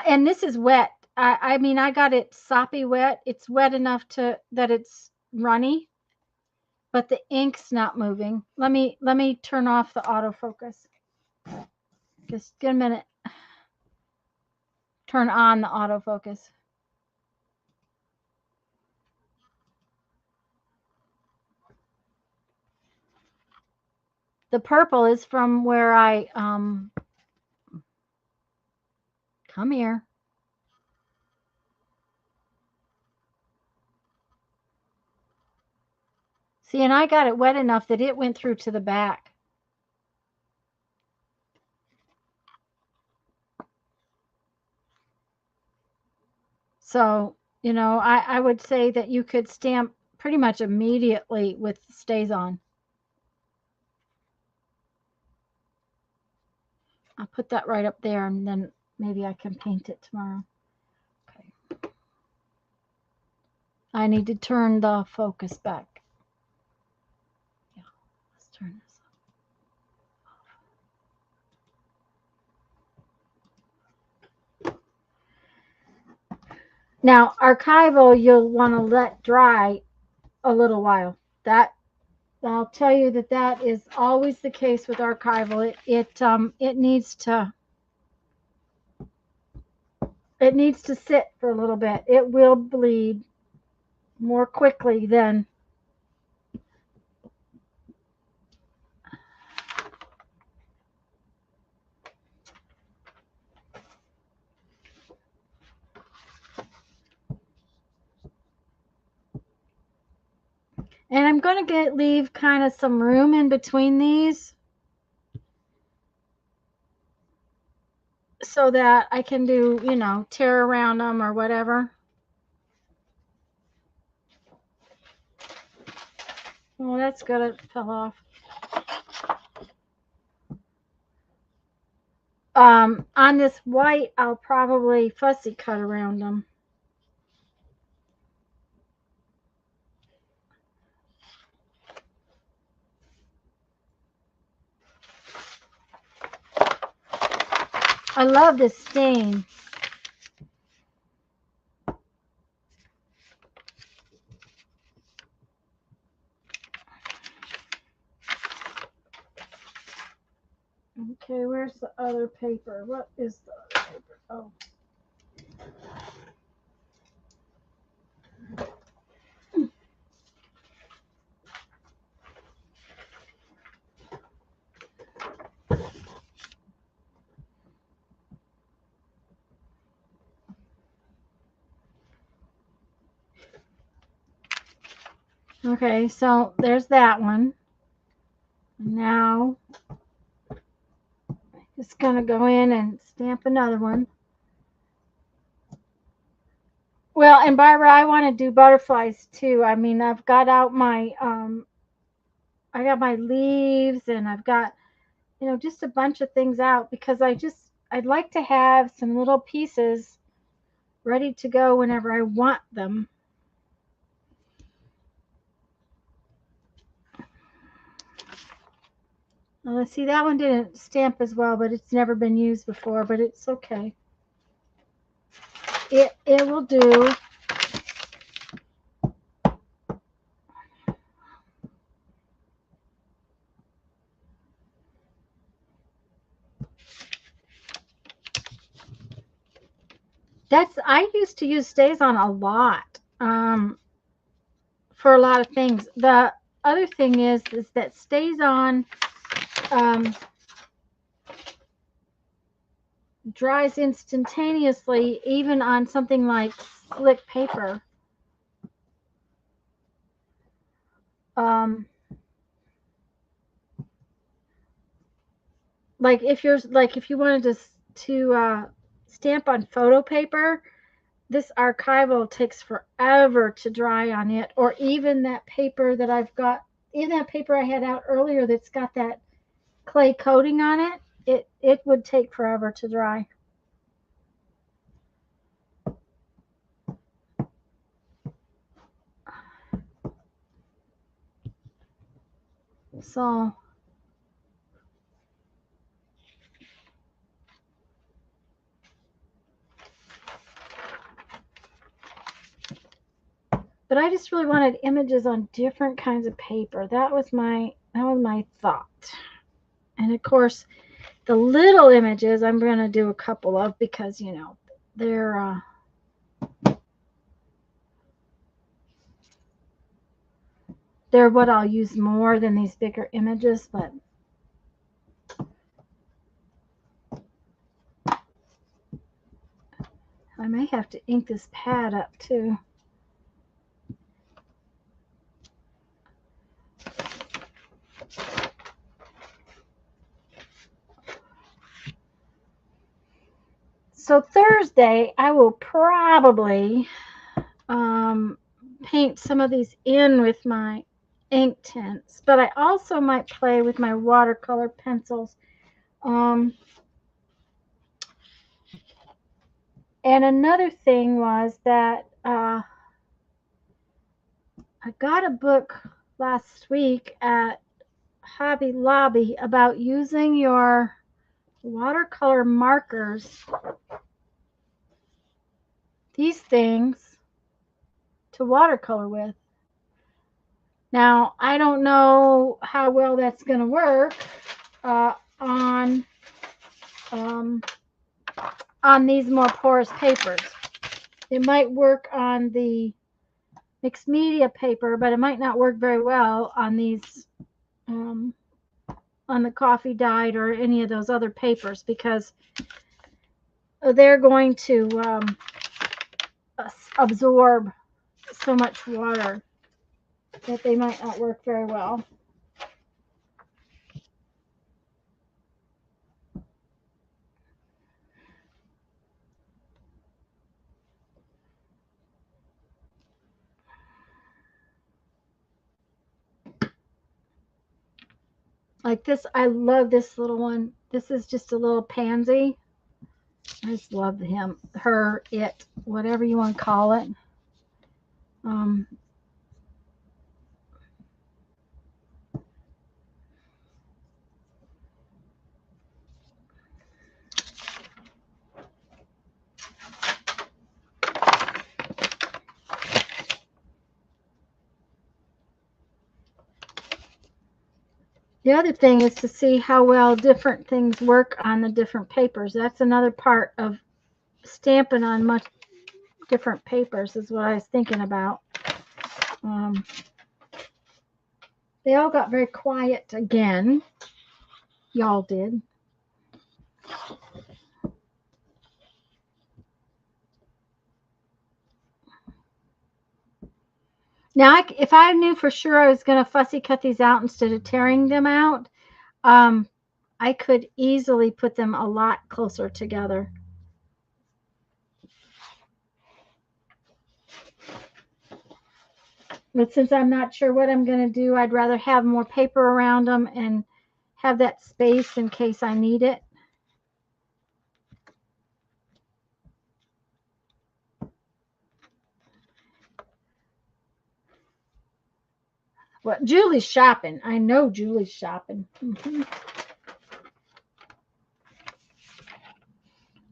And this is wet. I mean, I got it soppy wet. It's wet enough that it's runny, but the ink's not moving. Let me turn off the autofocus. Just get a minute. Turn on the autofocus. The purple is from where I come here. See, and I got it wet enough that it went through to the back. So, you know, I would say that you could stamp pretty much immediately with stays on. I'll put that right up there, and then maybe I can paint it tomorrow. Okay. I need to turn the focus back. Yeah, let's turn this off. Now, archival, you'll want to let dry a little while. That I'll tell you that is always the case with archival. It needs to It needs to sit for a little bit. It will bleed more quickly than and I'm going to leave kind of some room in between these so that I can do, you know, tear around them or whatever. Well, that's good. It fell off. On this white, I'll probably fussy cut around them. I love this stain. Okay, where's the other paper? What is the other paper? Oh. Okay, so there's that one. Now, just going to go in and stamp another one. Well, and Barbara, I want to do butterflies too. I mean, I've got out my, I got my leaves and I've got, you know, just a bunch of things out because I'd like to have some little pieces ready to go whenever I want them. Well, let's see, that one didn't stamp as well, but it's never been used before, but it's okay. It will do. I used to use StazOn a lot for a lot of things. The other thing is that StazOn dries instantaneously, even on something like slick paper. Like if you wanted to stamp on photo paper, this archival takes forever to dry on it, or even that paper that I've got, even that paper I had out earlier that's got that clay coating on it, it would take forever to dry. So but I just really wanted images on different kinds of paper. That was my thought. And of course, the little images I'm going to do a couple of because, you know, they're what I'll use more than these bigger images, but I may have to ink this pad up too. So Thursday, I will probably paint some of these in with my ink tints, but I also might play with my watercolor pencils. And another thing was that I got a book last week at Hobby Lobby about using your watercolor markers, these things, to watercolor with. Now, I don't know how well that's going to work on on these more porous papers. It might work on the mixed media paper, but it might not work very well on these, on the coffee dyed or any of those other papers, because they're going to absorb so much water that they might not work very well. Like this, I love this little one. This is just a little pansy. I just love him, her, it, whatever you want to call it. The other thing is to see how well different things work on the different papers. That's another part of stamping on much different papers, is what I was thinking about. They all got very quiet again. Y'all did. Now, if I knew for sure I was going to fussy cut these out instead of tearing them out, I could easily put them a lot closer together. But since I'm not sure what I'm going to do, I'd rather have more paper around them and have that space in case I need it. Well, Julie's shopping. I know Julie's shopping.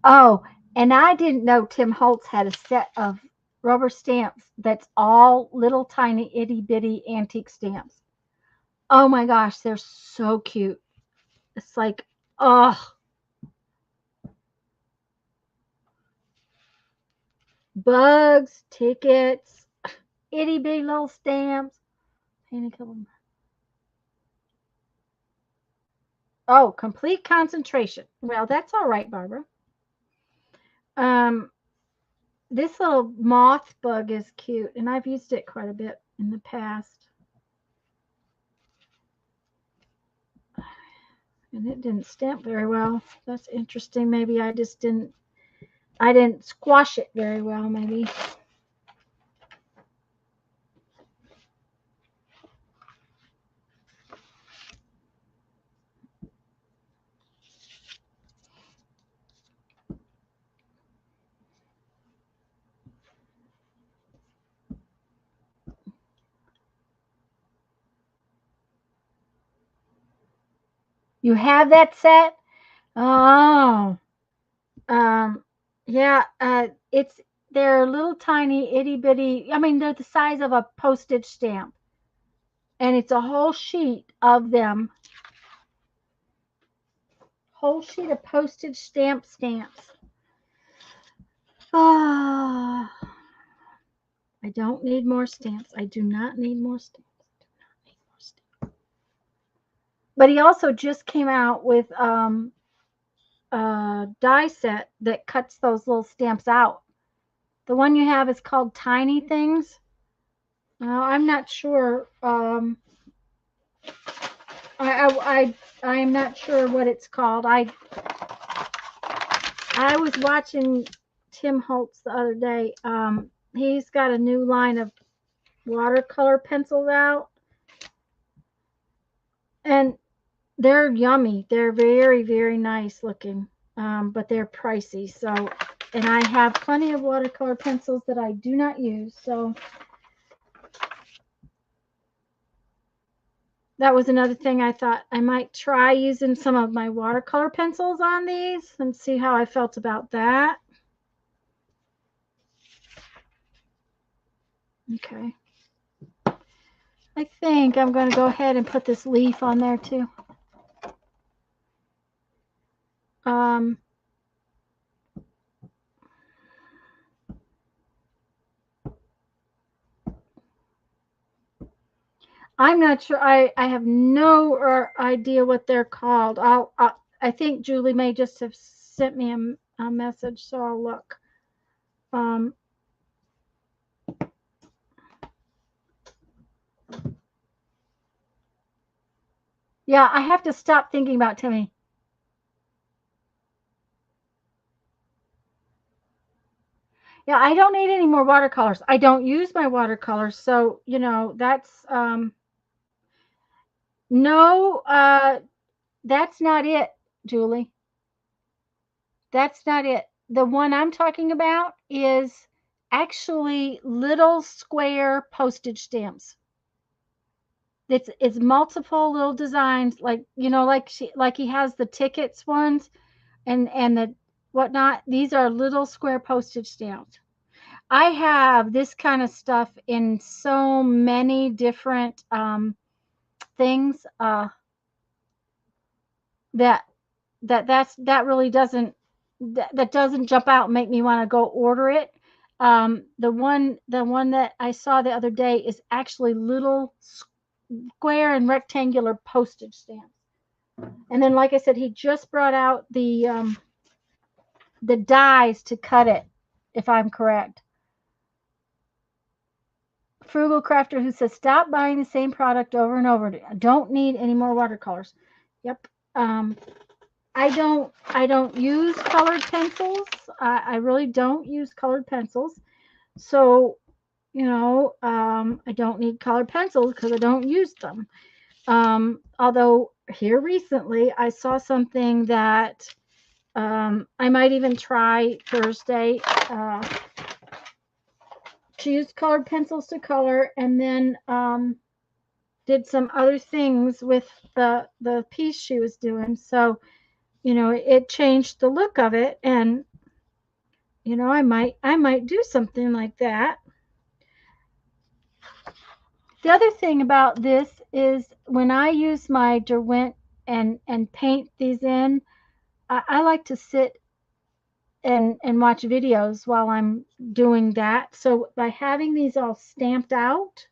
Oh, and I didn't know Tim Holtz had a set of rubber stamps that's all little tiny itty bitty antique stamps. Oh my gosh, they're so cute. It's like, oh. Bugs, tickets, itty bitty little stamps. Oh, complete concentration. Well, that's all right, Barbara. This little moth bug is cute, and I've used it quite a bit in the past. And it didn't stamp very well. That's interesting. Maybe I just didn't squash it very well, maybe. You have that set? Oh. Yeah, they're little tiny itty bitty. I mean, they're the size of a postage stamp. And it's a whole sheet of them. Whole sheet of postage stamps. Ah. I don't need more stamps. I do not need more stamps. But he also just came out with a die set that cuts those little stamps out. The one you have is called Tiny Things. I'm not sure. I'm not sure what it's called. I was watching Tim Holtz the other day. He's got a new line of watercolor pencils out, and they're yummy. They're very, very nice looking, but they're pricey. So, and I have plenty of watercolor pencils that I do not use. So that was another thing I thought I might try using some of my watercolor pencils on these and see how I felt about that. Okay. I think I'm going to go ahead and put this leaf on there too. I'm not sure. I have no idea what they're called. I think Julie may just have sent me a message, so I'll look. Yeah, I have to stop thinking about Timmy. Yeah, I don't need any more watercolors. I don't use my watercolors, so you know that's no, that's not it, Julie. That's not it. The one I'm talking about is actually little square postage stamps. It's multiple little designs, like you know, like he has the tickets ones and the whatnot. These are little square postage stamps. I have this kind of stuff in so many different things that that really doesn't that doesn't jump out and make me want to go order it. The one that I saw the other day is actually little square and rectangular postage stamps. And then, like I said, he just brought out the dies to cut it, if I'm correct. Frugal Crafter who says, stop buying the same product over and over. Don't need any more watercolors. Yep. I don't use colored pencils. I really don't use colored pencils. So, you know, I don't need colored pencils because I don't use them. Although here recently I saw something that I might even try Thursday to use colored pencils to color, and then did some other things with the piece she was doing. So, you know, it changed the look of it, and you know, I might do something like that. The other thing about this is when I use my Derwent and paint these in, I like to sit and watch videos while I'm doing that. So by having these all stamped out,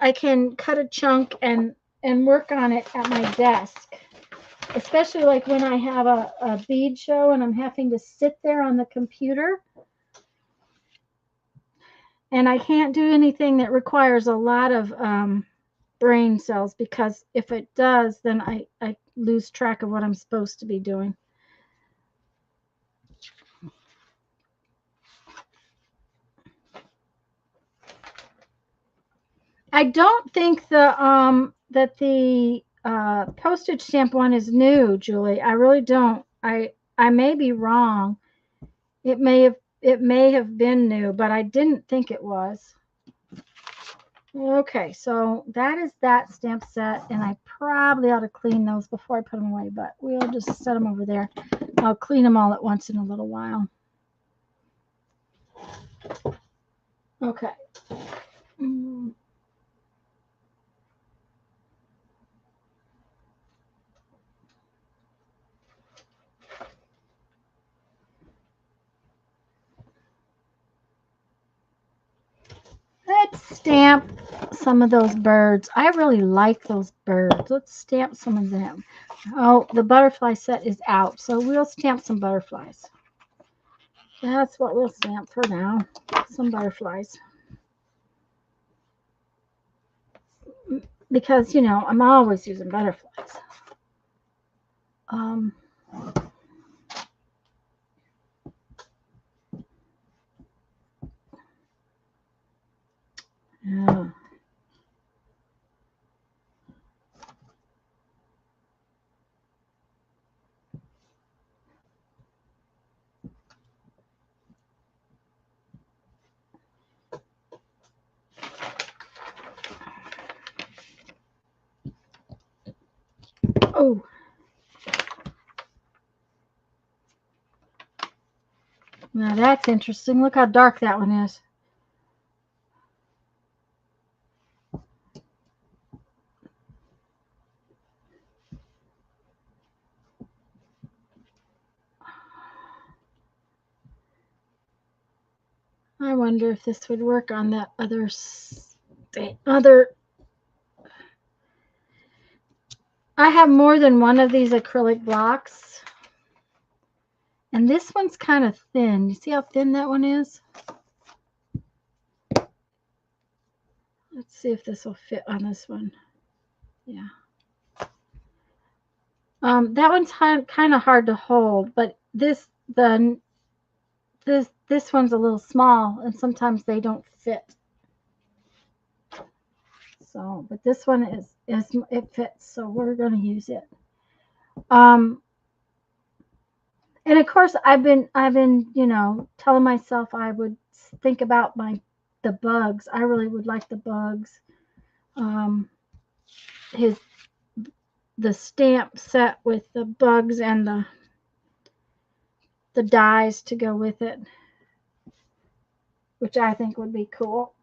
I can cut a chunk and work on it at my desk. Especially like when I have a bead show and I'm having to sit there on the computer. And I can't do anything that requires a lot of brain cells, because if it does, then I lose track of what I'm supposed to be doing. I don't think that the postage stamp one is new, Julie. I really don't. I may be wrong. It may have been new, but I didn't think it was. Okay, so that is that stamp set, and I probably ought to clean those before I put them away, but we'll just set them over there. I'll clean them all at once in a little while. Okay. Let's stamp some of those birds. I really like those birds. Let's stamp some of them. Oh, the butterfly set is out, so we'll stamp some butterflies. That's what we'll stamp for now. Some butterflies. Because, you know, I'm always using butterflies. Yeah. Oh. Now that's interesting. Look how dark that one is. I wonder if this would work on that other I have more than one of these acrylic blocks. And this one's kind of thin. You see how thin that one is? Let's see if this will fit on this one. Yeah. That one's kind of hard to hold, but this one's a little small, and sometimes they don't fit. So, but this one is it fits, so we're going to use it. And of course, I've been telling myself I would think about the bugs. I really would like the bugs. The stamp set with the bugs and the dies to go with it, which I think would be cool.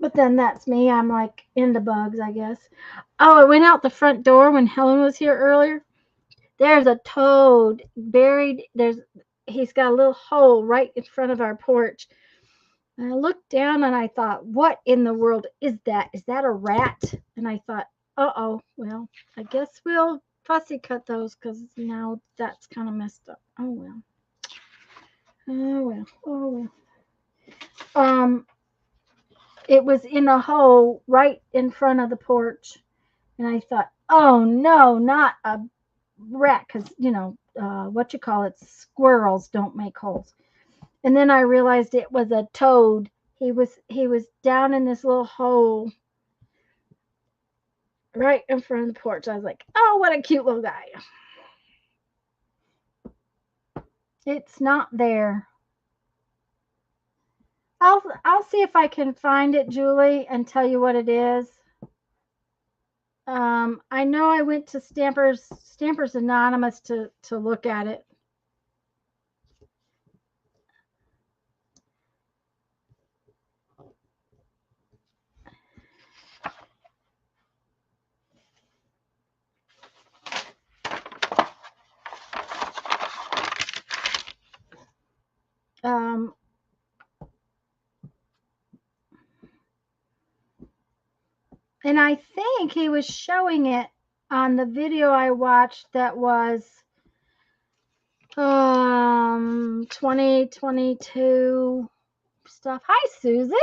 But then that's me. I'm like into bugs, I guess. Oh, I went out the front door when Helen was here earlier. There's a toad buried. He's got a little hole right in front of our porch. And I looked down and I thought, what in the world is that? Is that a rat? And I thought, uh-oh, well, I guess we'll fussy cut those because now that's kind of messed up. Oh, well. Oh, well. Oh, well. It was in a hole right in front of the porch. And I thought, oh, no, not a rat, because, squirrels don't make holes. And then I realized it was a toad. He was down in this little hole right in front of the porch. I was like, oh, what a cute little guy. It's not there. I'll see if I can find it, Julie, and tell you what it is. I know I went to Stampers Anonymous to look at it. And I think he was showing it on the video I watched that was 2022 stuff. Hi, Susan.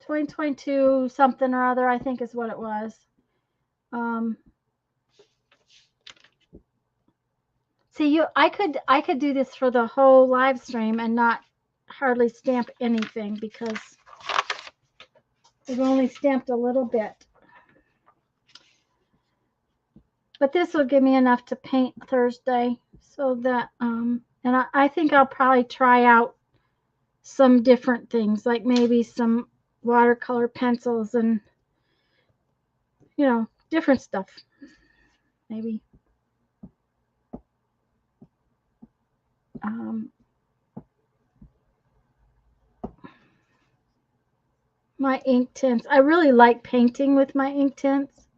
$2022 something or other, I think is what it was. See, I could do this for the whole live stream and not hardly stamp anything because we've only stamped a little bit. But this will give me enough to paint Thursday, so that and I think I'll probably try out some different things, like maybe some watercolor pencils and different stuff. Maybe my ink tints. I really like painting with my ink tints.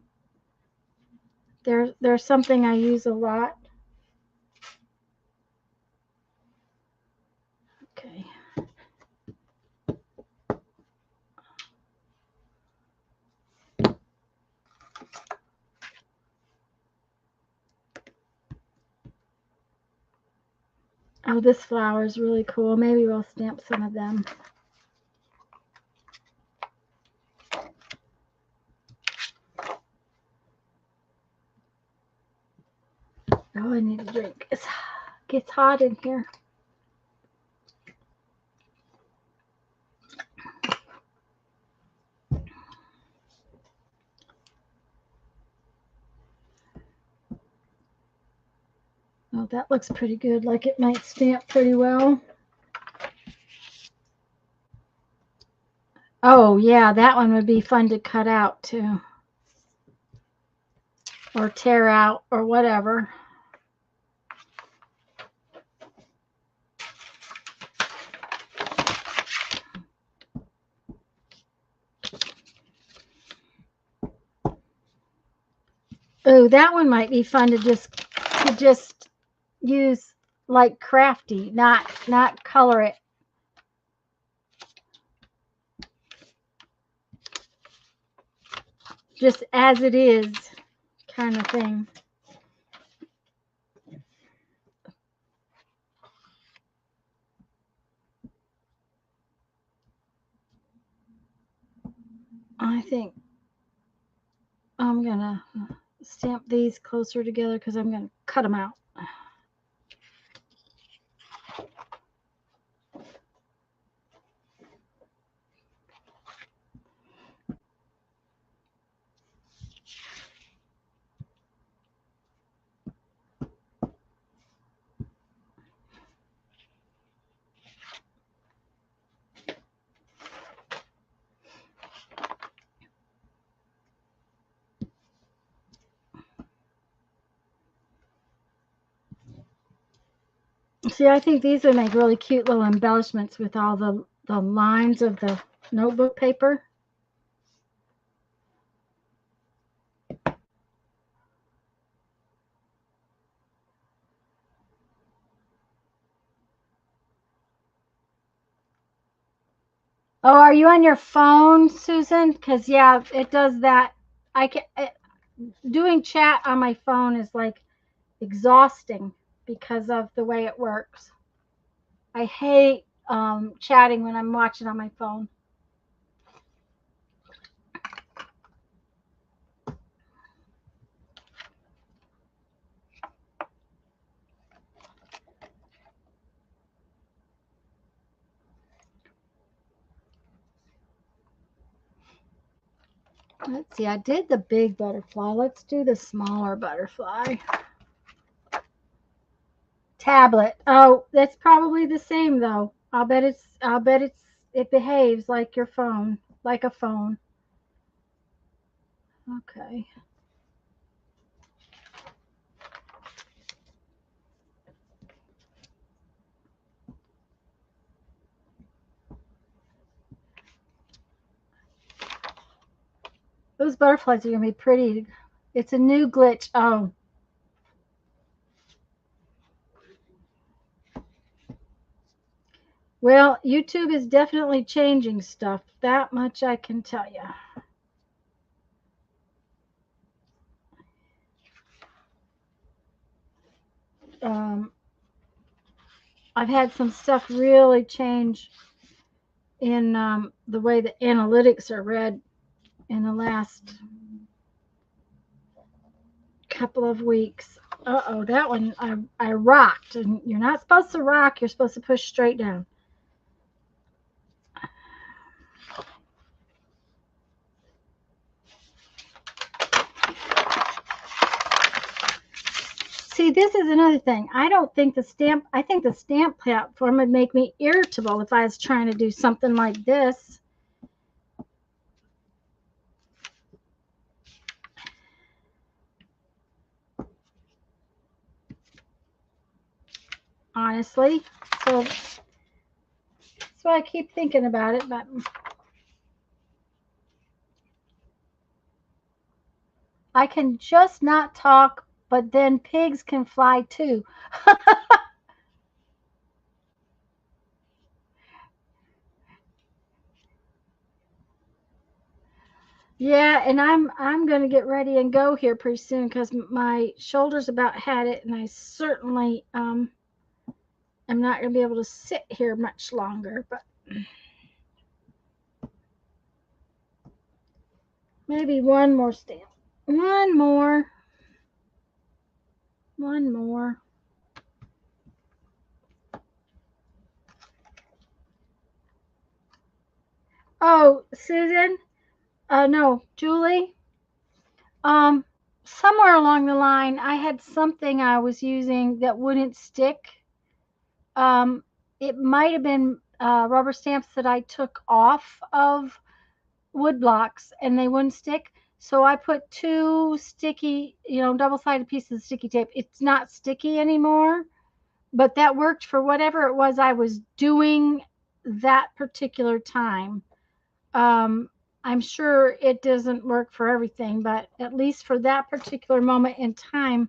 There's something I use a lot. Okay. Oh, this flower is really cool. Maybe we'll stamp some of them. Oh, I need a drink. It gets hot in here. Oh, that looks pretty good. Like it might stamp pretty well. Oh, yeah, that one would be fun to cut out too. Or tear out or whatever. Oh, that one might be fun to just use like crafty, not color it. just as it is kind of thing. I think I'm going to stamp these closer together because I'm going to cut them out. See, I think these would make really cute little embellishments with all the lines of the notebook paper. Oh, are you on your phone, Susan? Because, yeah, it does that. Doing chat on my phone is like exhausting because of the way it works. I hate chatting when I'm watching on my phone. Let's see, I did the big butterfly. Let's do the smaller butterfly. Tablet. Oh, that's probably the same though. I'll bet it behaves like your phone, like a phone. Okay. Those butterflies are going to be pretty. It's a new glitch. Oh. Well, YouTube is definitely changing stuff. That much I can tell you. I've had some stuff really change in the way the analytics are read in the last couple of weeks. Uh-oh, that one I rocked. And you're not supposed to rock. You're supposed to push straight down. See, this is another thing. I think the stamp platform would make me irritable if I was trying to do something like this. Honestly. So that's why I keep thinking about it, but I can just not talk, but then pigs can fly too. Yeah, and I'm going to get ready and go here pretty soon because my shoulder's about had it, and I certainly am not going to be able to sit here much longer. But maybe one more stamp, one more. Oh, Susan, no, Julie. Somewhere along the line, I had something I was using that wouldn't stick. It might have been rubber stamps that I took off of wood blocks and they wouldn't stick. So I put 2 sticky, double-sided pieces of sticky tape. It's not sticky anymore, but that worked for whatever it was I was doing that particular time. I'm sure it doesn't work for everything, but at least for that particular moment in time,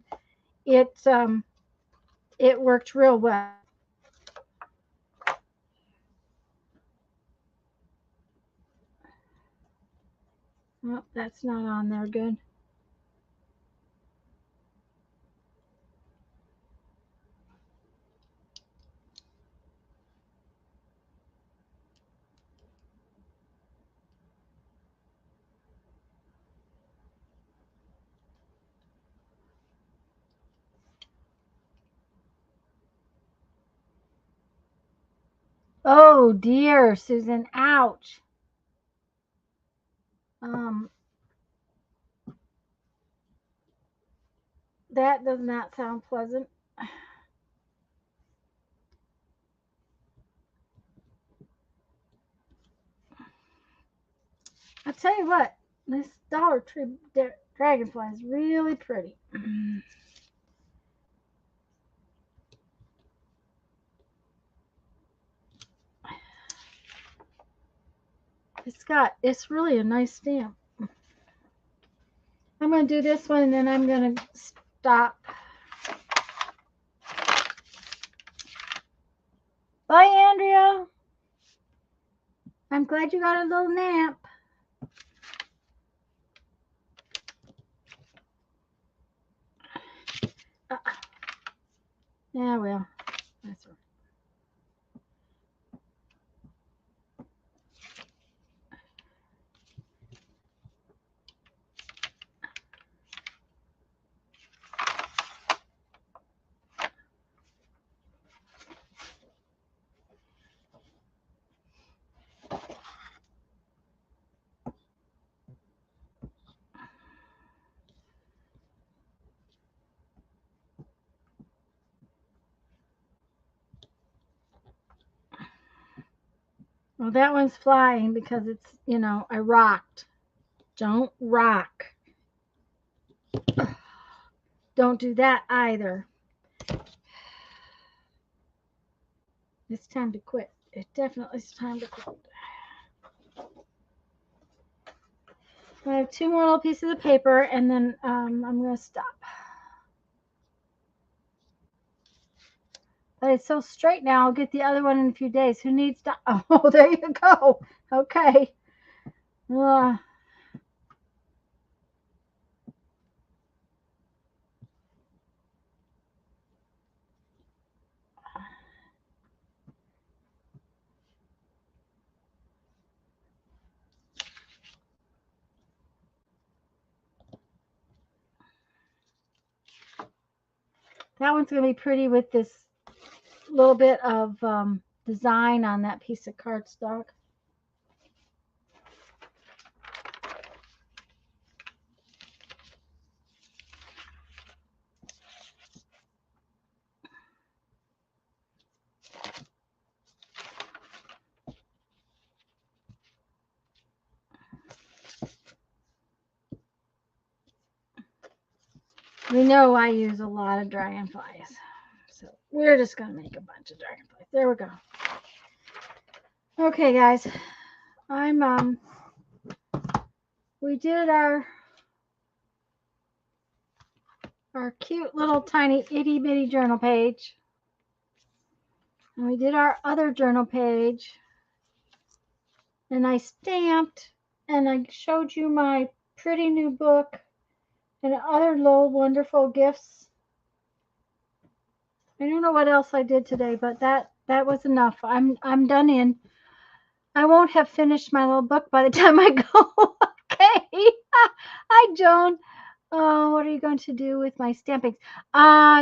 it worked real well. Oh, that's not on there good. Oh dear, Susan, ouch. That does not sound pleasant. I tell you what, this Dollar Tree dragonfly is really pretty. It's really a nice stamp. I'm going to do this one and then I'm going to stop. Bye, Andrea. I'm glad you got a little nap. Yeah, well, that's all right. Well, that one's flying because it's, I rocked. Don't rock. Don't do that either. It's time to quit. It definitely is time to quit. I have 2 more little pieces of paper and then I'm going to stop. But it's so straight now. I'll get the other one in a few days. Who needs to? Oh, there you go. Okay. That one's going to be pretty with this little bit of design on that piece of cardstock. We know I use a lot of dragonflies. So we're just going to make a bunch of dragonflies. There we go. Okay, guys. We did our cute little tiny itty bitty journal page. And we did our other journal page. And I stamped and I showed you my pretty new book and other little wonderful gifts. I don't know what else I did today, but that was enough. I'm done in. I won't have finished my little book by the time I go. Okay. Hi, Joan. What are you going to do with my stampings?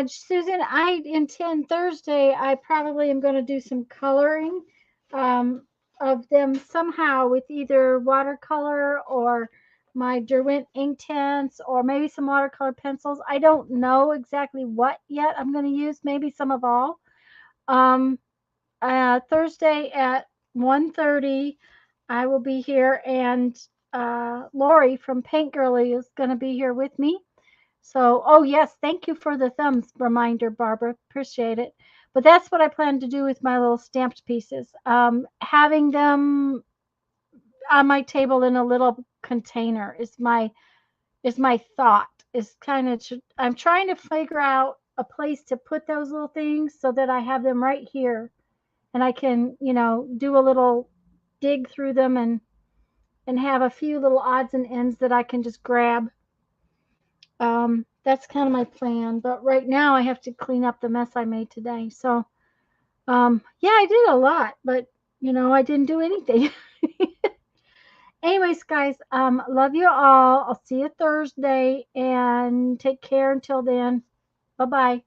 Susan, I intend Thursday, I probably am going to do some coloring of them somehow with either watercolor or my Derwent Inktense or maybe some watercolor pencils. I don't know exactly what yet I'm going to use, maybe some of all. Thursday at 1:30, I will be here, and Lori from Paint Girly is going to be here with me. So, oh yes, thank you for the thumbs reminder, Barbara. Appreciate it. But that's what I plan to do with my little stamped pieces. Having them on my table in a little container is my thought. Is kind of I'm trying to figure out a place to put those little things so that I have them right here, and I can do a little dig through them and and have a few little odds and ends that I can just grab. That's kind of my plan. But right now I have to clean up the mess I made today. So, yeah, I did a lot, but you know, I didn't do anything. Anyways, guys, love you all. I'll see you Thursday and take care until then. Bye-bye.